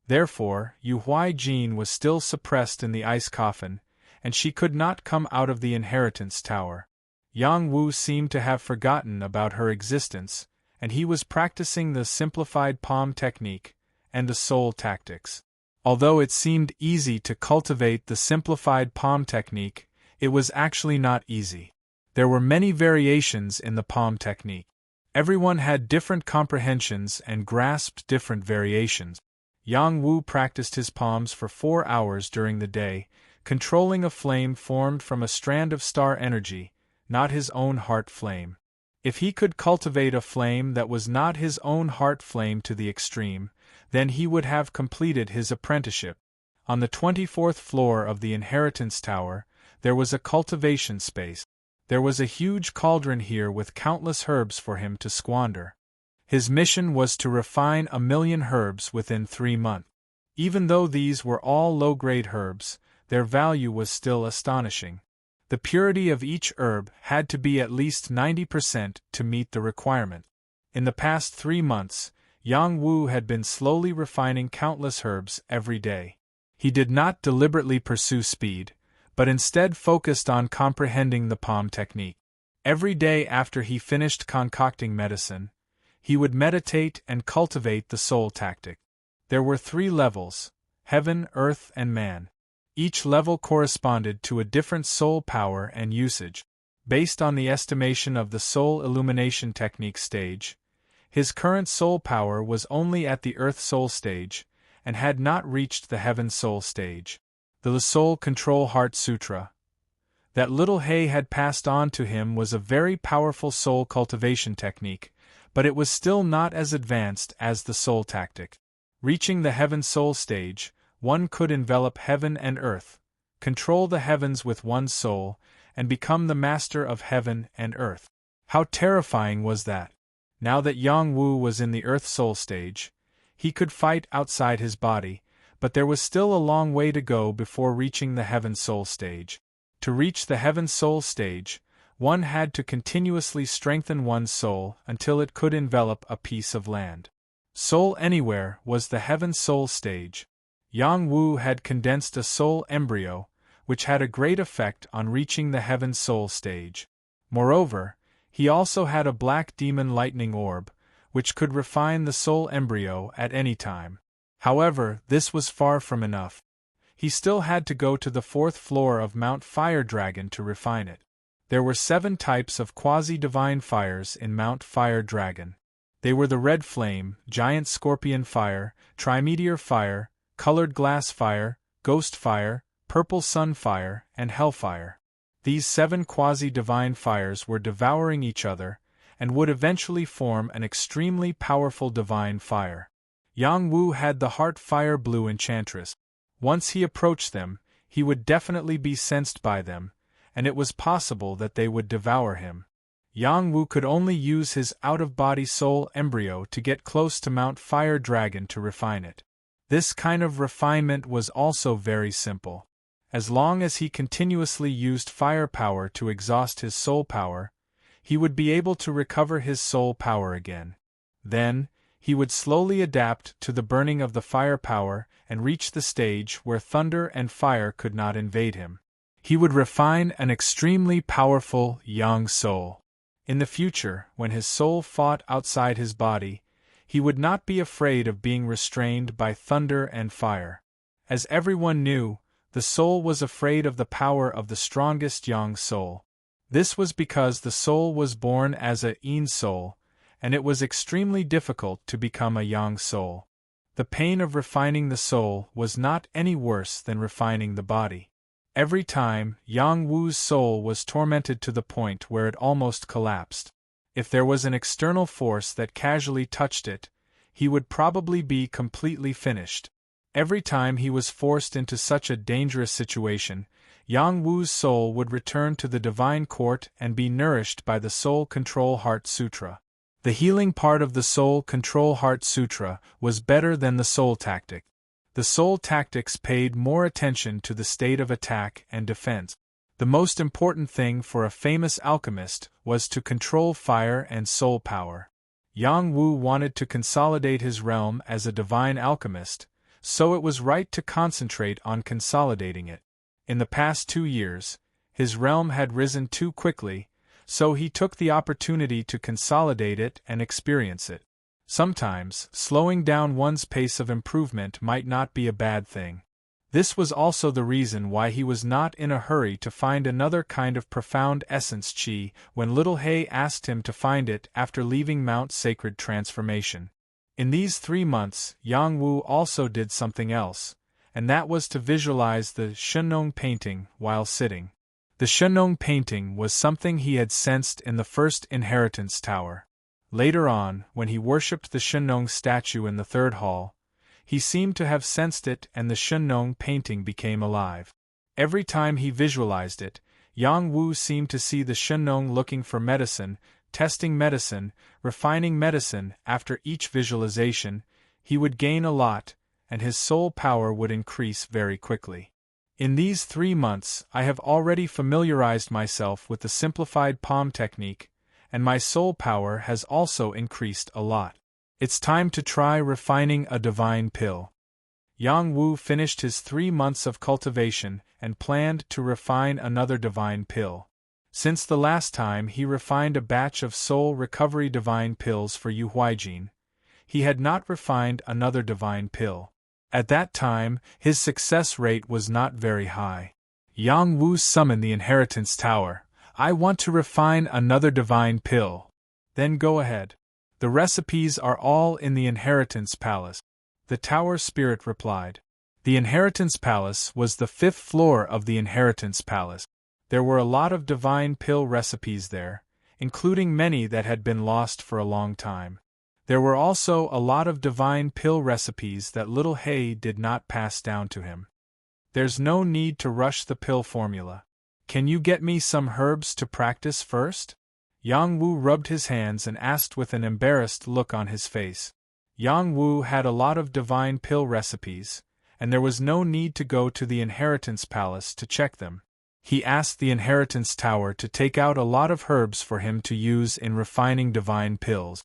Therefore, Yu Huaijin was still suppressed in the ice coffin, and she could not come out of the inheritance tower. Yang Wu seemed to have forgotten about her existence, and he was practicing the simplified palm technique and the soul tactics. Although it seemed easy to cultivate the simplified palm technique, it was actually not easy. There were many variations in the palm technique. Everyone had different comprehensions and grasped different variations. Yang Wu practiced his palms for 4 hours during the day, controlling a flame formed from a strand of star energy, not his own heart flame. If he could cultivate a flame that was not his own heart flame to the extreme, then he would have completed his apprenticeship. On the 24th floor of the inheritance tower, there was a cultivation space. There was a huge cauldron here with countless herbs for him to squander. His mission was to refine 1,000,000 herbs within 3 months. Even though these were all low-grade herbs, their value was still astonishing. The purity of each herb had to be at least 90% to meet the requirement. In the past 3 months, Yang Wu had been slowly refining countless herbs every day. He did not deliberately pursue speed, but instead focused on comprehending the palm technique. Every day after he finished concocting medicine, he would meditate and cultivate the soul tactic. There were 3 levels: heaven, earth, and man. Each level corresponded to a different soul power and usage. Based on the estimation of the soul illumination technique stage, his current soul power was only at the earth soul stage, and had not reached the heaven soul stage. The Soul Control Heart Sutra that little Hay had passed on to him was a very powerful soul cultivation technique, but it was still not as advanced as the soul tactic. Reaching the heaven soul stage, one could envelop heaven and earth, control the heavens with one's soul, and become the master of heaven and earth. How terrifying was that! Now that Yang Wu was in the earth soul stage, he could fight outside his body, but there was still a long way to go before reaching the heaven soul stage. To reach the heaven soul stage, one had to continuously strengthen one's soul until it could envelop a piece of land. Soul Anywhere was the heaven soul stage. Yang Wu had condensed a soul embryo, which had a great effect on reaching the heaven soul stage. Moreover, he also had a black demon lightning orb, which could refine the soul embryo at any time. However, this was far from enough. He still had to go to the 4th floor of Mount Fire Dragon to refine it. There were 7 types of quasi-divine fires in Mount Fire Dragon. They were the Red Flame, Giant Scorpion Fire, Trimeteor Fire, Colored Glass Fire, Ghost Fire, Purple Sun Fire, and Hellfire. These 7 quasi-divine fires were devouring each other, and would eventually form an extremely powerful divine fire. Yang Wu had the Heart Fire Blue Enchantress. Once he approached them, he would definitely be sensed by them, and it was possible that they would devour him. Yang Wu could only use his out-of-body soul embryo to get close to Mount Fire Dragon to refine it. This kind of refinement was also very simple. As long as he continuously used fire power to exhaust his soul power, he would be able to recover his soul power again. Then, he would slowly adapt to the burning of the fire power and reach the stage where thunder and fire could not invade him. He would refine an extremely powerful young soul. In the future, when his soul fought outside his body, he would not be afraid of being restrained by thunder and fire. As everyone knew, the soul was afraid of the power of the strongest young soul. This was because the soul was born as a Yin soul, and it was extremely difficult to become a Yang soul. The pain of refining the soul was not any worse than refining the body. Every time, Yang Wu's soul was tormented to the point where it almost collapsed. If there was an external force that casually touched it, he would probably be completely finished. Every time he was forced into such a dangerous situation, Yang Wu's soul would return to the divine court and be nourished by the Soul Control Heart Sutra. The healing part of the Soul Control Heart Sutra was better than the Soul Tactic. The Soul Tactics paid more attention to the state of attack and defense. The most important thing for a famous alchemist was to control fire and soul power. Yang Wu wanted to consolidate his realm as a divine alchemist, so it was right to concentrate on consolidating it. In the past 2 years, his realm had risen too quickly, so he took the opportunity to consolidate it and experience it. Sometimes, slowing down one's pace of improvement might not be a bad thing. This was also the reason why he was not in a hurry to find another kind of profound essence chi when Little Hay asked him to find it after leaving Mount Sacred Transformation. In these 3 months, Yang Wu also did something else, and that was to visualize the Shenong painting while sitting. The Shenong painting was something he had sensed in the first inheritance tower. Later on, when he worshipped the Shenong statue in the third hall, he seemed to have sensed it and the Shenong painting became alive. Every time he visualized it, Yang Wu seemed to see the Shenong looking for medicine, testing medicine, refining medicine. After each visualization, he would gain a lot, and his soul power would increase very quickly. In these 3 months, I have already familiarized myself with the simplified palm technique, and my soul power has also increased a lot. It's time to try refining a divine pill. Yang Wu finished his 3 months of cultivation and planned to refine another divine pill. Since the last time he refined a batch of soul recovery divine pills for Yu Huijin, he had not refined another divine pill. At that time, his success rate was not very high. Yang Wu summoned the Inheritance Tower. I want to refine another divine pill. Then go ahead. The recipes are all in the Inheritance Palace. The Tower Spirit replied. The Inheritance Palace was the 5th floor of the Inheritance Palace. There were a lot of divine pill recipes there, including many that had been lost for a long time. There were also a lot of divine pill recipes that Little Hay did not pass down to him. There's no need to rush the pill formula. Can you get me some herbs to practice first? Yang Wu rubbed his hands and asked with an embarrassed look on his face. Yang Wu had a lot of divine pill recipes, and there was no need to go to the Inheritance Palace to check them. He asked the Inheritance Tower to take out a lot of herbs for him to use in refining divine pills.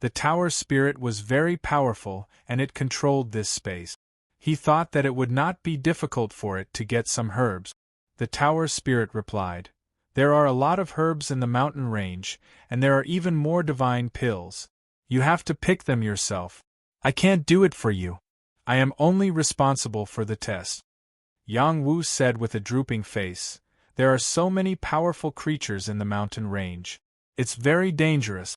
The Tower Spirit was very powerful and it controlled this space. He thought that it would not be difficult for it to get some herbs. The Tower Spirit replied. There are a lot of herbs in the mountain range, and there are even more divine pills. You have to pick them yourself. I can't do it for you. I am only responsible for the test. Yang Wu said with a drooping face, There are so many powerful creatures in the mountain range. It's very dangerous.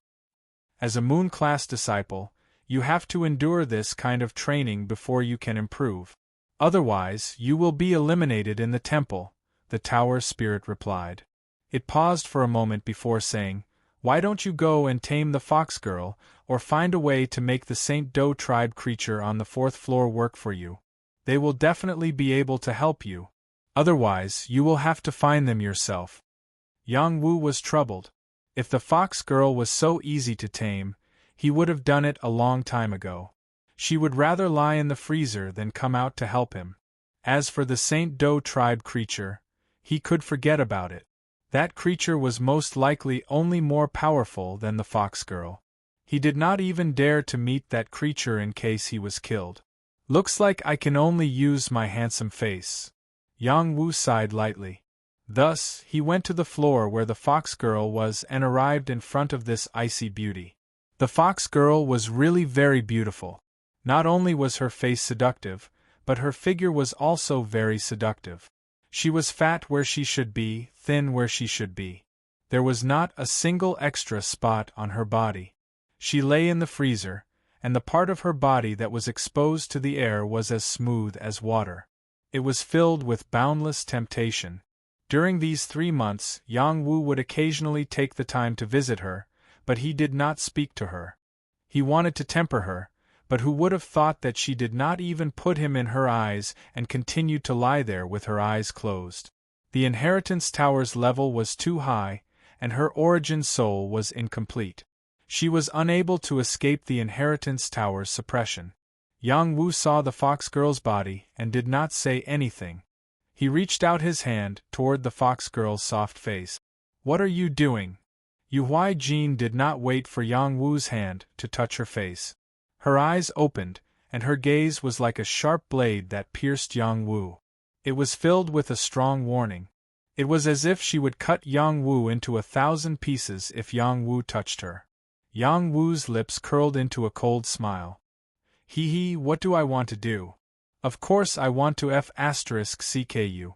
As a moon class disciple, you have to endure this kind of training before you can improve. Otherwise, you will be eliminated in the temple, the Tower Spirit replied. It paused for a moment before saying, Why don't you go and tame the fox girl, or find a way to make the Saint Do tribe creature on the 4th floor work for you? They will definitely be able to help you. Otherwise, you will have to find them yourself. Yang Wu was troubled. If the fox girl was so easy to tame, he would have done it a long time ago. She would rather lie in the freezer than come out to help him. As for the Saint Do tribe creature, he could forget about it. That creature was most likely only more powerful than the fox girl. He did not even dare to meet that creature in case he was killed. Looks like I can only use my handsome face. Yang Wu sighed lightly. Thus, he went to the floor where the fox girl was and arrived in front of this icy beauty. The fox girl was really very beautiful. Not only was her face seductive, but her figure was also very seductive. She was fat where she should be, thin where she should be. There was not a single extra spot on her body. She lay in the freezer, and the part of her body that was exposed to the air was as smooth as water. It was filled with boundless temptation. During these 3 months, Yang Wu would occasionally take the time to visit her, but he did not speak to her. He wanted to temper her, but who would have thought that she did not even put him in her eyes and continued to lie there with her eyes closed. The inheritance tower's level was too high, and her origin soul was incomplete. She was unable to escape the inheritance tower's suppression. Yang Wu saw the fox girl's body and did not say anything. He reached out his hand toward the fox girl's soft face. "What are you doing?" Yu Huai-jin did not wait for Yang Wu's hand to touch her face. Her eyes opened, and her gaze was like a sharp blade that pierced Yang Wu. It was filled with a strong warning. It was as if she would cut Yang Wu into 1,000 pieces if Yang Wu touched her. Yang Wu's lips curled into a cold smile. Hee, what do I want to do? Of course I want to *ck you.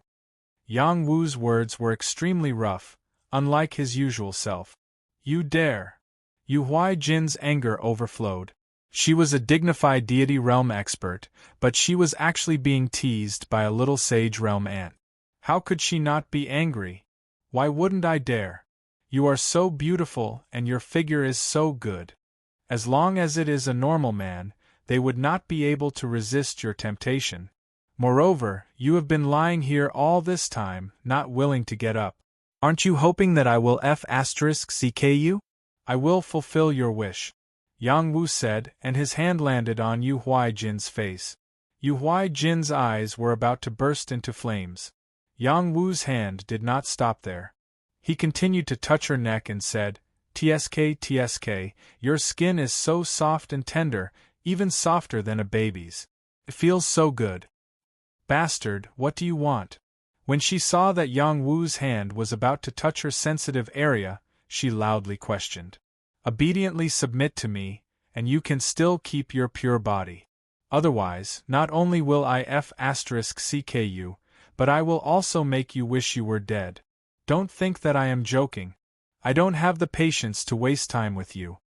Yang Wu's words were extremely rough, unlike his usual self. You dare! Yu Huai-jin's anger overflowed. She was a dignified deity realm expert, but she was actually being teased by a little sage realm ant. How could she not be angry? Why wouldn't I dare? You are so beautiful and your figure is so good. As long as it is a normal man, they would not be able to resist your temptation. Moreover, you have been lying here all this time, not willing to get up. Aren't you hoping that I will *ck you? I will fulfill your wish. Yang Wu said, and his hand landed on Yu Huai-jin's face. Yu Huai-jin's eyes were about to burst into flames. Yang Wu's hand did not stop there. He continued to touch her neck and said, "Tsk, your skin is so soft and tender, even softer than a baby's. It feels so good." "Bastard, what do you want?" When she saw that Yang Wu's hand was about to touch her sensitive area, she loudly questioned. "Obediently submit to me, and you can still keep your pure body. Otherwise, not only will I *ck you, but I will also make you wish you were dead. Don't think that I am joking. I don't have the patience to waste time with you."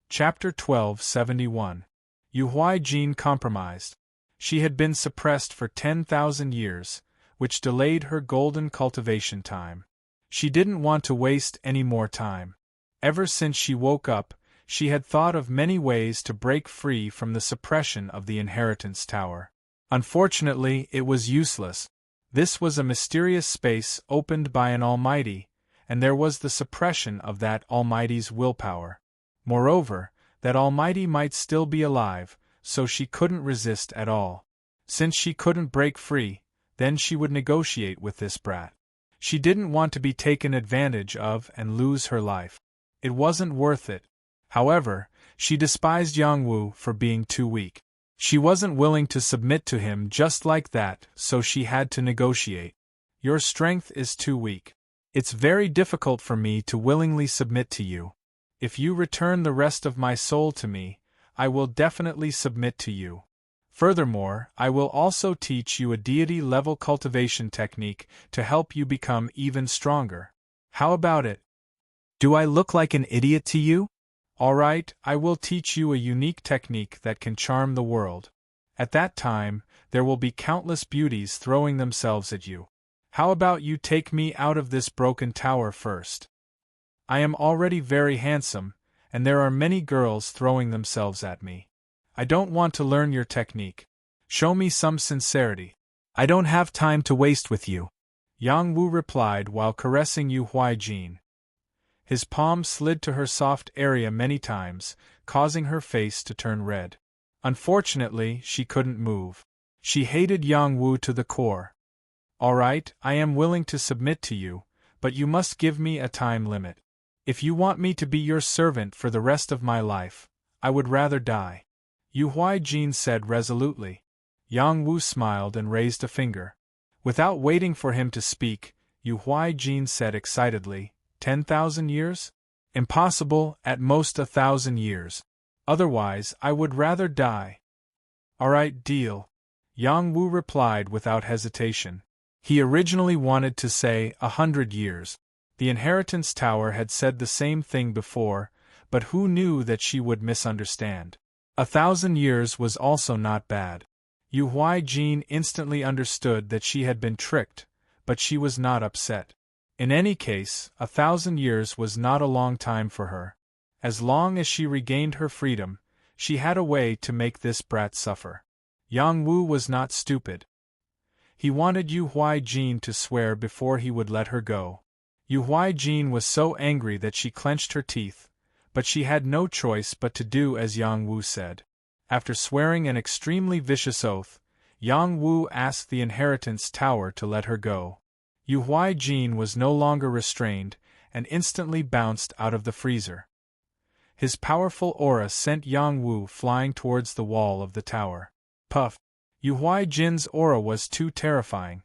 Chapter 1271. Yu Huai-jin compromised. She had been suppressed for 10,000 years, which delayed her golden cultivation time. She didn't want to waste any more time. Ever since she woke up, she had thought of many ways to break free from the suppression of the inheritance tower. Unfortunately, it was useless. This was a mysterious space opened by an almighty, and there was the suppression of that almighty's willpower. Moreover, that almighty might still be alive, so she couldn't resist at all. Since she couldn't break free, then she would negotiate with this brat. She didn't want to be taken advantage of and lose her life. It wasn't worth it. However, she despised Yang Wu for being too weak. She wasn't willing to submit to him just like that, so she had to negotiate. "Your strength is too weak. It's very difficult for me to willingly submit to you. If you return the rest of my soul to me, I will definitely submit to you. Furthermore, I will also teach you a deity-level cultivation technique to help you become even stronger. How about it? Do I look like an idiot to you? Alright, I will teach you a unique technique that can charm the world. At that time, there will be countless beauties throwing themselves at you. How about you take me out of this broken tower first? I am already very handsome, and there are many girls throwing themselves at me. I don't want to learn your technique. Show me some sincerity. I don't have time to waste with you." Yang Wu replied while caressing Yu Huai-jin. His palm slid to her soft area many times, causing her face to turn red. Unfortunately, she couldn't move. She hated Yang Wu to the core. "Alright, I am willing to submit to you, but you must give me a time limit. If you want me to be your servant for the rest of my life, I would rather die," Yu Huai-jin said resolutely. Yang Wu smiled and raised a finger. Without waiting for him to speak, Yu Huai-jin said excitedly, 10,000 years? Impossible, at most 1,000 years. Otherwise, I would rather die. Alright, deal. Yang Wu replied without hesitation. He originally wanted to say 100 years. The inheritance tower had said the same thing before, but who knew that she would misunderstand? 1,000 years was also not bad. Yu Huai-jin instantly understood that she had been tricked, but she was not upset. In any case, 1,000 years was not a long time for her. As long as she regained her freedom, she had a way to make this brat suffer. Yang Wu was not stupid. He wanted Yu Huai-jin to swear before he would let her go. Yu Huai-jin was so angry that she clenched her teeth, but she had no choice but to do as Yang Wu said. After swearing an extremely vicious oath, Yang Wu asked the inheritance tower to let her go. Yu Huai-jin was no longer restrained, and instantly bounced out of the freezer. His powerful aura sent Yang Wu flying towards the wall of the tower. Puff! Yu Huai-jin's aura was too terrifying.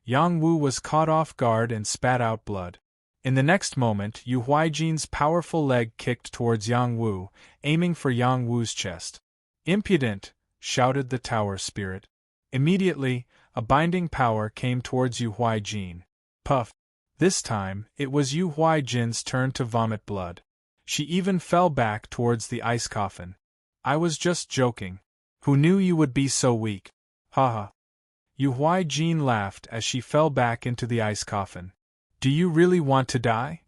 Yang Wu was caught off guard and spat out blood. In the next moment, Yu Huai-jin's powerful leg kicked towards Yang Wu, aiming for Yang Wu's chest. "Impudent!" shouted the tower spirit. Immediately, a binding power came towards Yu Huai-jin. Puff! This time, it was Yu Huai-jin's turn to vomit blood. She even fell back towards the ice coffin. "I was just joking. Who knew you would be so weak? Haha." Yu Huai-jin laughed as she fell back into the ice coffin. "Do you really want to die?"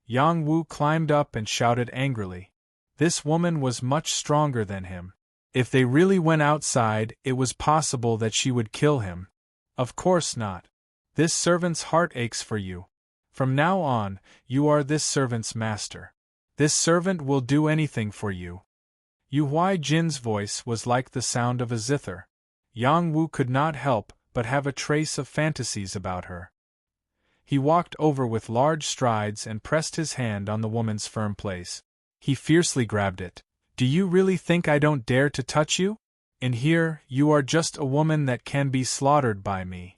Yang Wu climbed up and shouted angrily. This woman was much stronger than him. If they really went outside, it was possible that she would kill him. Of course not. This servant's heart aches for you. From now on, you are this servant's master. This servant will do anything for you. Yu Huai-jin's voice was like the sound of a zither. Yang Wu could not help but have a trace of fantasies about her. He walked over with large strides and pressed his hand on the woman's firm place. He fiercely grabbed it. "Do you really think I don't dare to touch you? In here, you are just a woman that can be slaughtered by me.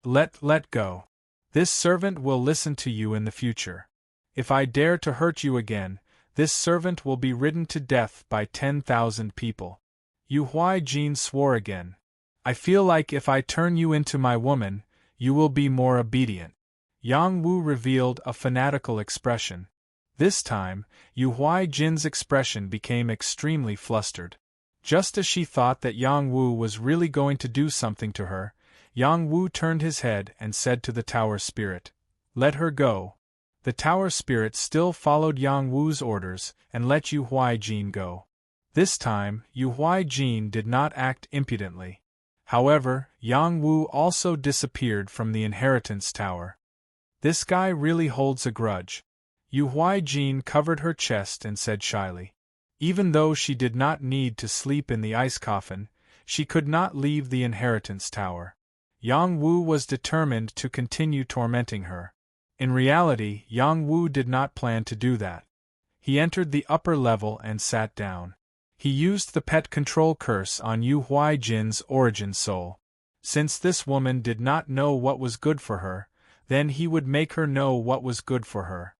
Let go. This servant will listen to you in the future. If I dare to hurt you again, this servant will be ridden to death by 10,000 people." Yu Huai-jin swore again. "I feel like if I turn you into my woman, you will be more obedient." Yang Wu revealed a fanatical expression. This time, Yu Huai-jin's expression became extremely flustered. Just as she thought that Yang Wu was really going to do something to her, Yang Wu turned his head and said to the tower spirit, "Let her go." The tower spirit still followed Yang Wu's orders and let Yu Huai-jin go. This time, Yu Huai-jin did not act impudently. However, Yang Wu also disappeared from the inheritance tower. This guy really holds a grudge. Yu Huai-jin covered her chest and said shyly. Even though she did not need to sleep in the ice coffin, she could not leave the inheritance tower. Yang Wu was determined to continue tormenting her. In reality, Yang Wu did not plan to do that. He entered the upper level and sat down. He used the pet control curse on Yu Huai-jin's origin soul. Since this woman did not know what was good for her, then he would make her know what was good for her.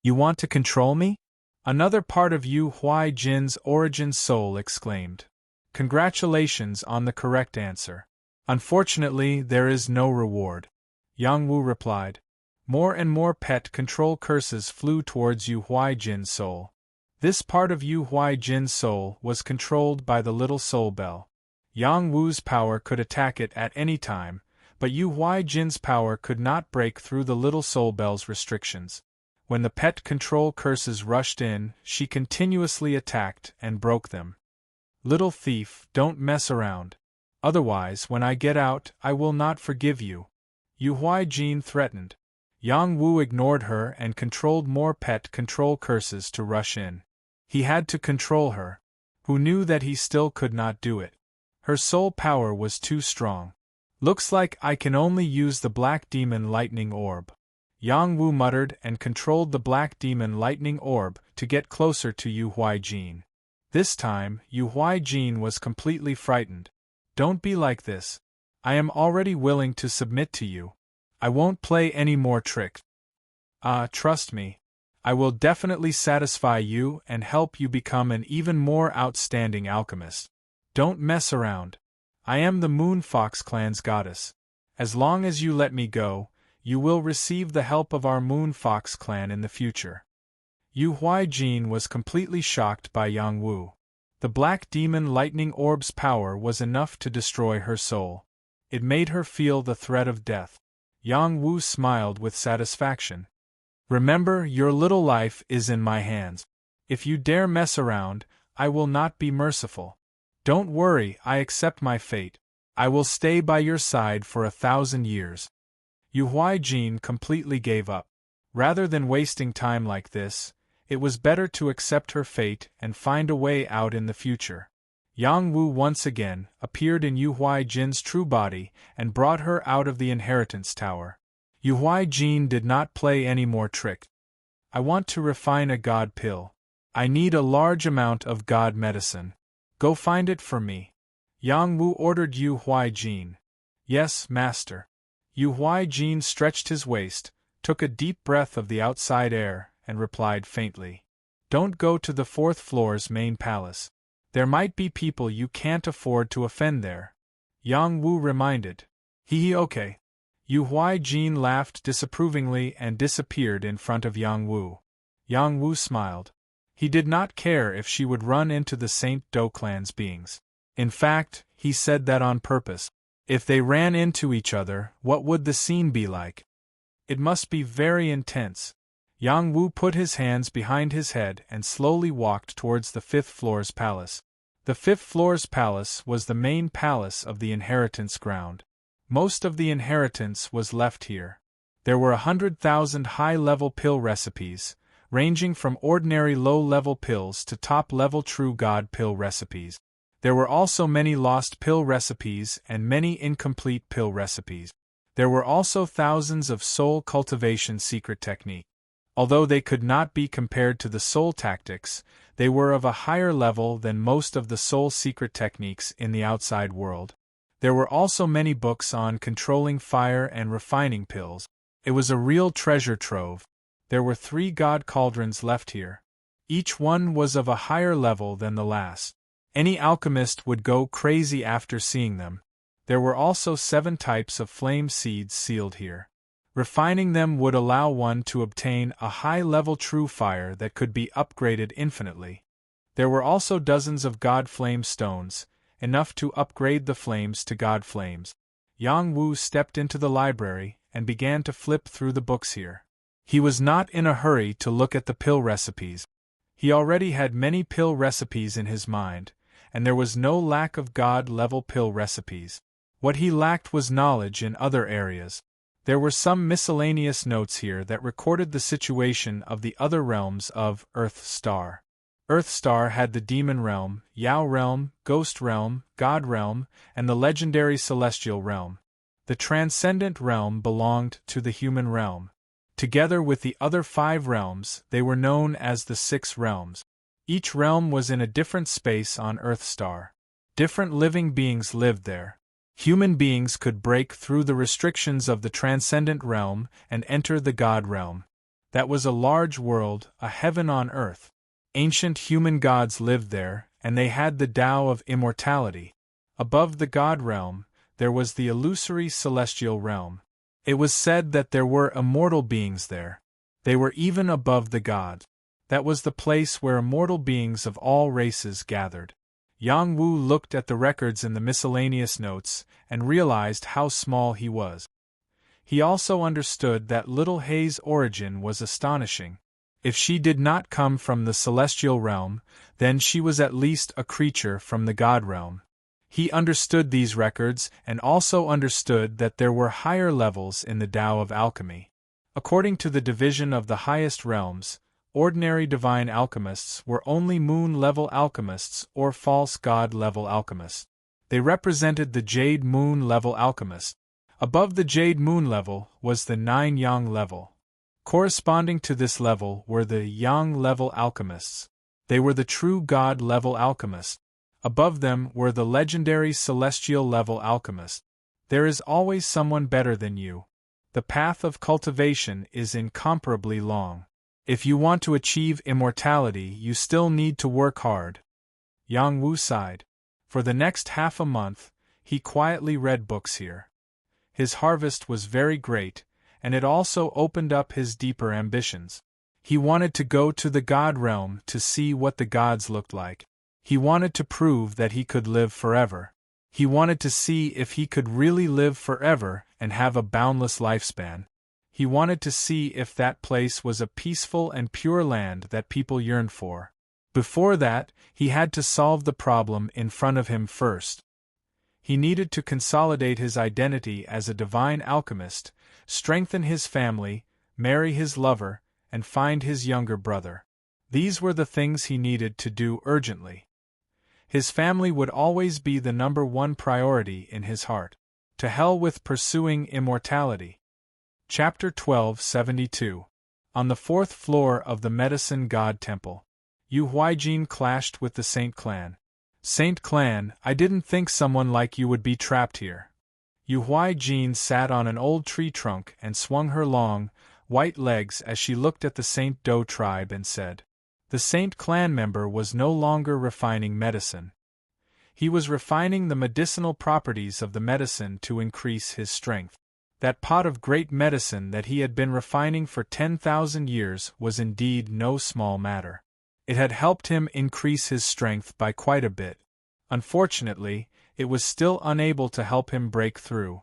"You want to control me?" Another part of Yu Huai-jin's origin soul exclaimed. "Congratulations on the correct answer. Unfortunately, there is no reward," Yang Wu replied. More and more pet control curses flew towards Yu Huai-jin's soul. This part of Yu Huai-jin's soul was controlled by the little soul bell. Yang Wu's power could attack it at any time, but Yu Huai-jin's power could not break through the little soul bell's restrictions. When the pet control curses rushed in, she continuously attacked and broke them. "Little thief, don't mess around. Otherwise, when I get out, I will not forgive you," Yu Huai-jin threatened. Yang Wu ignored her and controlled more pet control curses to rush in. He had to control her. Who knew that he still could not do it? Her soul power was too strong. "Looks like I can only use the Black Demon Lightning Orb," Yang Wu muttered and controlled the Black Demon Lightning Orb to get closer to Yu Huai-jin. This time, Yu Huai-jin was completely frightened. "Don't be like this. I am already willing to submit to you. I won't play any more tricks. Trust me. I will definitely satisfy you and help you become an even more outstanding alchemist. Don't mess around. I am the Moon Fox clan's goddess. As long as you let me go, you will receive the help of our Moon Fox clan in the future." Yu Huaijin was completely shocked by Yang Wu. The black demon lightning orb's power was enough to destroy her soul. It made her feel the threat of death. Yang Wu smiled with satisfaction. Remember, your little life is in my hands. If you dare mess around, I will not be merciful. Don't worry, I accept my fate. I will stay by your side for 1,000 years. Yu Huaijin completely gave up. Rather than wasting time like this, it was better to accept her fate and find a way out in the future. Yang Wu once again appeared in Yu Huaijin's true body and brought her out of the inheritance tower. Yu Huaijin did not play any more tricks. I want to refine a god pill. I need a large amount of god medicine. Go find it for me. Yang Wu ordered Yu Huaijin. Yes, master. Yu Huaijin stretched his waist, took a deep breath of the outside air, and replied faintly. Don't go to the 4th floor's main palace. There might be people you can't afford to offend there. Yang Wu reminded. Okay. Yu Huaijin laughed disapprovingly and disappeared in front of Yang Wu. Yang Wu smiled. He did not care if she would run into the Saint Do clan's beings. In fact, he said that on purpose. If they ran into each other, what would the scene be like? It must be very intense. Yang Wu put his hands behind his head and slowly walked towards the 5th floor's palace. The 5th floor's palace was the main palace of the inheritance ground. Most of the inheritance was left here. There were 100,000 high-level pill recipes, ranging from ordinary low-level pills to top-level true god pill recipes. There were also many lost pill recipes and many incomplete pill recipes. There were also thousands of soul cultivation secret techniques. Although they could not be compared to the soul tactics, they were of a higher level than most of the soul secret techniques in the outside world. There were also many books on controlling fire and refining pills. It was a real treasure trove. There were 3 god cauldrons left here. Each one was of a higher level than the last. Any alchemist would go crazy after seeing them. There were also 7 types of flame seeds sealed here. Refining them would allow one to obtain a high-level true fire that could be upgraded infinitely. There were also dozens of god flame stones, enough to upgrade the flames to god flames. Yang Wu stepped into the library and began to flip through the books here. He was not in a hurry to look at the pill recipes. He already had many pill recipes in his mind, and there was no lack of god-level pill recipes. What he lacked was knowledge in other areas. There were some miscellaneous notes here that recorded the situation of the other realms of Earth Star. Earth Star had the Demon Realm, Yao Realm, Ghost Realm, God Realm, and the legendary Celestial Realm. The Transcendent Realm belonged to the Human Realm. Together with the other 5 realms, they were known as the 6 realms. Each realm was in a different space on Earth Star. Different living beings lived there. Human beings could break through the restrictions of the Transcendent Realm and enter the God Realm. That was a large world, a heaven on earth. Ancient human gods lived there, and they had the Tao of immortality. Above the God Realm, there was the illusory Celestial Realm. It was said that there were immortal beings there. They were even above the gods. That was the place where immortal beings of all races gathered. Yang Wu looked at the records in the miscellaneous notes and realized how small he was. He also understood that Little Hei's origin was astonishing. If she did not come from the Celestial Realm, then she was at least a creature from the God Realm. He understood these records and also understood that there were higher levels in the Tao of alchemy. According to the division of the highest realms, ordinary divine alchemists were only moon-level alchemists or false god-level alchemists. They represented the Jade Moon-level alchemist. Above the Jade Moon level was the 9 Yang level. Corresponding to this level were the Yang level alchemists. They were the true god-level alchemists. Above them were the legendary celestial level alchemists. There is always someone better than you. The path of cultivation is incomparably long. If you want to achieve immortality, you still need to work hard. Yang Wu sighed. For the next half a month, he quietly read books here. His harvest was very great, and it also opened up his deeper ambitions. He wanted to go to the god realm to see what the gods looked like. He wanted to prove that he could live forever. He wanted to see if he could really live forever and have a boundless lifespan. He wanted to see if that place was a peaceful and pure land that people yearned for. Before that, he had to solve the problem in front of him first. He needed to consolidate his identity as a divine alchemist, strengthen his family, marry his lover, and find his younger brother. These were the things he needed to do urgently. His family would always be the number one priority in his heart. To hell with pursuing immortality. Chapter 1272. On the fourth floor of the Medicine God Temple, Yu Huijin clashed with the Saint Clan. Saint Clan, I didn't think someone like you would be trapped here. Yu Huijin sat on an old tree trunk and swung her long, white legs as she looked at the Saint Do tribe and said. The Saint Clan member was no longer refining medicine. He was refining the medicinal properties of the medicine to increase his strength. That pot of great medicine that he had been refining for 10,000 years was indeed no small matter. It had helped him increase his strength by quite a bit. Unfortunately, it was still unable to help him break through.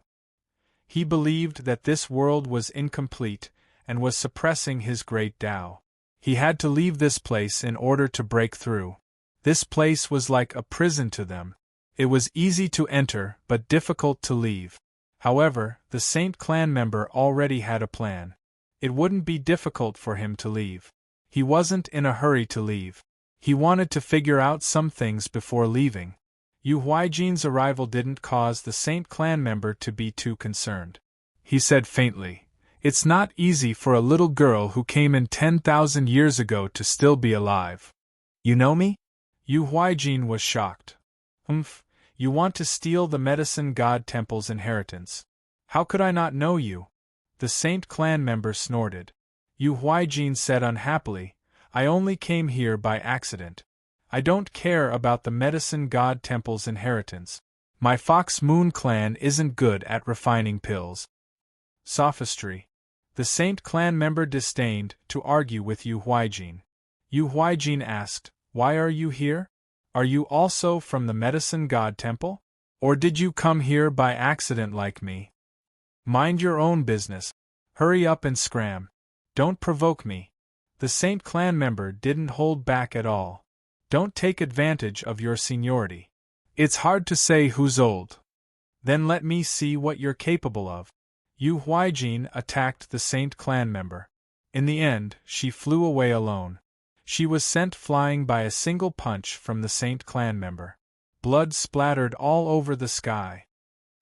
He believed that this world was incomplete and was suppressing his great Tao. He had to leave this place in order to break through. This place was like a prison to them. It was easy to enter, but difficult to leave. However, the Saint Clan member already had a plan. It wouldn't be difficult for him to leave. He wasn't in a hurry to leave. He wanted to figure out some things before leaving. Yu Huijin's arrival didn't cause the Saint Clan member to be too concerned. He said faintly, "It's not easy for a little girl who came in 10,000 years ago to still be alive. You know me?" Yu Huijin was shocked. You want to steal the Medicine God Temple's inheritance. How could I not know you?" The Saint Clan member snorted. Yu Huijin said unhappily, "I only came here by accident. I don't care about the Medicine God Temple's inheritance. My Fox Moon clan isn't good at refining pills." Sophistry. The Saint Clan member disdained to argue with Yu Huijin. Yu Huijin asked, "Why are you here? Are you also from the Medicine God Temple? Or did you come here by accident like me? Mind your own business. Hurry up and scram. Don't provoke me." The Saint Clan member didn't hold back at all. "Don't take advantage of your seniority. It's hard to say who's old. Then let me see what you're capable of." Yu Huijin attacked the Saint Clan member. In the end, she flew away alone. She was sent flying by a single punch from the Saint Clan member. Blood splattered all over the sky.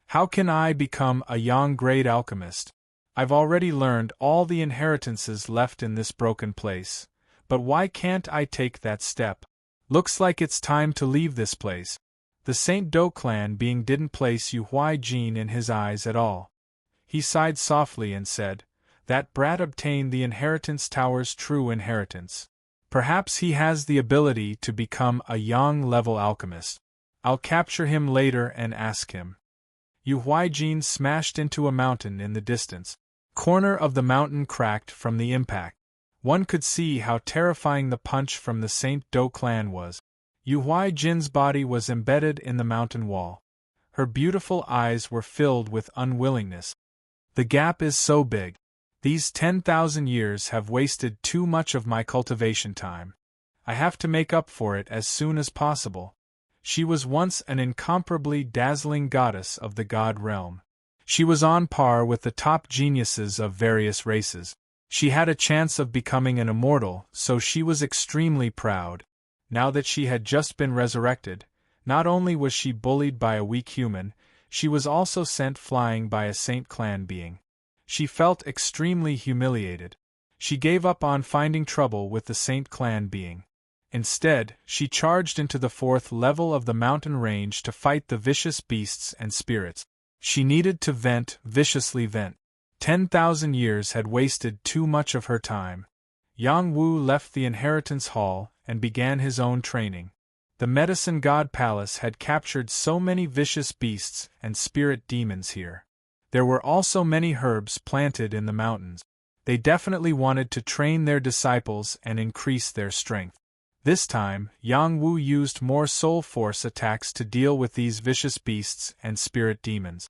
"How can I become a young great alchemist? I've already learned all the inheritances left in this broken place, but why can't I take that step? Looks like it's time to leave this place." The Saint Do clan being didn't place Yu Huijin in his eyes at all. He sighed softly and said, "That brat obtained the inheritance tower's true inheritance. Perhaps he has the ability to become a yang-level alchemist. I'll capture him later and ask him." Yu Huijin smashed into a mountain in the distance. Corner of the mountain cracked from the impact. One could see how terrifying the punch from the Saint Do clan was. Yu Huijin's body was embedded in the mountain wall. Her beautiful eyes were filled with unwillingness. "The gap is so big. These 10,000 years have wasted too much of my cultivation time. I have to make up for it as soon as possible." She was once an incomparably dazzling goddess of the god realm. She was on par with the top geniuses of various races. She had a chance of becoming an immortal, so she was extremely proud. Now that she had just been resurrected, not only was she bullied by a weak human, she was also sent flying by a Saint Clan being. She felt extremely humiliated. She gave up on finding trouble with the Saint Clan being. Instead, she charged into the fourth level of the mountain range to fight the vicious beasts and spirits. She needed to viciously vent. 10,000 years had wasted too much of her time. Yang Wu left the inheritance hall and began his own training. The Medicine God Palace had captured so many vicious beasts and spirit demons here. There were also many herbs planted in the mountains. They definitely wanted to train their disciples and increase their strength. This time, Yang Wu used more soul force attacks to deal with these vicious beasts and spirit demons.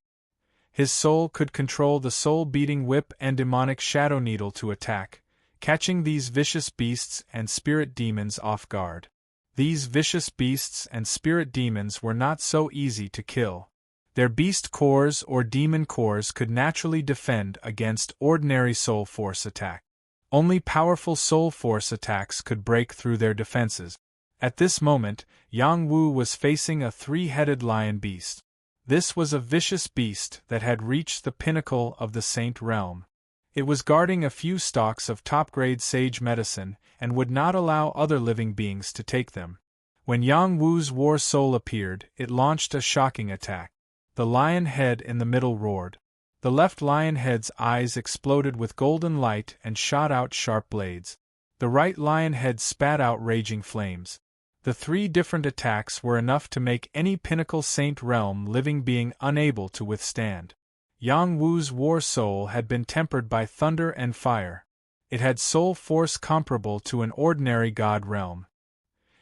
His soul could control the soul-beating whip and demonic shadow needle to attack, catching these vicious beasts and spirit demons off guard. These vicious beasts and spirit demons were not so easy to kill. Their beast cores or demon cores could naturally defend against ordinary soul force attack. Only powerful soul force attacks could break through their defenses. At this moment, Yang Wu was facing a three-headed lion beast. This was a vicious beast that had reached the pinnacle of the Saint Realm. It was guarding a few stalks of top-grade sage medicine and would not allow other living beings to take them. When Yang Wu's war soul appeared, it launched a shocking attack. The lion head in the middle roared. The left lion head's eyes exploded with golden light and shot out sharp blades. The right lion head spat out raging flames. The three different attacks were enough to make any pinnacle Saint Realm living being unable to withstand. Yang Wu's war soul had been tempered by thunder and fire. It had soul force comparable to an ordinary god realm.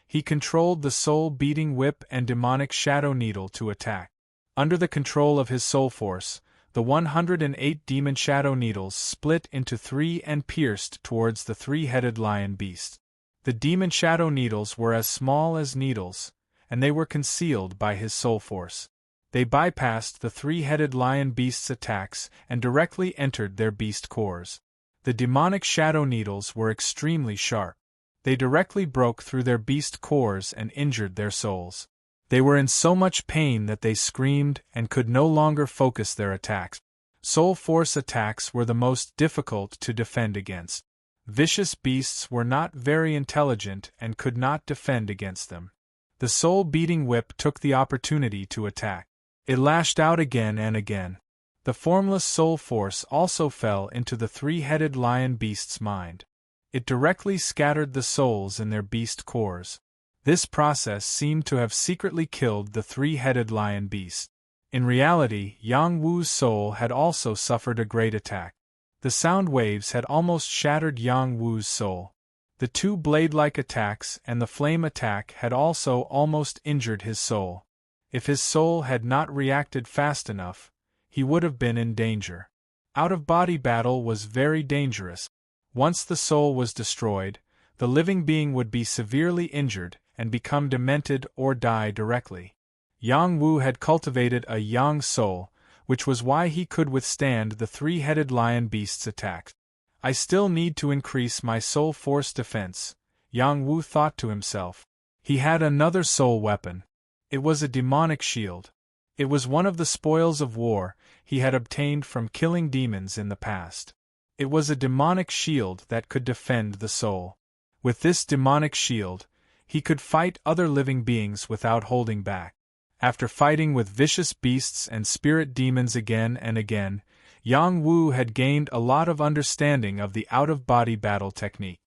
He controlled the soul-beating whip and demonic shadow needle to attack. Under the control of his soul force, the 108 demon shadow needles split into three and pierced towards the three-headed lion beast. The demon shadow needles were as small as needles, and they were concealed by his soul force. They bypassed the three-headed lion beast's attacks and directly entered their beast cores. The demonic shadow needles were extremely sharp. They directly broke through their beast cores and injured their souls. They were in so much pain that they screamed and could no longer focus their attacks. Soul force attacks were the most difficult to defend against. Vicious beasts were not very intelligent and could not defend against them. The soul-beating whip took the opportunity to attack. It lashed out again and again. The formless soul force also fell into the three-headed lion beast's mind. It directly scattered the souls in their beast cores. This process seemed to have secretly killed the three-headed lion beast. In reality, Yang Wu's soul had also suffered a great attack. The sound waves had almost shattered Yang Wu's soul. The two blade-like attacks and the flame attack had also almost injured his soul. If his soul had not reacted fast enough, he would have been in danger. Out-of-body battle was very dangerous. Once the soul was destroyed, the living being would be severely injured and become demented or die directly. Yang Wu had cultivated a Yang soul, which was why he could withstand the three-headed lion beast's attacks. I still need to increase my soul force defense, Yang Wu thought to himself. He had another soul weapon. It was a demonic shield. It was one of the spoils of war he had obtained from killing demons in the past. It was a demonic shield that could defend the soul. With this demonic shield, he could fight other living beings without holding back. After fighting with vicious beasts and spirit demons again and again, Yang Wu had gained a lot of understanding of the out-of-body battle technique.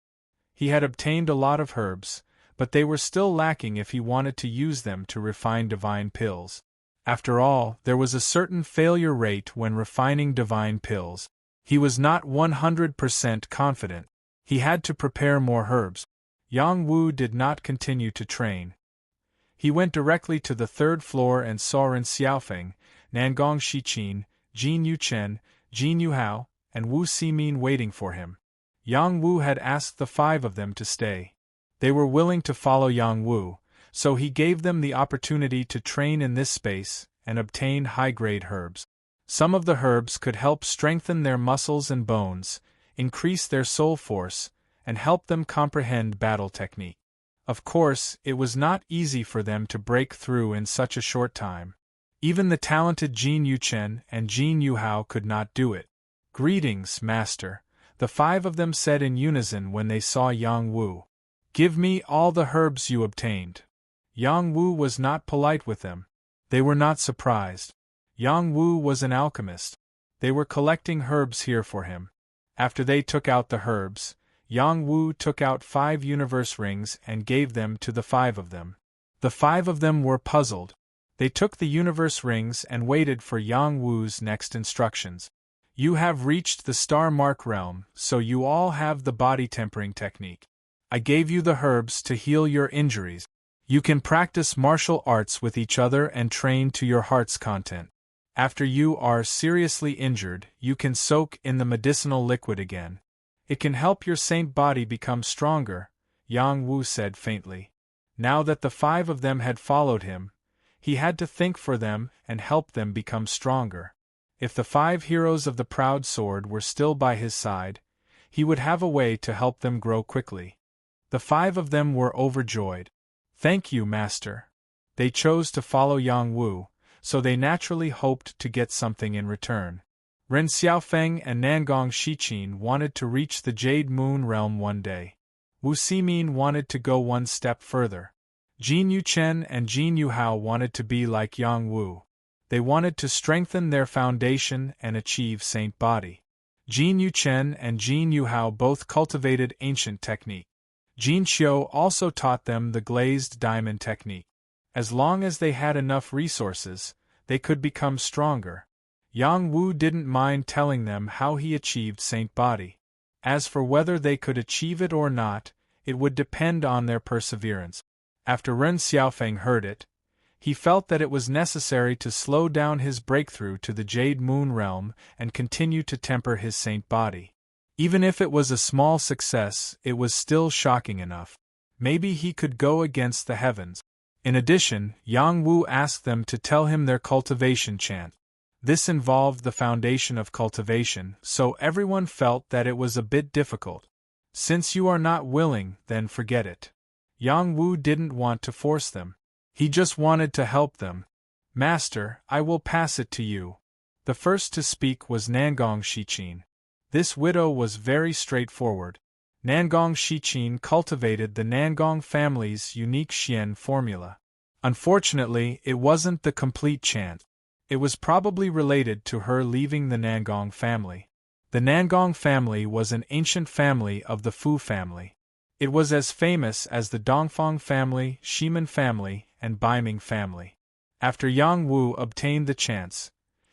He had obtained a lot of herbs, but they were still lacking if he wanted to use them to refine divine pills. After all, there was a certain failure rate when refining divine pills. He was not 100% confident. He had to prepare more herbs. Yang Wu did not continue to train. He went directly to the third floor and saw Ren Xiaofeng, Nangong Shiqin, Jin Yuchen, Jin Yuhao, and Wu Simin waiting for him. Yang Wu had asked the five of them to stay. They were willing to follow Yang Wu, so he gave them the opportunity to train in this space and obtain high-grade herbs. Some of the herbs could help strengthen their muscles and bones, increase their soul force, and help them comprehend battle technique. Of course, it was not easy for them to break through in such a short time. Even the talented Jin Yuchen and Jin Yuhao could not do it. "Greetings, Master," the five of them said in unison when they saw Yang Wu. "Give me all the herbs you obtained." Yang Wu was not polite with them. They were not surprised. Yang Wu was an alchemist. They were collecting herbs here for him. After they took out the herbs, Yang Wu took out 5 universe rings and gave them to the 5 of them. The 5 of them were puzzled. They took the universe rings and waited for Yang Wu's next instructions. You have reached the star mark realm, so you all have the body tempering technique. I gave you the herbs to heal your injuries. You can practice martial arts with each other and train to your heart's content. After you are seriously injured, you can soak in the medicinal liquid again. It can help your saint body become stronger, Yang Wu said faintly. Now that the 5 of them had followed him, he had to think for them and help them become stronger. If the 5 heroes of the proud sword were still by his side, he would have a way to help them grow quickly. The 5 of them were overjoyed. Thank you, Master. They chose to follow Yang Wu, so they naturally hoped to get something in return. Ren Xiaofeng and Nangong Shiqin wanted to reach the Jade Moon realm one day. Wu Simin wanted to go one step further. Jin Yuchen and Jin Yuhao wanted to be like Yang Wu. They wanted to strengthen their foundation and achieve saint body. Jin Yuchen and Jin Yuhao both cultivated ancient technique. Jin Xiu also taught them the glazed diamond technique. As long as they had enough resources, they could become stronger. Yang Wu didn't mind telling them how he achieved saint body. As for whether they could achieve it or not, it would depend on their perseverance. After Ren Xiaofeng heard it, he felt that it was necessary to slow down his breakthrough to the Jade Moon realm and continue to temper his saint body. Even if it was a small success, it was still shocking enough. Maybe he could go against the heavens. In addition, Yang Wu asked them to tell him their cultivation chant. This involved the foundation of cultivation, so everyone felt that it was a bit difficult. Since you are not willing, then forget it. Yang Wu didn't want to force them. He just wanted to help them. Master, I will pass it to you. The first to speak was Nangong Shiqin. This widow was very straightforward. Nangong Shiqin cultivated the Nangong family's unique Xian formula. Unfortunately, it wasn't the complete chant. It was probably related to her leaving the Nangong family. The Nangong family was an ancient family of the Fu family. It was as famous as the Dongfang family, Shimen family, and Baiming family. After Yang Wu obtained the chants,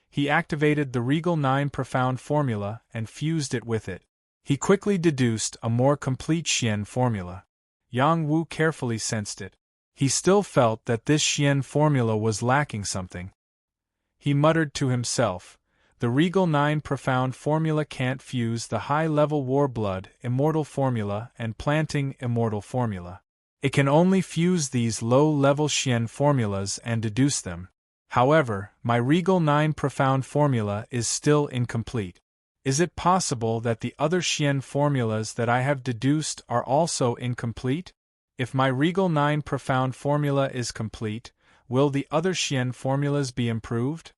he activated the Regal 9 profound formula and fused it with it. He quickly deduced a more complete Xian formula. Yang Wu carefully sensed it. He still felt that this Xian formula was lacking something. He muttered to himself, the Regal 9 profound formula can't fuse the high-level Warblood immortal formula and planting immortal formula. It can only fuse these low-level Xian formulas and deduce them. However, my Regal 9 profound formula is still incomplete. Is it possible that the other Xian formulas that I have deduced are also incomplete? If my Regal 9 profound formula is complete, will the other Xian formulas be improved?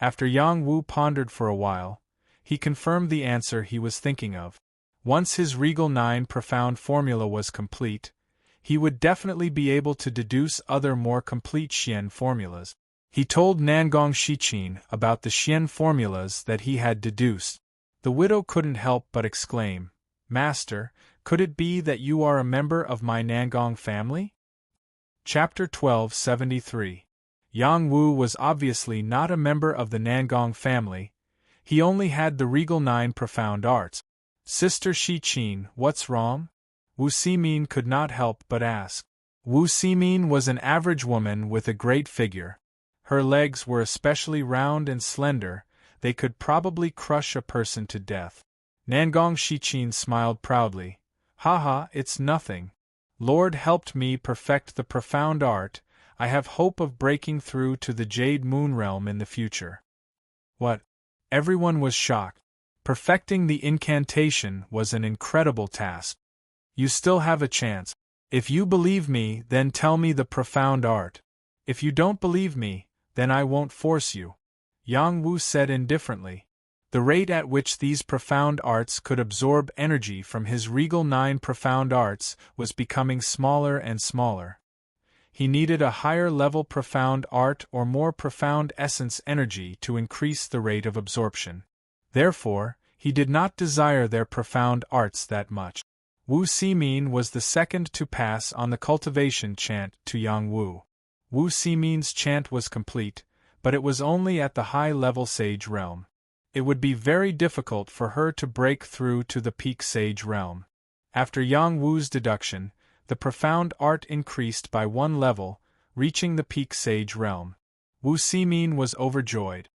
After Yang Wu pondered for a while, he confirmed the answer he was thinking of. Once his Regal 9 profound formula was complete, he would definitely be able to deduce other more complete Xian formulas. He told Nangong Shiqin about the Xian formulas that he had deduced. The widow couldn't help but exclaim, Master, could it be that you are a member of my Nangong family? Chapter 1273. Yang Wu was obviously not a member of the Nangong family. He only had the Regal 9 profound arts. Sister Shiqin, what's wrong? Wu Simin could not help but ask. Wu Simin was an average woman with a great figure. Her legs were especially round and slender, they could probably crush a person to death. Nangong Shiqin smiled proudly. Haha, it's nothing. Lord helped me perfect the profound art, I have hope of breaking through to the Jade Moon realm in the future. What? Everyone was shocked. Perfecting the incantation was an incredible task. You still have a chance. If you believe me, then tell me the profound art. If you don't believe me, then I won't force you. Yang Wu said indifferently. The rate at which these profound arts could absorb energy from his Regal 9 profound arts was becoming smaller and smaller. He needed a higher level profound art or more profound essence energy to increase the rate of absorption. Therefore, he did not desire their profound arts that much. Wu Simin was the second to pass on the cultivation chant to Yang Wu. Wu Simin's chant was complete, but it was only at the high-level sage realm. It would be very difficult for her to break through to the peak sage realm. After Yang Wu's deduction, the profound art increased by one level, reaching the peak sage realm. Wu Simin was overjoyed.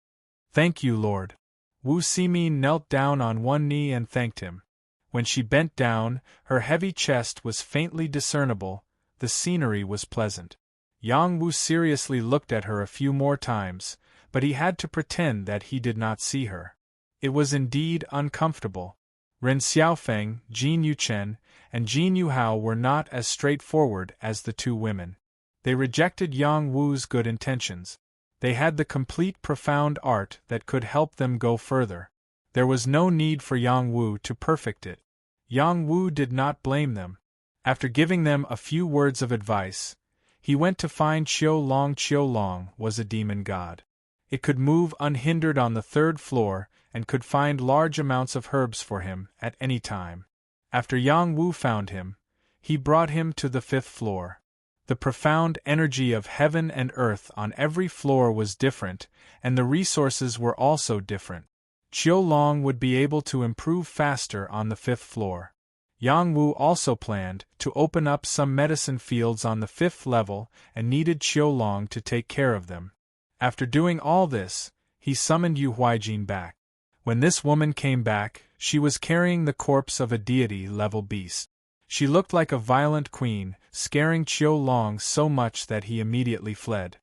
"Thank you, Lord." Wu Simin knelt down on one knee and thanked him. When she bent down, her heavy chest was faintly discernible. The scenery was pleasant. Yang Wu seriously looked at her a few more times, but he had to pretend that he did not see her. It was indeed uncomfortable. Ren Xiaofeng, Jin Yuchen, and Jin Yuhao were not as straightforward as the two women. They rejected Yang Wu's good intentions. They had the complete profound art that could help them go further. There was no need for Yang Wu to perfect it. Yang Wu did not blame them. After giving them a few words of advice, he went to find Qiu Long. Qiu Long was a demon god. It could move unhindered on the third floor and could find large amounts of herbs for him at any time. After Yang Wu found him, he brought him to the fifth floor. The profound energy of heaven and earth on every floor was different, and the resources were also different. Qiu Long would be able to improve faster on the fifth floor. Yang Wu also planned to open up some medicine fields on the fifth level and needed Qiu Long to take care of them. After doing all this, he summoned Yu Huijin back. When this woman came back, she was carrying the corpse of a deity-level beast. She looked like a violent queen, scaring Qiu Long so much that he immediately fled.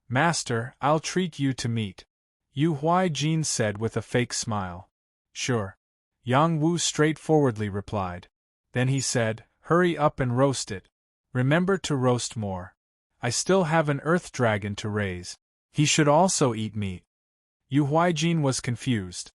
"Master, I'll treat you to meat," Yu Huijin said with a fake smile. "Sure," Yang Wu straightforwardly replied. Then he said, "Hurry up and roast it. Remember to roast more. I still have an earth dragon to raise. He should also eat meat." Yu Huijin was confused.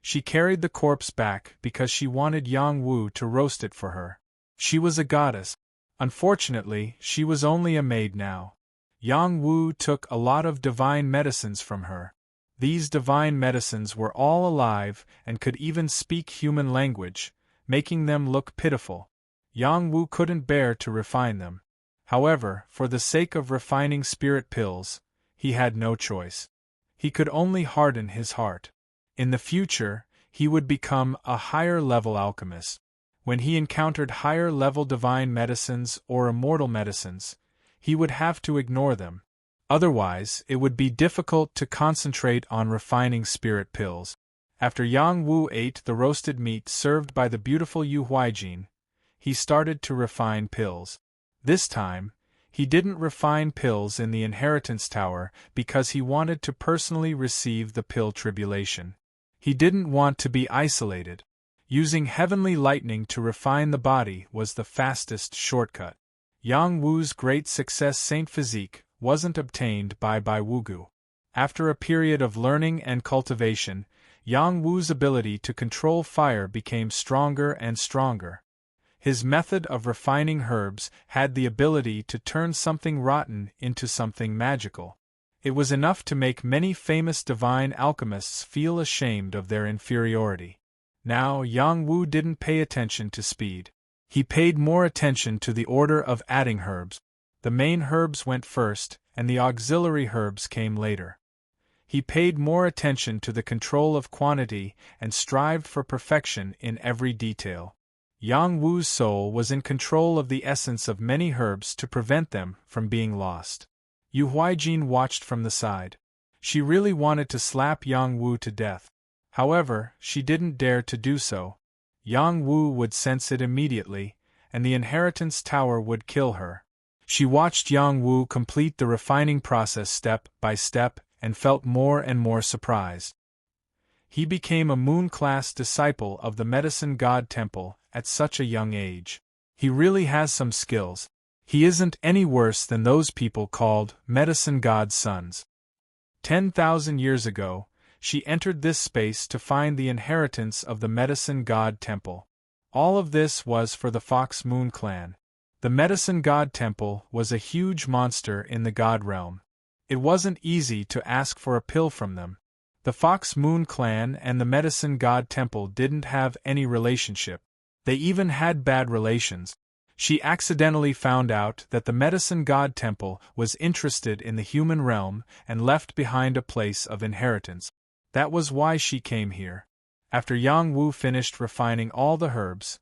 She carried the corpse back because she wanted Yang Wu to roast it for her. She was a goddess. Unfortunately, she was only a maid now. Yang Wu took a lot of divine medicines from her. These divine medicines were all alive and could even speak human language, making them look pitiful. Yang Wu couldn't bear to refine them. However, for the sake of refining spirit pills, he had no choice. He could only harden his heart. In the future, he would become a higher-level alchemist. When he encountered higher-level divine medicines or immortal medicines, he would have to ignore them. Otherwise, it would be difficult to concentrate on refining spirit pills. After Yang Wu ate the roasted meat served by the beautiful Yu Huijin, he started to refine pills. This time, he didn't refine pills in the inheritance tower because he wanted to personally receive the pill tribulation. He didn't want to be isolated. Using heavenly lightning to refine the body was the fastest shortcut. Yang Wu's great success Saint Physique wasn't obtained by Wugu. After a period of learning and cultivation, Yang Wu's ability to control fire became stronger and stronger. His method of refining herbs had the ability to turn something rotten into something magical. It was enough to make many famous divine alchemists feel ashamed of their inferiority. Now Yang Wu didn't pay attention to speed. He paid more attention to the order of adding herbs. The main herbs went first, and the auxiliary herbs came later. He paid more attention to the control of quantity and strived for perfection in every detail. Yang Wu's soul was in control of the essence of many herbs to prevent them from being lost. Yu Huijin watched from the side. She really wanted to slap Yang Wu to death. However, she didn't dare to do so. Yang Wu would sense it immediately, and the inheritance tower would kill her. She watched Yang Wu complete the refining process step by step and felt more and more surprised. He became a moon-class disciple of the Medicine God Temple at such a young age. He really has some skills. He isn't any worse than those people called Medicine God's sons. 10,000 years ago, she entered this space to find the inheritance of the Medicine God Temple. All of this was for the Fox Moon clan. The Medicine God Temple was a huge monster in the God realm. It wasn't easy to ask for a pill from them. The Fox Moon clan and the Medicine God Temple didn't have any relationship. They even had bad relations. She accidentally found out that the Medicine God Temple was interested in the human realm and left behind a place of inheritance. That was why she came here. After Yang Wu finished refining all the herbs,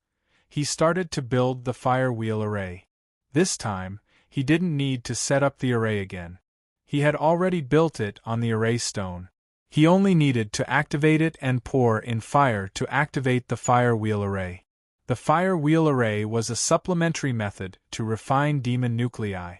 he started to build the fire wheel array. This time, he didn't need to set up the array again. He had already built it on the array stone. He only needed to activate it and pour in fire to activate the fire wheel array. The fire wheel array was a supplementary method to refine demon nuclei.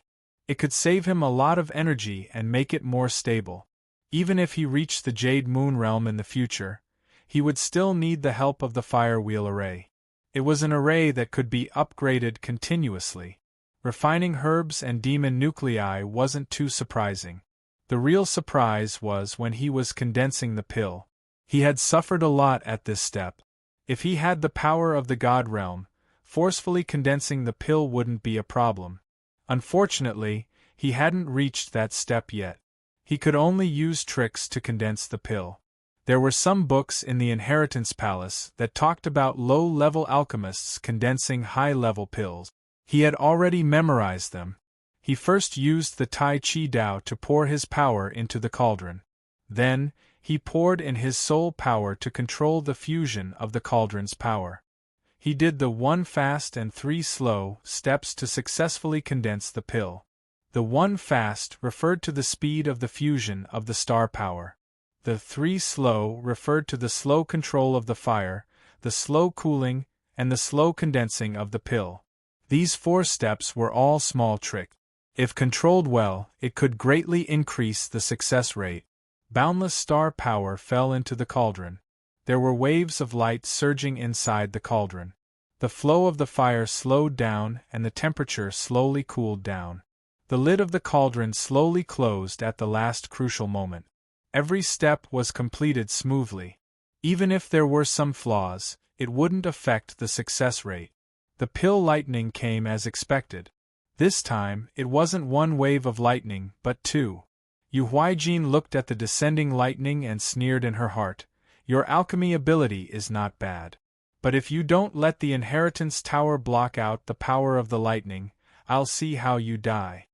It could save him a lot of energy and make it more stable. Even if he reached the Jade Moon realm in the future, he would still need the help of the fire wheel array. It was an array that could be upgraded continuously. Refining herbs and demon nuclei wasn't too surprising. The real surprise was when he was condensing the pill. He had suffered a lot at this step. If he had the power of the God realm, forcefully condensing the pill wouldn't be a problem. Unfortunately, he hadn't reached that step yet. He could only use tricks to condense the pill. There were some books in the Inheritance Palace that talked about low-level alchemists condensing high-level pills. He had already memorized them. He first used the Tai Chi Dao to pour his power into the cauldron. Then, he poured in his soul power to control the fusion of the cauldron's power. He did the 1 fast and 3 slow steps to successfully condense the pill. The 1 fast referred to the speed of the fusion of the star power. The 3 slow referred to the slow control of the fire, the slow cooling, and the slow condensing of the pill. These 4 steps were all small tricks. If controlled well, it could greatly increase the success rate. Boundless star power fell into the cauldron. There were waves of light surging inside the cauldron. The flow of the fire slowed down and the temperature slowly cooled down. The lid of the cauldron slowly closed at the last crucial moment. Every step was completed smoothly. Even if there were some flaws, it wouldn't affect the success rate. The pill lightning came as expected. This time, it wasn't 1 wave of lightning, but 2. Yu Huijin looked at the descending lightning and sneered in her heart. Your alchemy ability is not bad. But if you don't let the Inheritance Tower block out the power of the lightning, I'll see how you die.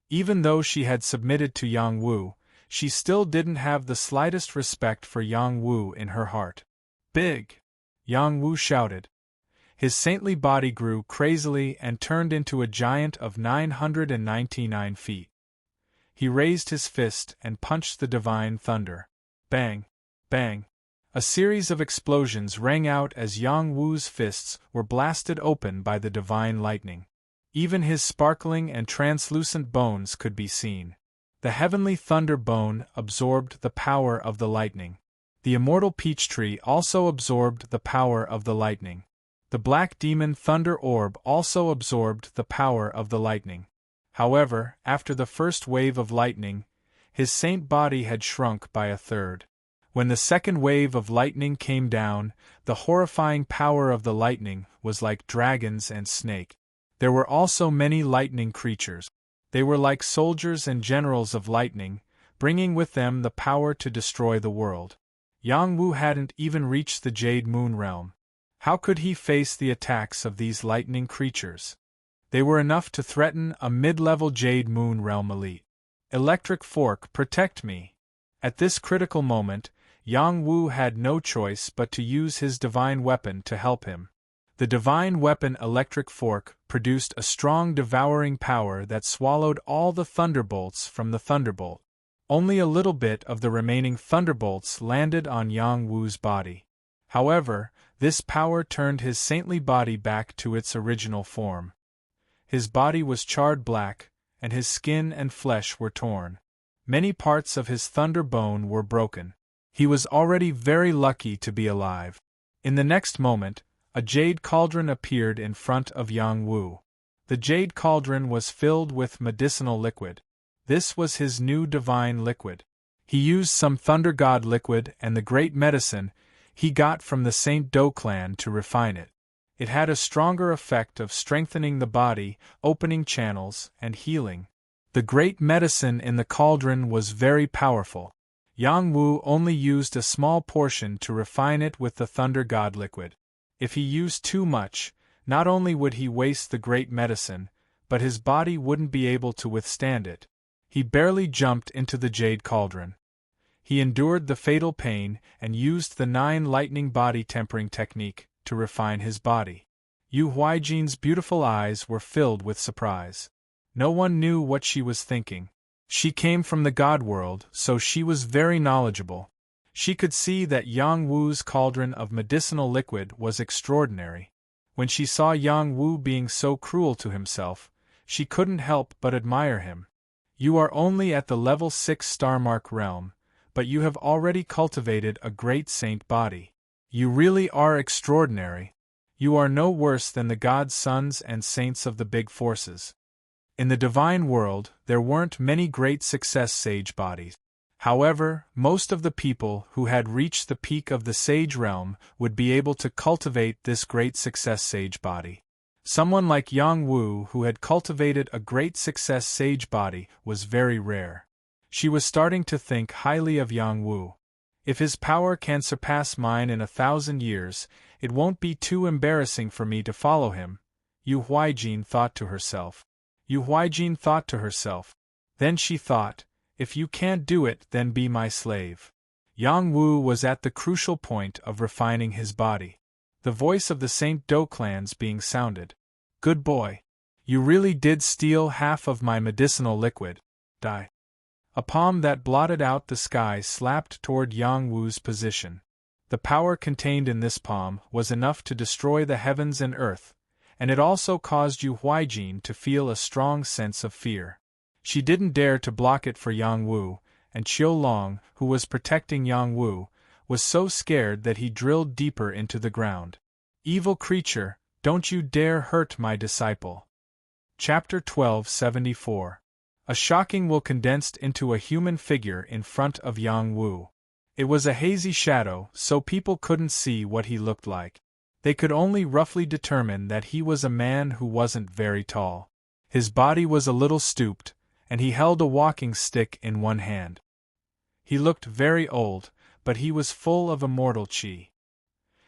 Even though she had submitted to Yang Wu, she still didn't have the slightest respect for Yang Wu in her heart. Big! Yang Wu shouted. His saintly body grew crazily and turned into a giant of 999 feet. He raised his fist and punched the divine thunder. Bang! Bang! A series of explosions rang out as Yang Wu's fists were blasted open by the divine lightning. Even his sparkling and translucent bones could be seen. The heavenly thunder bone absorbed the power of the lightning. The immortal peach tree also absorbed the power of the lightning. The black demon thunder orb also absorbed the power of the lightning. However, after the first wave of lightning, his saint body had shrunk by 1/3. When the second wave of lightning came down, the horrifying power of the lightning was like dragons and snake. There were also many lightning creatures. They were like soldiers and generals of lightning, bringing with them the power to destroy the world. Yang Wu hadn't even reached the Jade Moon realm. How could he face the attacks of these lightning creatures? They were enough to threaten a mid-level Jade Moon realm elite. Electric Fork, protect me! At this critical moment, Yang Wu had no choice but to use his divine weapon to help him. The divine weapon Electric Fork produced a strong devouring power that swallowed all the thunderbolts from the thunderbolt. Only a little bit of the remaining thunderbolts landed on Yang Wu's body. However, this power turned his saintly body back to its original form. His body was charred black, and his skin and flesh were torn. Many parts of his thunder bone were broken. He was already very lucky to be alive. In the next moment, a jade cauldron appeared in front of Yang Wu. The jade cauldron was filled with medicinal liquid. This was his new divine liquid. He used some thunder god liquid and the great medicine he got from the Saint Do clan to refine it. It had a stronger effect of strengthening the body, opening channels, and healing. The great medicine in the cauldron was very powerful. Yang Wu only used a small portion to refine it with the thunder god liquid. If he used too much, not only would he waste the great medicine, but his body wouldn't be able to withstand it. He barely jumped into the jade cauldron. He endured the fatal pain and used the 9 lightning body tempering technique to refine his body. Yu Huijin's beautiful eyes were filled with surprise. No one knew what she was thinking. She came from the God world, so she was very knowledgeable. She could see that Yang Wu's cauldron of medicinal liquid was extraordinary. When she saw Yang Wu being so cruel to himself, she couldn't help but admire him. You are only at the level 6 star mark realm, but you have already cultivated a great saint body. You really are extraordinary. You are no worse than the gods' sons and saints of the big forces. In the divine world, there weren't many great success sage bodies. However, most of the people who had reached the peak of the sage realm would be able to cultivate this great success sage body. Someone like Yang Wu who had cultivated a great success sage body was very rare. She was starting to think highly of Yang Wu. If his power can surpass mine in 1,000 years, it won't be too embarrassing for me to follow him, Yu Huijin thought to herself. Then she thought, if you can't do it, then be my slave. Yang Wu was at the crucial point of refining his body. The voice of the Saint Do clans being sounded. Good boy. You really did steal half of my medicinal liquid. Die. A palm that blotted out the sky slapped toward Yang Wu's position. The power contained in this palm was enough to destroy the heavens and earth, and it also caused Yu Huijin to feel a strong sense of fear. She didn't dare to block it for Yang Wu, and Qiu Long, who was protecting Yang Wu, was so scared that he drilled deeper into the ground. Evil creature, don't you dare hurt my disciple. Chapter 1274. A shocking will condensed into a human figure in front of Yang Wu. It was a hazy shadow, so people couldn't see what he looked like. They could only roughly determine that he was a man who wasn't very tall. His body was a little stooped, and he held a walking stick in one hand. He looked very old, but he was full of immortal qi.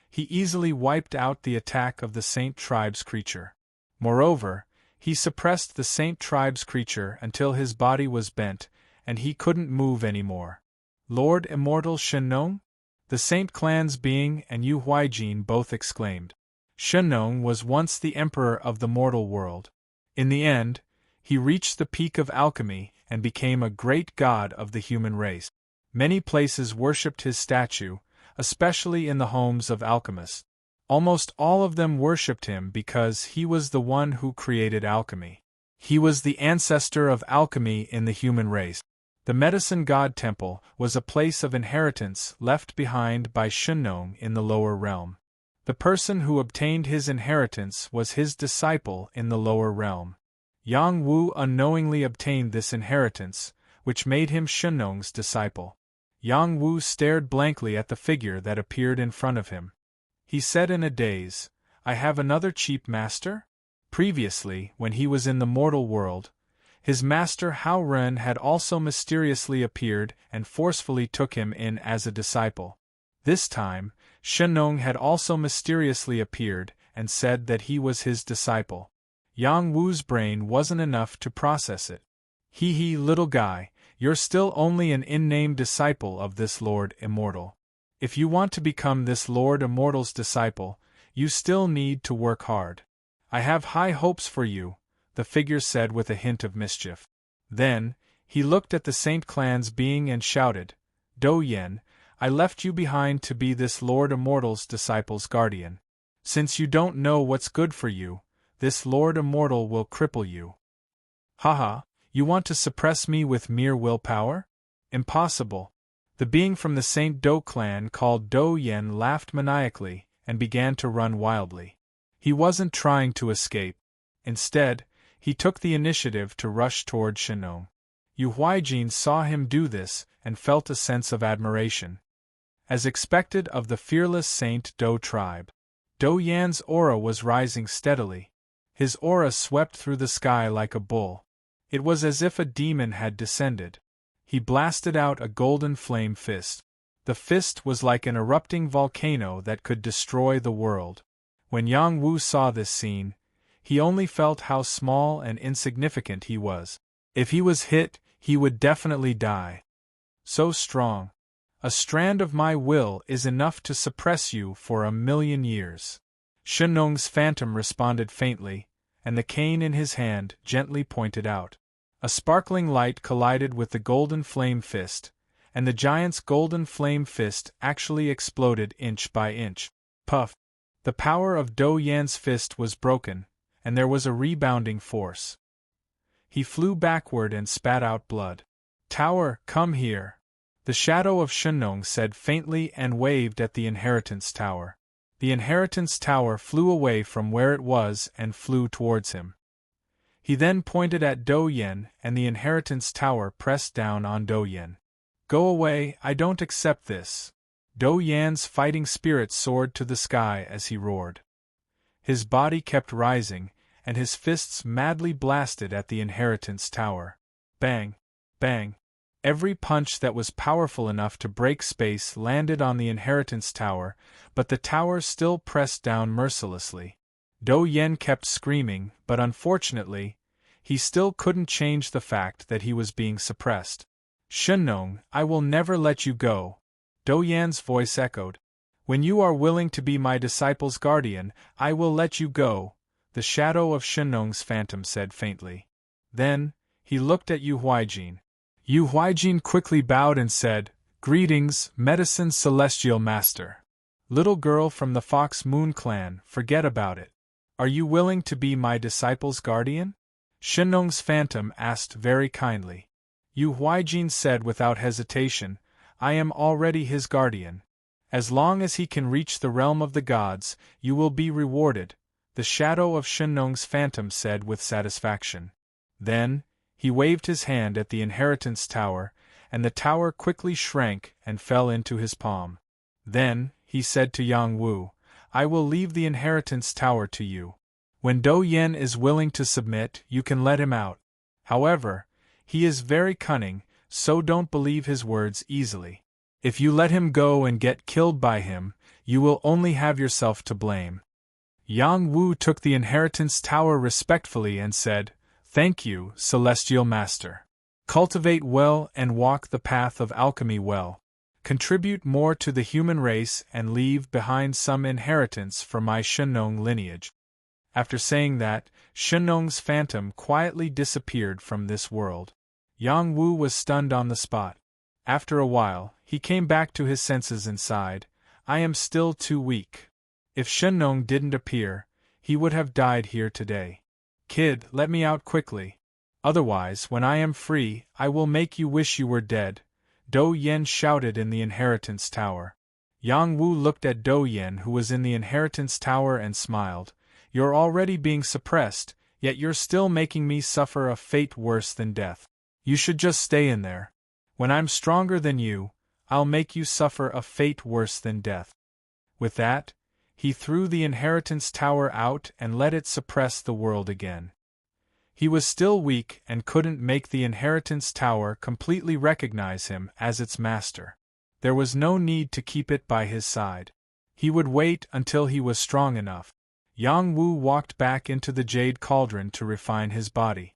He easily wiped out the attack of the Saint Tribe's creature. Moreover, he suppressed the Saint Tribe's creature until his body was bent, and he couldn't move anymore. Lord Immortal Shenong? The Saint Clan's being and Yu Huijin both exclaimed. Shenong was once the emperor of the mortal world. In the end, he reached the peak of alchemy and became a great god of the human race. Many places worshipped his statue, especially in the homes of alchemists. Almost all of them worshipped him because he was the one who created alchemy. He was the ancestor of alchemy in the human race. The Medicine God Temple was a place of inheritance left behind by Shenong in the lower realm. The person who obtained his inheritance was his disciple in the lower realm. Yang Wu unknowingly obtained this inheritance, which made him Shenong's disciple. Yang Wu stared blankly at the figure that appeared in front of him. He said in a daze, I have another cheap master? Previously, when he was in the mortal world, his master Hao Ren had also mysteriously appeared and forcefully took him in as a disciple. This time, Shenong had also mysteriously appeared and said that he was his disciple. Yang Wu's brain wasn't enough to process it. Hee little guy, you're still only an in-name disciple of this Lord Immortal. If you want to become this Lord Immortal's disciple, you still need to work hard. I have high hopes for you, the figure said with a hint of mischief. Then, he looked at the Saint Clan's being and shouted, Do Yen, I left you behind to be this Lord Immortal's disciple's guardian. Since you don't know what's good for you, this Lord Immortal will cripple you. Haha, you want to suppress me with mere willpower? Impossible. The being from the Saint Do clan called Do Yen laughed maniacally and began to run wildly. He wasn't trying to escape. Instead, he took the initiative to rush toward Shenong. Yu Huijin saw him do this and felt a sense of admiration. As expected of the fearless Saint Do tribe, Do Yan's aura was rising steadily. His aura swept through the sky like a bull. It was as if a demon had descended. He blasted out a golden flame fist. The fist was like an erupting volcano that could destroy the world. When Yang Wu saw this scene, he only felt how small and insignificant he was. If he was hit, he would definitely die. So strong. A strand of my will is enough to suppress you for 1,000,000 years. Shenong's phantom responded faintly, and the cane in his hand gently pointed out. A sparkling light collided with the golden flame fist, and the giant's golden flame fist actually exploded inch by inch. Puff! The power of Do Yan's fist was broken, and there was a rebounding force. He flew backward and spat out blood. Tower, come here! The shadow of Shenong said faintly and waved at the Inheritance Tower. The Inheritance Tower flew away from where it was and flew towards him. He then pointed at Do Yan, and the Inheritance Tower pressed down on Do Yan. Go away, I don't accept this. Do Yan's fighting spirit soared to the sky as he roared. His body kept rising, and his fists madly blasted at the Inheritance Tower. Bang! Bang! Every punch that was powerful enough to break space landed on the Inheritance Tower, but the tower still pressed down mercilessly. Do Yan kept screaming, but unfortunately, he still couldn't change the fact that he was being suppressed. Shenong, I will never let you go. Do Yan's voice echoed. When you are willing to be my disciple's guardian, I will let you go, the shadow of Shenong's phantom said faintly. Then, he looked at Yu Huijin. Yu Huijin quickly bowed and said, Greetings, Medicine Celestial Master. Little girl from the Fox Moon clan, forget about it. Are you willing to be my disciple's guardian? Shenong's phantom asked very kindly. Yu Huijin said without hesitation, I am already his guardian. As long as he can reach the realm of the gods, you will be rewarded, the shadow of Shenong's phantom said with satisfaction. Then, he waved his hand at the Inheritance Tower, and the tower quickly shrank and fell into his palm. Then, he said to Yang Wu, I will leave the Inheritance Tower to you. When Do Yan is willing to submit, you can let him out. However, he is very cunning, so don't believe his words easily. If you let him go and get killed by him, you will only have yourself to blame. Yang Wu took the Inheritance Tower respectfully and said, Thank you, Celestial Master. Cultivate well and walk the path of alchemy well. Contribute more to the human race and leave behind some inheritance for my Shenong lineage. After saying that, Shenong's phantom quietly disappeared from this world. Yang Wu was stunned on the spot. After a while, he came back to his senses and sighed, I am still too weak. If Shenong didn't appear, he would have died here today. Kid, let me out quickly. Otherwise, when I am free, I will make you wish you were dead, Do Yan shouted in the Inheritance Tower. Yang Wu looked at Do Yan who was in the Inheritance Tower and smiled. You're already being suppressed, yet you're still making me suffer a fate worse than death. You should just stay in there. When I'm stronger than you, I'll make you suffer a fate worse than death. With that, he threw the Inheritance Tower out and let it suppress the world again. He was still weak and couldn't make the Inheritance Tower completely recognize him as its master. There was no need to keep it by his side. He would wait until he was strong enough. Yang Wu walked back into the Jade Cauldron to refine his body.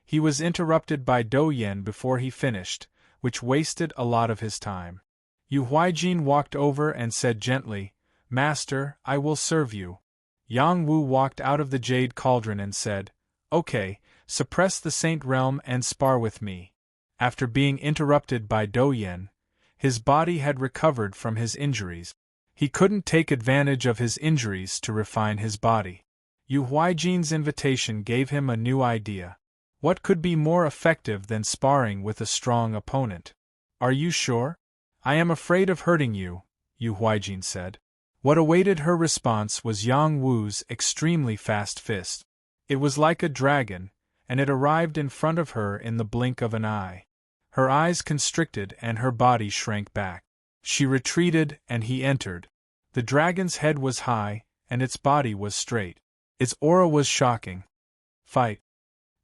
He was interrupted by Do Yan before he finished, which wasted a lot of his time. Yu Huijin walked over and said gently, Master, I will serve you. Yang Wu walked out of the Jade Cauldron and said, Okay, suppress the Saint Realm and spar with me. After being interrupted by Do Yan, his body had recovered from his injuries. He couldn't take advantage of his injuries to refine his body. Yu Huijin's invitation gave him a new idea. What could be more effective than sparring with a strong opponent? Are you sure? I am afraid of hurting you, Yu Huijin said. What awaited her response was Yang Wu's extremely fast fist. It was like a dragon, and it arrived in front of her in the blink of an eye. Her eyes constricted and her body shrank back. She retreated and he entered. The dragon's head was high, and its body was straight. Its aura was shocking. Fight!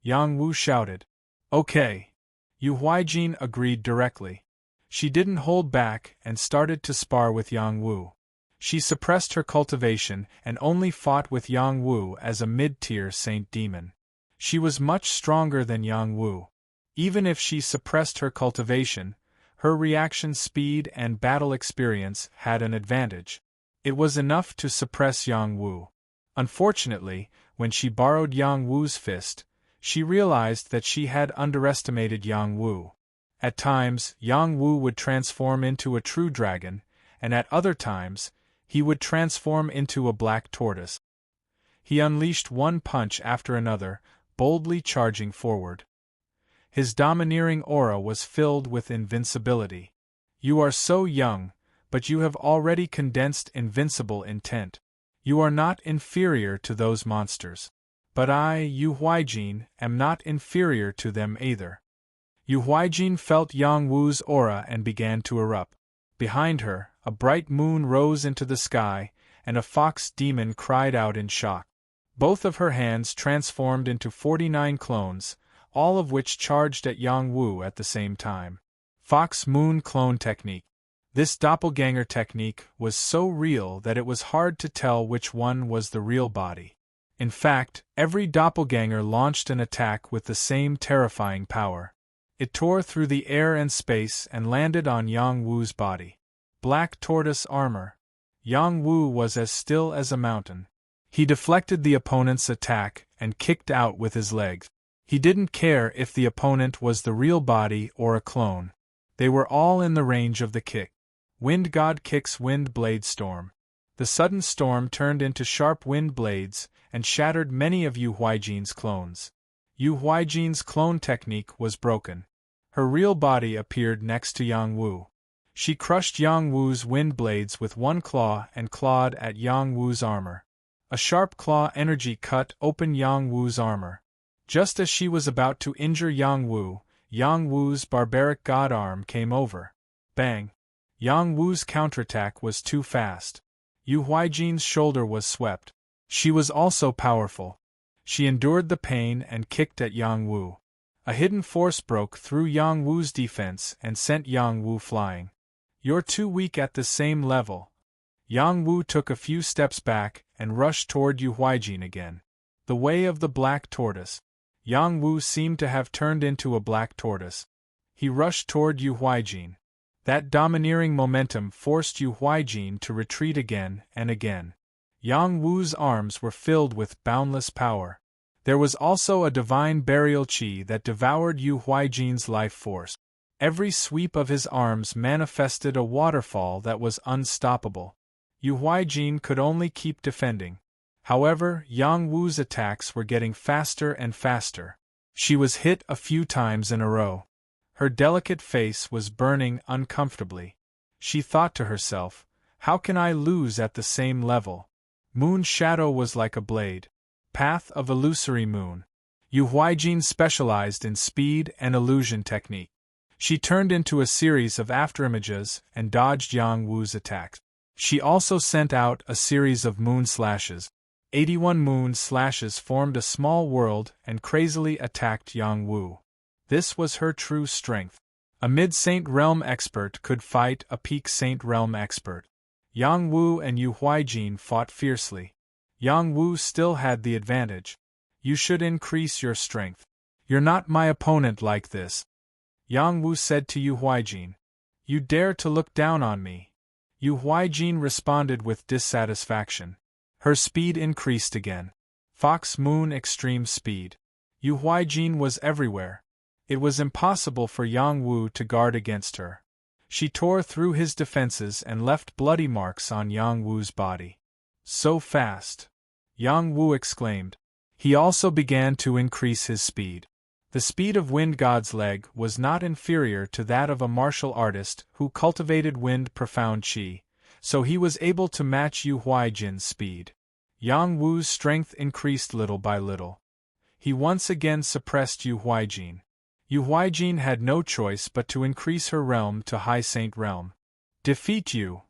Yang Wu shouted. Okay. Yu Huijin agreed directly. She didn't hold back and started to spar with Yang Wu. She suppressed her cultivation and only fought with Yang Wu as a mid-tier saint demon. She was much stronger than Yang Wu. Even if she suppressed her cultivation, Her reaction speed and battle experience had an advantage. It was enough to suppress Yang Wu. Unfortunately, when she borrowed Yang Wu's fist, she realized that she had underestimated Yang Wu. At times, Yang Wu would transform into a true dragon, and at other times, he would transform into a black tortoise. He unleashed one punch after another, boldly charging forward. His domineering aura was filled with invincibility. You are so young, but you have already condensed invincible intent. You are not inferior to those monsters. But I, Yu Huaijin, am not inferior to them either. Yu Huaijin felt Yang Wu's aura and began to erupt. Behind her, a bright moon rose into the sky, and a fox demon cried out in shock. Both of her hands transformed into 49 clones, all of which charged at Yang Wu at the same time. Fox Moon Clone Technique. This doppelganger technique was so real that it was hard to tell which one was the real body. In fact, every doppelganger launched an attack with the same terrifying power. It tore through the air and space and landed on Yang Wu's body. Black tortoise armor. Yang Wu was as still as a mountain. He deflected the opponent's attack and kicked out with his legs. He didn't care if the opponent was the real body or a clone. They were all in the range of the kick. Wind God kicks wind blade storm. The sudden storm turned into sharp wind blades and shattered many of Yu Huaijin's clones. Yu Huaijin's clone technique was broken. Her real body appeared next to Yang Wu. She crushed Yang Wu's wind blades with one claw and clawed at Yang Wu's armor. A sharp claw energy cut open Yang Wu's armor. Just as she was about to injure Yang Wu's barbaric god arm came over. Bang! Yang Wu's counterattack was too fast. Yu Huaijin's shoulder was swept. She was also powerful. She endured the pain and kicked at Yang Wu. A hidden force broke through Yang Wu's defense and sent Yang Wu flying. You're too weak at the same level. Yang Wu took a few steps back and rushed toward Yu Huaijin again. The way of the black tortoise. Yang Wu seemed to have turned into a black tortoise. He rushed toward Yu Huaijin. That domineering momentum forced Yu Huaijin to retreat again and again. Yang Wu's arms were filled with boundless power. There was also a divine burial chi that devoured Yu Huaijin's life force. Every sweep of his arms manifested a waterfall that was unstoppable. Yu Huaijin could only keep defending. However, Yang Wu's attacks were getting faster and faster. She was hit a few times in a row. Her delicate face was burning uncomfortably. She thought to herself, how can I lose at the same level? Moon Shadow was like a blade. Path of Illusory Moon. Yu Huaijin specialized in speed and illusion technique. She turned into a series of afterimages and dodged Yang Wu's attacks. She also sent out a series of moon slashes. 81 moon slashes formed a small world and crazily attacked Yang Wu. This was her true strength. A mid-Saint Realm expert could fight a peak Saint Realm expert. Yang Wu and Yu Huaijin fought fiercely. Yang Wu still had the advantage. You should increase your strength. You're not my opponent like this. Yang Wu said to Yu Huaijin. You dare to look down on me. Yu Huaijin responded with dissatisfaction. Her speed increased again. Fox Moon Extreme Speed. Yu Huaijin was everywhere. It was impossible for Yang Wu to guard against her. She tore through his defenses and left bloody marks on Yang Wu's body. So fast! Yang Wu exclaimed. He also began to increase his speed. The speed of Wind God's leg was not inferior to that of a martial artist who cultivated wind profound chi, so he was able to match Yu Huaijin's speed. Yang Wu's strength increased little by little. He once again suppressed Yu Huaijin. Yu Huaijin had no choice but to increase her realm to High Saint Realm. Defeat you.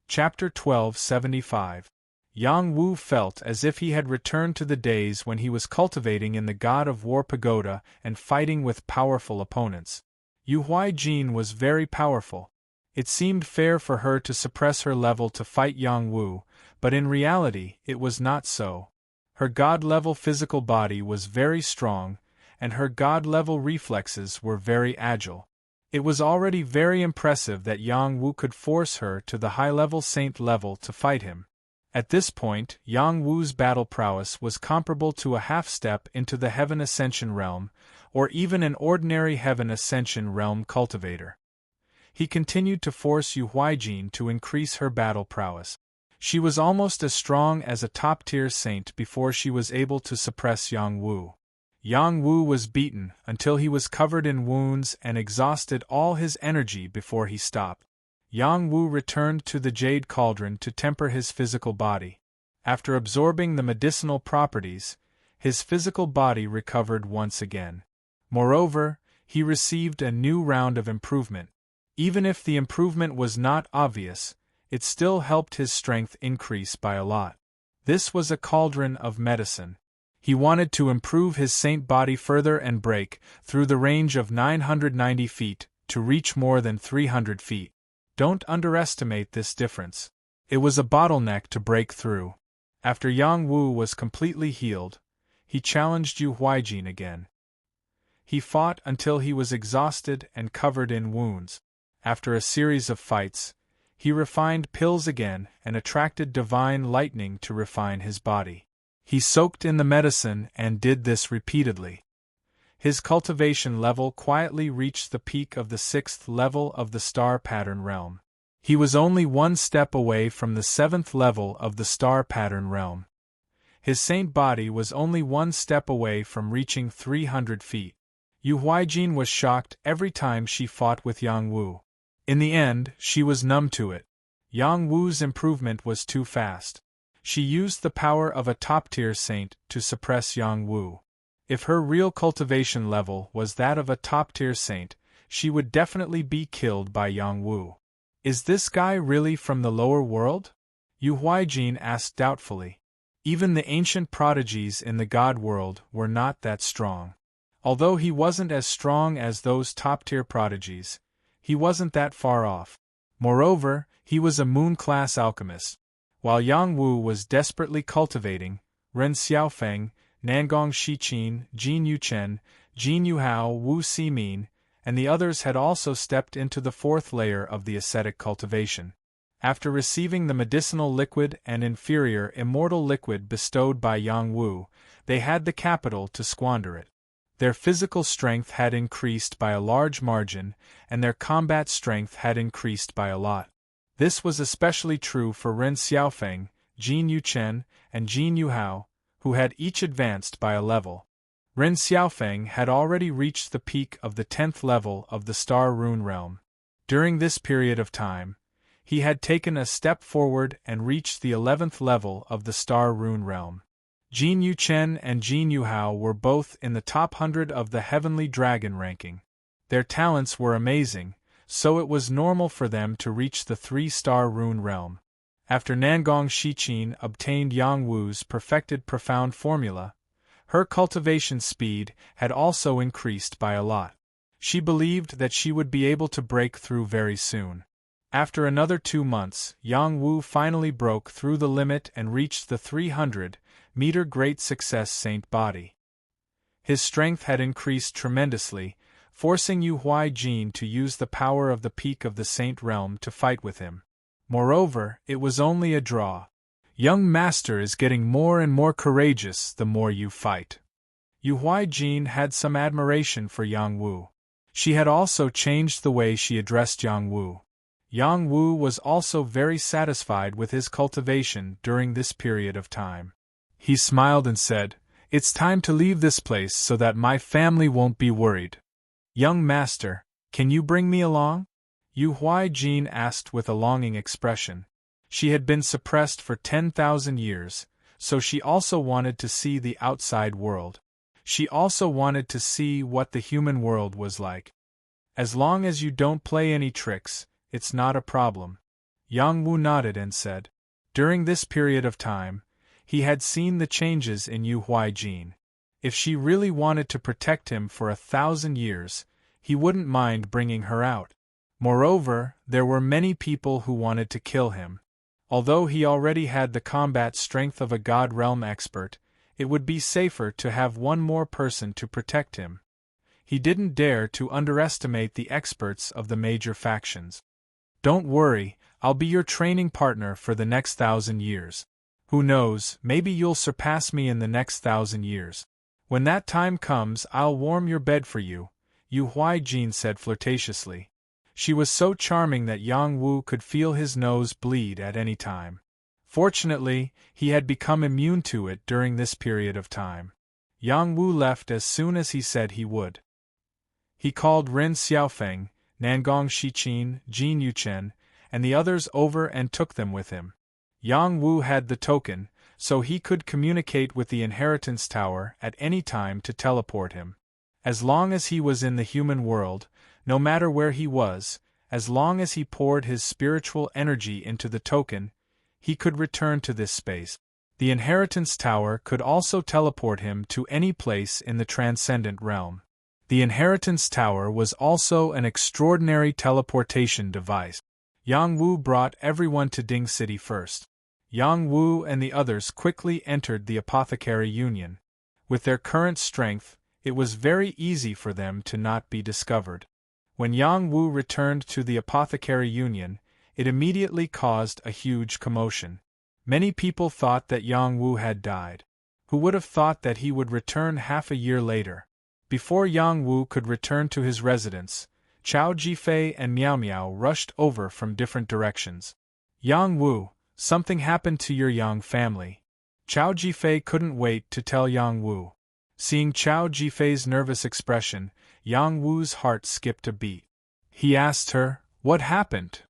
Chapter 1275. Yang Wu felt as if he had returned to the days when he was cultivating in the God of War pagoda and fighting with powerful opponents. Yu Huaijin was very powerful. It seemed fair for her to suppress her level to fight Yang Wu, but in reality it was not so. Her God-level physical body was very strong, and her God-level reflexes were very agile. It was already very impressive that Yang Wu could force her to the high-level saint level to fight him. At this point, Yang Wu's battle prowess was comparable to a half-step into the Heaven Ascension realm, or even an ordinary Heaven Ascension realm cultivator. He continued to force Yu Huijin to increase her battle prowess. She was almost as strong as a top-tier saint before she was able to suppress Yang Wu. Yang Wu was beaten until he was covered in wounds and exhausted all his energy before he stopped. Yang Wu returned to the Jade Cauldron to temper his physical body. After absorbing the medicinal properties, his physical body recovered once again. Moreover, he received a new round of improvement. Even if the improvement was not obvious, it still helped his strength increase by a lot. This was a cauldron of medicine. He wanted to improve his saint body further and break through the range of 990 feet to reach more than 300 feet. Don't underestimate this difference. It was a bottleneck to break through. After Yang Wu was completely healed, he challenged Yu Huijin again. He fought until he was exhausted and covered in wounds. After a series of fights, he refined pills again and attracted divine lightning to refine his body. He soaked in the medicine and did this repeatedly. His cultivation level quietly reached the peak of the 6th level of the star pattern realm. He was only one step away from the 7th level of the star pattern realm. His saint body was only one step away from reaching 300 feet. Yu Huijin was shocked every time she fought with Yang Wu. In the end, she was numb to it. Yang Wu's improvement was too fast. She used the power of a top-tier saint to suppress Yang Wu. If her real cultivation level was that of a top-tier saint, she would definitely be killed by Yang Wu. Is this guy really from the lower world? Yu Huijin asked doubtfully. Even the ancient prodigies in the god world were not that strong. Although he wasn't as strong as those top-tier prodigies, he wasn't that far off. Moreover, he was a moon-class alchemist. While Yang Wu was desperately cultivating, Ren Xiaofeng, Nangong Shiqin, Jin Yuchen, Jin Yuhao, Wu Simin, and the others had also stepped into the 4th layer of the ascetic cultivation. After receiving the medicinal liquid and inferior immortal liquid bestowed by Yang Wu, they had the capital to squander it. Their physical strength had increased by a large margin, and their combat strength had increased by a lot. This was especially true for Ren Xiaofeng, Jin Yuchen, and Jin Yuhao, who had each advanced by a level. Ren Xiaofeng had already reached the peak of the 10th level of the Star Rune realm. During this period of time, he had taken a step forward and reached the 11th level of the Star Rune realm. Jin Yuchen and Jin Yuhao were both in the top 100 of the Heavenly Dragon ranking. Their talents were amazing, so it was normal for them to reach the 3-star rune realm. After Nangong Shiqin obtained Yang Wu's perfected profound formula, her cultivation speed had also increased by a lot. She believed that she would be able to break through very soon. After another 2 months, Yang Wu finally broke through the limit and reached the 300-meter Great Success Saint body. His strength had increased tremendously, forcing Yu Huijin to use the power of the peak of the Saint realm to fight with him. Moreover, it was only a draw. Young master is getting more and more courageous the more you fight. Yu Huijin had some admiration for Yang Wu. She had also changed the way she addressed Yang Wu. Yang Wu was also very satisfied with his cultivation during this period of time. He smiled and said, "It's time to leave this place so that my family won't be worried." "Young master, can you bring me along?" Yu Huijin asked with a longing expression. She had been suppressed for 10,000 years, so she also wanted to see the outside world. She also wanted to see what the human world was like. "As long as you don't play any tricks, it's not a problem." Yang Wu nodded and said. During this period of time, he had seen the changes in Yu Huijin. If she really wanted to protect him for 1,000 years, he wouldn't mind bringing her out. Moreover, there were many people who wanted to kill him. Although he already had the combat strength of a God Realm expert, it would be safer to have one more person to protect him. He didn't dare to underestimate the experts of the major factions. Don't worry, I'll be your training partner for the next 1,000 years. Who knows, maybe you'll surpass me in the next 1,000 years. When that time comes, I'll warm your bed for you, Yu Huaijin said flirtatiously. She was so charming that Yang Wu could feel his nose bleed at any time. Fortunately, he had become immune to it during this period of time. Yang Wu left as soon as he said he would. He called Ren Xiaofeng, Nangong Shiqin, Jin Yuchen, and the others over and took them with him. Yang Wu had the token, so he could communicate with the Inheritance Tower at any time to teleport him. As long as he was in the human world, no matter where he was, as long as he poured his spiritual energy into the token, he could return to this space. The Inheritance Tower could also teleport him to any place in the Transcendent Realm. The Inheritance Tower was also an extraordinary teleportation device. Yang Wu brought everyone to Ding City first. Yang Wu and the others quickly entered the Apothecary Union. With their current strength, it was very easy for them to not be discovered. When Yang Wu returned to the Apothecary Union, it immediately caused a huge commotion. Many people thought that Yang Wu had died. Who would have thought that he would return half a year later? Before Yang Wu could return to his residence, Chao Jifei and Miao Miao rushed over from different directions. Yang Wu, something happened to your Yang family. Chao Jifei couldn't wait to tell Yang Wu. Seeing Chao Jifei's nervous expression, Yang Wu's heart skipped a beat. He asked her, "What happened?"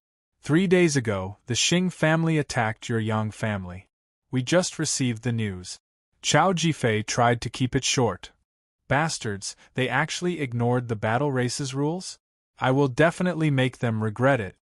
3 days ago, the Xing family attacked your Yang family. We just received the news. Chao Jifei tried to keep it short. Bastards, they actually ignored the battle race's rules? I will definitely make them regret it.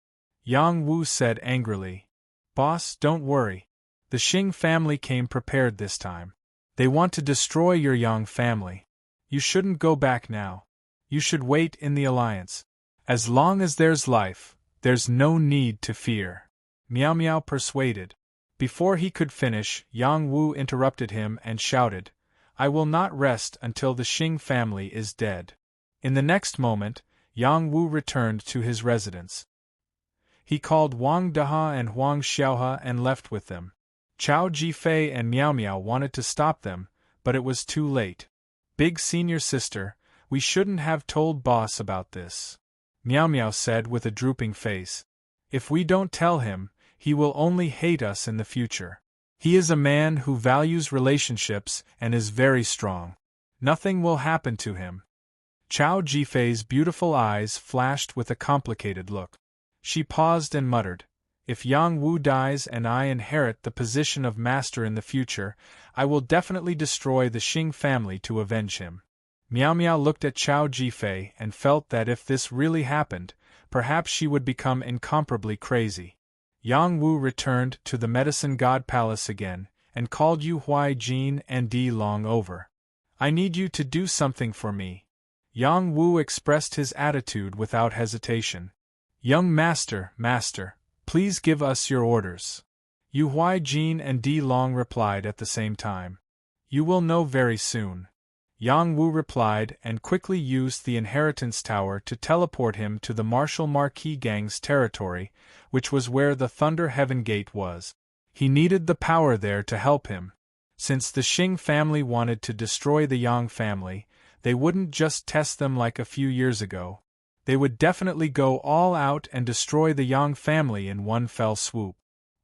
Yang Wu said angrily. Boss, don't worry. The Xing family came prepared this time. They want to destroy your Yang family. You shouldn't go back now. You should wait in the alliance. As long as there's life, there's no need to fear. Miao Miao persuaded. Before he could finish, Yang Wu interrupted him and shouted, I will not rest until the Xing family is dead. In the next moment, Yang Wu returned to his residence. He called Wang Daha and Huang Xiaohe and left with them. Chao Jifei and Miao Miao wanted to stop them, but it was too late. Big senior sister, we shouldn't have told boss about this. Miao Miao said with a drooping face. If we don't tell him, he will only hate us in the future. He is a man who values relationships and is very strong. Nothing will happen to him. Chao Jifei's beautiful eyes flashed with a complicated look. She paused and muttered, If Yang Wu dies and I inherit the position of master in the future, I will definitely destroy the Xing family to avenge him. Miao Miao looked at Chao Jifei and felt that if this really happened, perhaps she would become incomparably crazy. Yang Wu returned to the Medicine God Palace again, and called Yu Huaijin and Di Long over. I need you to do something for me. Yang Wu expressed his attitude without hesitation. Young master, please give us your orders. Yu Huaijin and Di Long replied at the same time. You will know very soon. Yang Wu replied and quickly used the Inheritance Tower to teleport him to the Martial Marquis Gang's territory, which was where the Thunder Heaven Gate was. He needed the power there to help him. Since the Xing family wanted to destroy the Yang family, they wouldn't just test them like a few years ago. They would definitely go all out and destroy the Yang family in one fell swoop.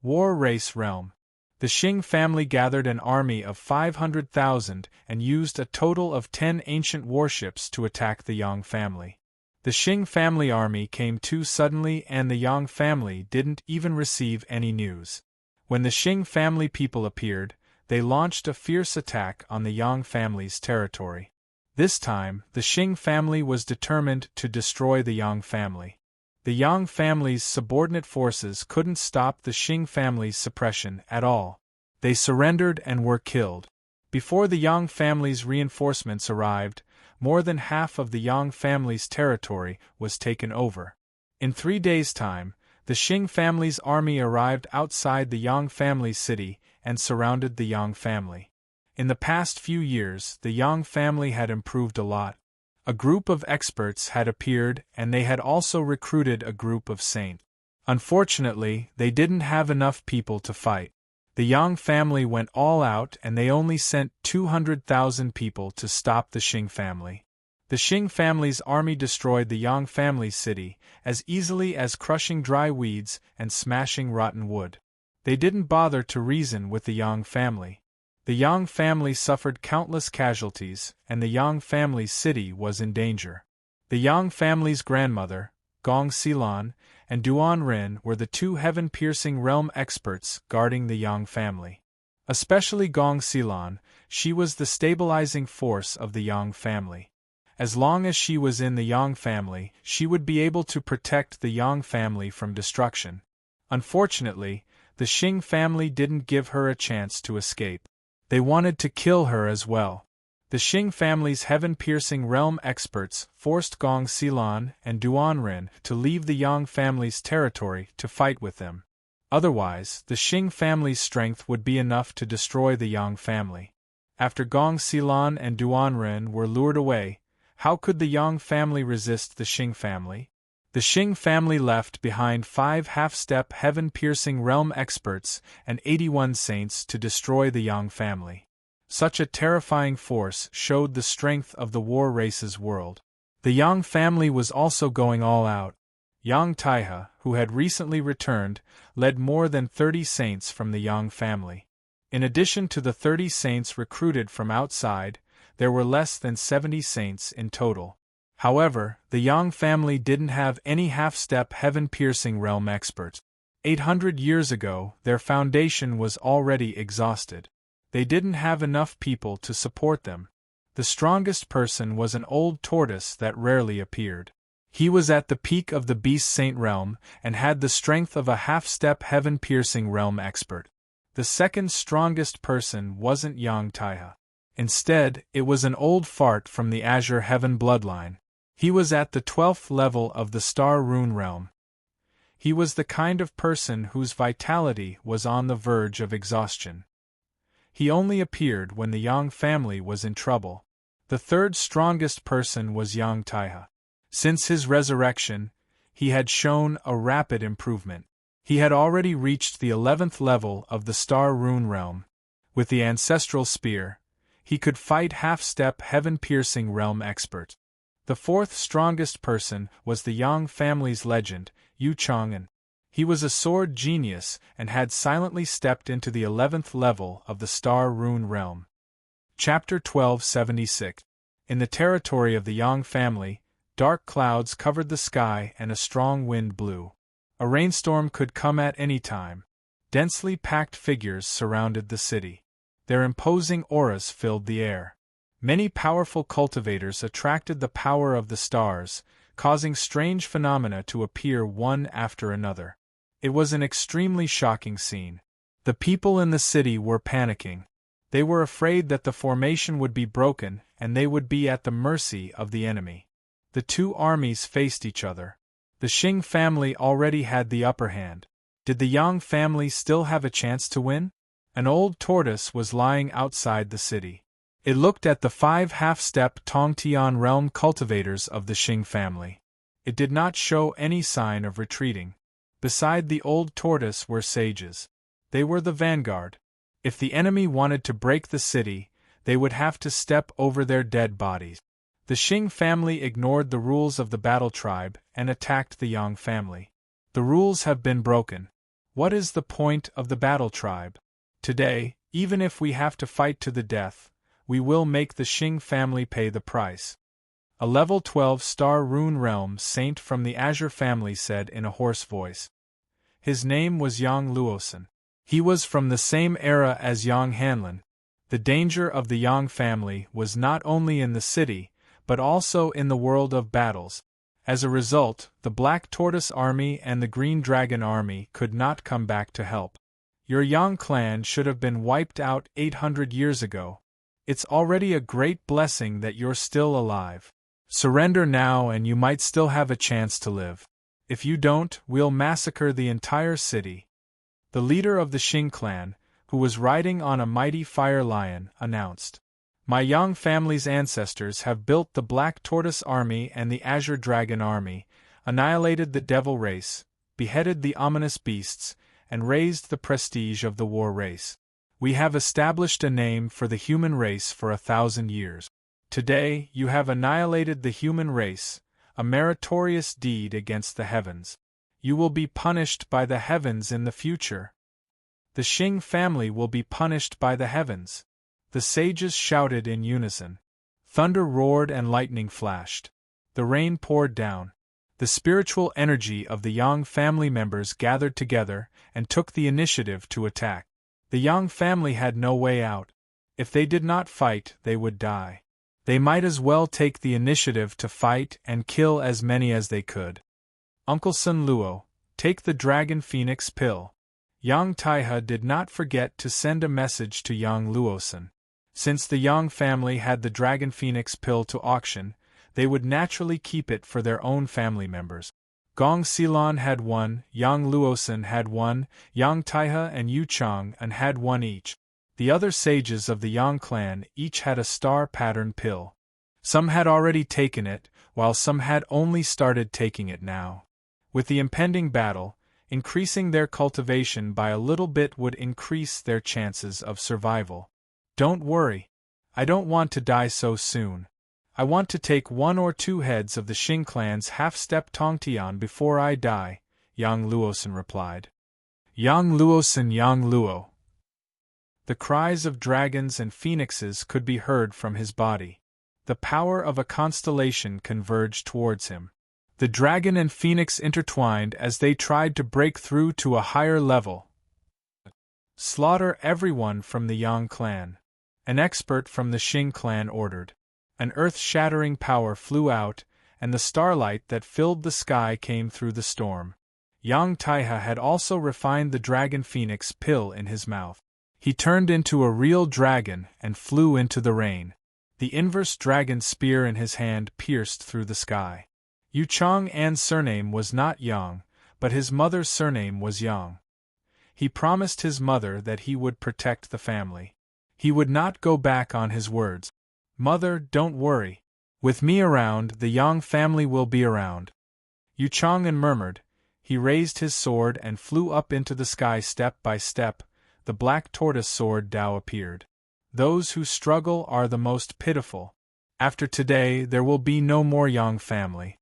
War Race Realm. The Xing family gathered an army of 500,000 and used a total of 10 ancient warships to attack the Yang family. The Xing family army came too suddenly and the Yang family didn't even receive any news. When the Xing family people appeared, they launched a fierce attack on the Yang family's territory. This time, the Xing family was determined to destroy the Yang family. The Yang family's subordinate forces couldn't stop the Xing family's suppression at all. They surrendered and were killed. Before the Yang family's reinforcements arrived, more than half of the Yang family's territory was taken over. In 3 days' time, the Xing family's army arrived outside the Yang family's city and surrounded the Yang family. In the past few years, the Yang family had improved a lot. A group of experts had appeared and they had also recruited a group of saints. Unfortunately, they didn't have enough people to fight. The Yang family went all out and they only sent 200,000 people to stop the Xing family. The Xing family's army destroyed the Yang family's city as easily as crushing dry weeds and smashing rotten wood. They didn't bother to reason with the Yang family. The Yang family suffered countless casualties, and the Yang family's city was in danger. The Yang family's grandmother, Gong Xilan, and Duan Rin were the two heaven-piercing realm experts guarding the Yang family. Especially Gong Xilan, she was the stabilizing force of the Yang family. As long as she was in the Yang family, she would be able to protect the Yang family from destruction. Unfortunately, the Xing family didn't give her a chance to escape. They wanted to kill her as well. The Xing family's heaven-piercing realm experts forced Gong Xilan and Duan Rin to leave the Yang family's territory to fight with them. Otherwise, the Xing family's strength would be enough to destroy the Yang family. After Gong Xilan and Duan Rin were lured away, how could the Yang family resist the Xing family? The Xing family left behind 5 half-step heaven-piercing realm experts and 81 saints to destroy the Yang family. Such a terrifying force showed the strength of the war race's world. The Yang family was also going all out. Yang Taihe, who had recently returned, led more than 30 saints from the Yang family. In addition to the 30 saints recruited from outside, there were less than 70 saints in total. However, the Yang family didn't have any half-step heaven-piercing realm experts. 800 years ago, their foundation was already exhausted. They didn't have enough people to support them. The strongest person was an old tortoise that rarely appeared. He was at the peak of the Beast Saint realm and had the strength of a half-step heaven-piercing realm expert. The second strongest person wasn't Yang Taihe. Instead, it was an old fart from the Azure Heaven bloodline. He was at the 12th level of the Star Rune realm. He was the kind of person whose vitality was on the verge of exhaustion. He only appeared when the Yang family was in trouble. The third strongest person was Yang Taihe. Since his resurrection, he had shown a rapid improvement. He had already reached the 11th level of the Star Rune realm. With the ancestral spear, he could fight half-step heaven-piercing realm expert. The fourth strongest person was the Yang family's legend, Yu Chang'an. He was a sword genius and had silently stepped into the 11th level of the Star Rune realm. Chapter 1276. In the territory of the Yang family, dark clouds covered the sky and a strong wind blew. A rainstorm could come at any time. Densely packed figures surrounded the city. Their imposing auras filled the air. Many powerful cultivators attracted the power of the stars, causing strange phenomena to appear one after another. It was an extremely shocking scene. The people in the city were panicking. They were afraid that the formation would be broken and they would be at the mercy of the enemy. The two armies faced each other. The Xing family already had the upper hand. Did the Yang family still have a chance to win? An old tortoise was lying outside the city. It looked at the 5 half-step Tongtian realm cultivators of the Xing family. It did not show any sign of retreating. Beside the old tortoise were sages. They were the vanguard. If the enemy wanted to break the city, they would have to step over their dead bodies. The Xing family ignored the rules of the battle tribe and attacked the Yang family. The rules have been broken. What is the point of the battle tribe? Today, even if we have to fight to the death, we will make the Xing family pay the price. A level 12 Star Rune realm saint from the Azure family said in a hoarse voice. His name was Yang Luosan. He was from the same era as Yang Hanlin. The danger of the Yang family was not only in the city, but also in the world of battles. As a result, the Black Tortoise Army and the Green Dragon Army could not come back to help. Your Yang clan should have been wiped out 800 years ago. It's already a great blessing that you're still alive. Surrender now and you might still have a chance to live. If you don't, we'll massacre the entire city. The leader of the Xing clan, who was riding on a mighty fire lion, announced. My Yang family's ancestors have built the Black Tortoise Army and the Azure Dragon Army, annihilated the Devil race, beheaded the ominous beasts, and raised the prestige of the war race. We have established a name for the human race for 1,000 years. Today, you have annihilated the human race, a meritorious deed against the heavens. You will be punished by the heavens in the future. The Xing family will be punished by the heavens. The sages shouted in unison. Thunder roared and lightning flashed. The rain poured down. The spiritual energy of the Yang family members gathered together and took the initiative to attack. The Yang family had no way out. If they did not fight, they would die. They might as well take the initiative to fight and kill as many as they could. Uncle Sun Luo, take the Dragon Phoenix pill. Yang Taihe did not forget to send a message to Yang Luosun. Since the Yang family had the Dragon Phoenix pill to auction, they would naturally keep it for their own family members. Gong Xilan had one, Yang Luosun had one, Yang Taihe and Yu Chang had one each. The other sages of the Yang clan each had a star-pattern pill. Some had already taken it, while some had only started taking it now. With the impending battle, increasing their cultivation by a little bit would increase their chances of survival. Don't worry. I don't want to die so soon. I want to take 1 or 2 heads of the Xing clan's half-step Tongtian before I die, Yang Luosun replied. Yang Luosun, Yang Luo. The cries of dragons and phoenixes could be heard from his body. The power of a constellation converged towards him. The dragon and phoenix intertwined as they tried to break through to a higher level. Slaughter everyone from the Yang clan. An expert from the Xing clan ordered. An earth-shattering power flew out, and the starlight that filled the sky came through the storm. Yang Taihe had also refined the Dragon Phoenix pill in his mouth. He turned into a real dragon and flew into the rain. The inverse dragon spear in his hand pierced through the sky. Yu Chang'an's surname was not Yang, but his mother's surname was Yang. He promised his mother that he would protect the family. He would not go back on his words. Mother, don't worry. With me around, the Yang family will be around. Yu Chang'an murmured. He raised his sword and flew up into the sky step by step. The black tortoise sword Dao appeared. Those who struggle are the most pitiful. After today, there will be no more Yang family.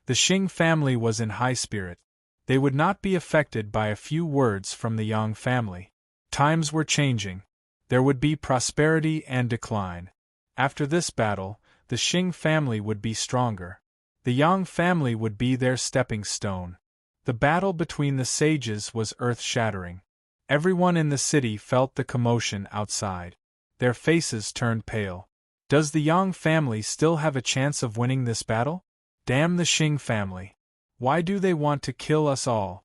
The Xing family was in high spirit. They would not be affected by a few words from the Yang family. Times were changing. There would be prosperity and decline. After this battle, the Xing family would be stronger. The Yang family would be their stepping stone. The battle between the sages was earth-shattering. Everyone in the city felt the commotion outside. Their faces turned pale. Does the Yang family still have a chance of winning this battle? Damn the Xing family. Why do they want to kill us all?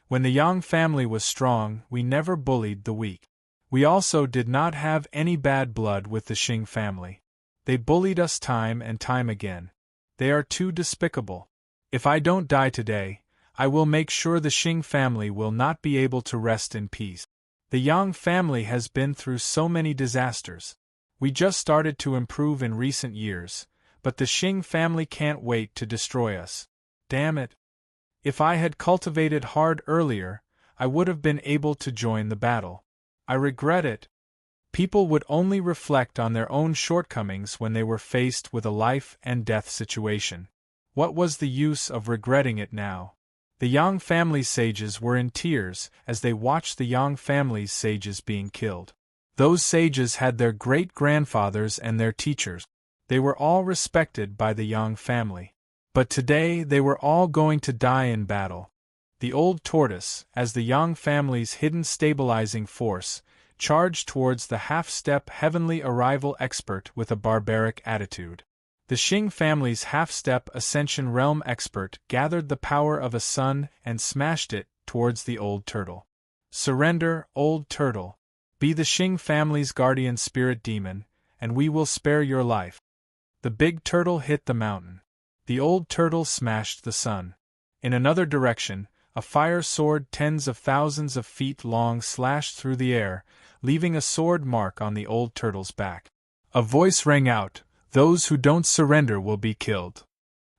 When the Yang family was strong, we never bullied the weak. We also did not have any bad blood with the Xing family. They bullied us time and time again. They are too despicable. If I don't die today, I will make sure the Xing family will not be able to rest in peace. The Yang family has been through so many disasters. We just started to improve in recent years, but the Xing family can't wait to destroy us. Damn it. If I had cultivated hard earlier, I would have been able to join the battle. I regret it. People would only reflect on their own shortcomings when they were faced with a life and death situation. What was the use of regretting it now? The Yang family's sages were in tears as they watched the Yang family's sages being killed. Those sages had their great-grandfathers and their teachers. They were all respected by the Yang family. But today they were all going to die in battle. The old tortoise, as the Yang family's hidden stabilizing force, charged towards the half-step heavenly arrival expert with a barbaric attitude. The Xing family's half-step ascension realm expert gathered the power of a sun and smashed it towards the old turtle. Surrender, old turtle. Be the Xing family's guardian spirit demon, and we will spare your life. The big turtle hit the mountain. The old turtle smashed the sun. In another direction, a fire sword tens of thousands of feet long slashed through the air, leaving a sword mark on the old turtle's back. A voice rang out, "Those who don't surrender will be killed.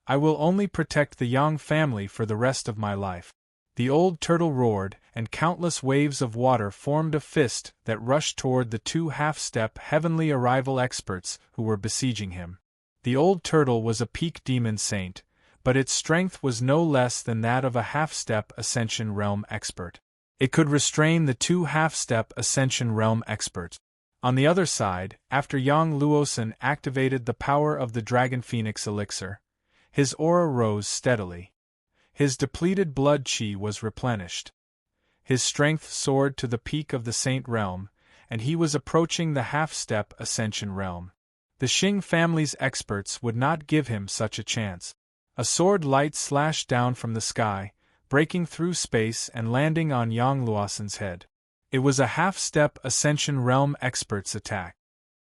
I will only protect the Yang family for the rest of my life." The old turtle roared, and countless waves of water formed a fist that rushed toward the two half-step heavenly arrival experts who were besieging him. The old turtle was a peak demon saint, but its strength was no less than that of a half-step Ascension Realm expert. It could restrain the two half-step Ascension Realm experts. On the other side, after Yang Luosan activated the power of the Dragon Phoenix elixir, his aura rose steadily. His depleted blood chi was replenished. His strength soared to the peak of the Saint Realm, and he was approaching the half-step Ascension Realm. The Xing family's experts would not give him such a chance. A sword light slashed down from the sky, breaking through space and landing on Yang Luosan's head. It was a half-step Ascension Realm expert's attack.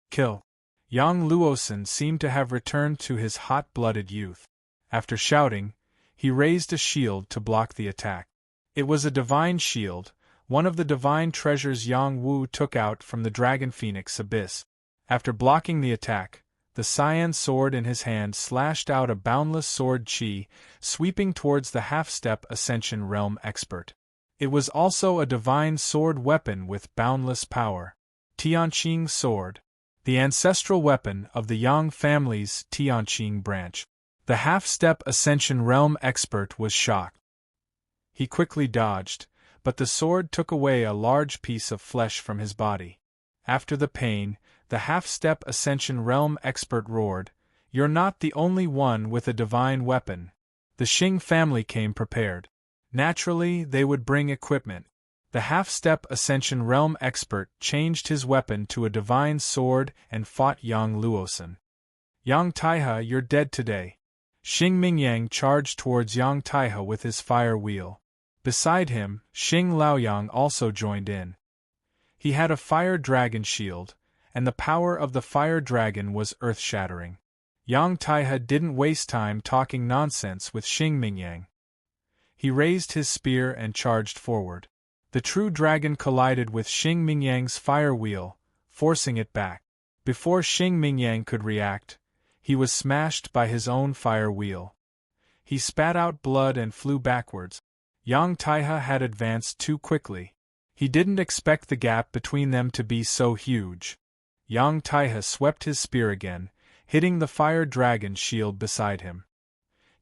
Kill. Yang Luosan seemed to have returned to his hot-blooded youth. After shouting, he raised a shield to block the attack. It was a divine shield, one of the divine treasures Yang Wu took out from the Dragon Phoenix abyss. After blocking the attack, the cyan sword in his hand slashed out a boundless sword chi, sweeping towards the half-step Ascension Realm expert. It was also a divine sword weapon with boundless power. Tianqing Sword, the ancestral weapon of the Yang family's Tianqing branch. The half-step Ascension Realm expert was shocked. He quickly dodged, but the sword took away a large piece of flesh from his body. After the pain, the half-step Ascension Realm expert roared, "You're not the only one with a divine weapon." The Xing family came prepared. Naturally, they would bring equipment. The half-step Ascension Realm expert changed his weapon to a divine sword and fought Yang Luosan. "Yang Taihe, you're dead today." Xing Mingyang charged towards Yang Taihe with his fire wheel. Beside him, Xing Laoyang also joined in. He had a fire dragon shield, and the power of the fire dragon was earth-shattering. Yang Taihe didn't waste time talking nonsense with Xing Mingyang. He raised his spear and charged forward. The true dragon collided with Xing Mingyang's fire wheel, forcing it back. Before Xing Mingyang could react, he was smashed by his own fire wheel. He spat out blood and flew backwards. Yang Taihe had advanced too quickly. He didn't expect the gap between them to be so huge. Yang Taihe swept his spear again, hitting the fire dragon shield beside him.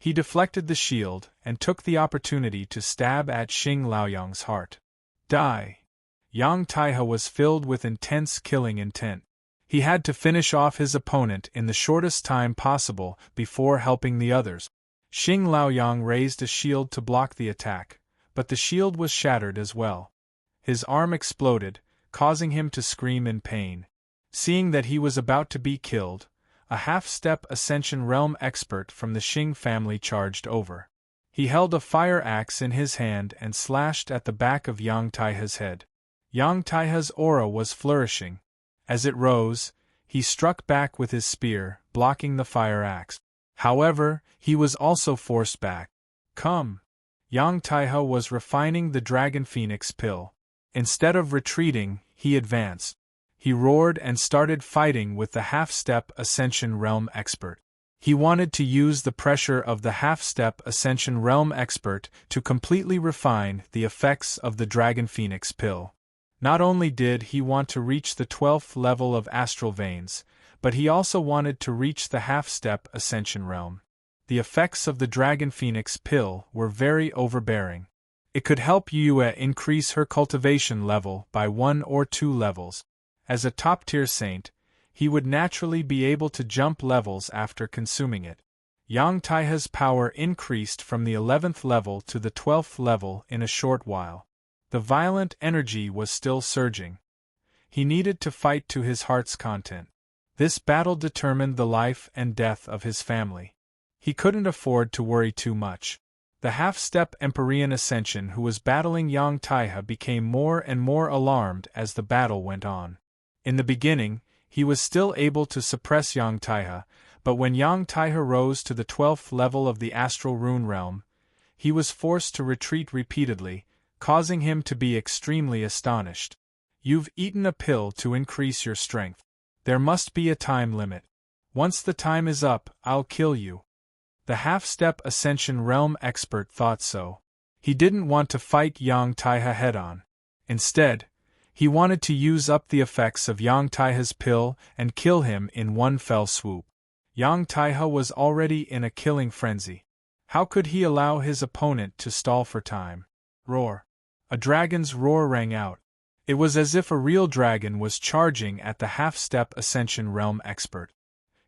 He deflected the shield and took the opportunity to stab at Xing Laoyang's heart. Die! Yang Taihe was filled with intense killing intent. He had to finish off his opponent in the shortest time possible before helping the others. Xing Laoyang raised a shield to block the attack, but the shield was shattered as well. His arm exploded, causing him to scream in pain. Seeing that he was about to be killed, a half-step Ascension Realm expert from the Xing family charged over. He held a fire axe in his hand and slashed at the back of Yang Taihe's head. Yang Taihe's aura was flourishing. As it rose, he struck back with his spear, blocking the fire axe. However, he was also forced back. "Come!" Yang Taihe was refining the Dragon Phoenix pill. Instead of retreating, he advanced. He roared and started fighting with the half-step Ascension Realm expert. He wanted to use the pressure of the half-step Ascension Realm expert to completely refine the effects of the Dragon Phoenix pill. Not only did he want to reach the 12th level of astral veins, but he also wanted to reach the half-step Ascension Realm. The effects of the Dragon Phoenix pill were very overbearing. It could help Yue increase her cultivation level by 1 or 2 levels. As a top-tier saint, he would naturally be able to jump levels after consuming it. Yang Taihe's power increased from the 11th level to the 12th level in a short while. The violent energy was still surging. He needed to fight to his heart's content. This battle determined the life and death of his family. He couldn't afford to worry too much. The half-step Empyrean Ascension who was battling Yang Taihe became more and more alarmed as the battle went on. In the beginning, he was still able to suppress Yang Taihe, but when Yang Taihe rose to the 12th level of the Astral Rune Realm, he was forced to retreat repeatedly, causing him to be extremely astonished. "You've eaten a pill to increase your strength." There must be a time limit. Once the time is up, I'll kill you. The half-step Ascension Realm expert thought so. He didn't want to fight Yang Taiha head-on. Instead, he wanted to use up the effects of Yang Taiha's pill and kill him in one fell swoop. Yang Taiha was already in a killing frenzy. How could he allow his opponent to stall for time? Roar. A dragon's roar rang out. It was as if a real dragon was charging at the half-step Ascension Realm expert.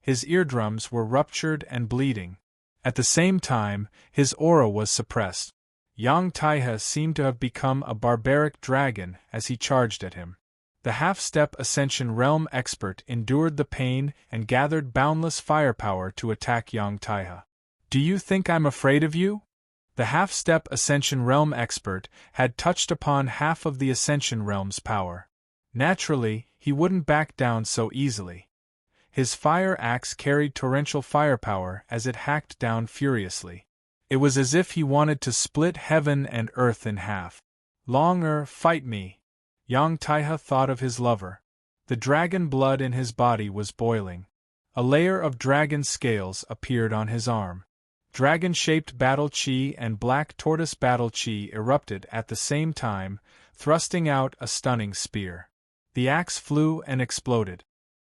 His eardrums were ruptured and bleeding. At the same time, his aura was suppressed. Yang Taiha seemed to have become a barbaric dragon as he charged at him. The half-step Ascension Realm expert endured the pain and gathered boundless firepower to attack Yang Taiha. Do you think I'm afraid of you? The half-step Ascension Realm expert had touched upon half of the Ascension Realm's power. Naturally, he wouldn't back down so easily. His fire axe carried torrential firepower as it hacked down furiously. It was as if he wanted to split heaven and earth in half. Fight me. Yang Taiha thought of his lover. The dragon blood in his body was boiling. A layer of dragon scales appeared on his arm. Dragon-shaped battle chi and black tortoise battle chi erupted at the same time, thrusting out a stunning spear. The axe flew and exploded.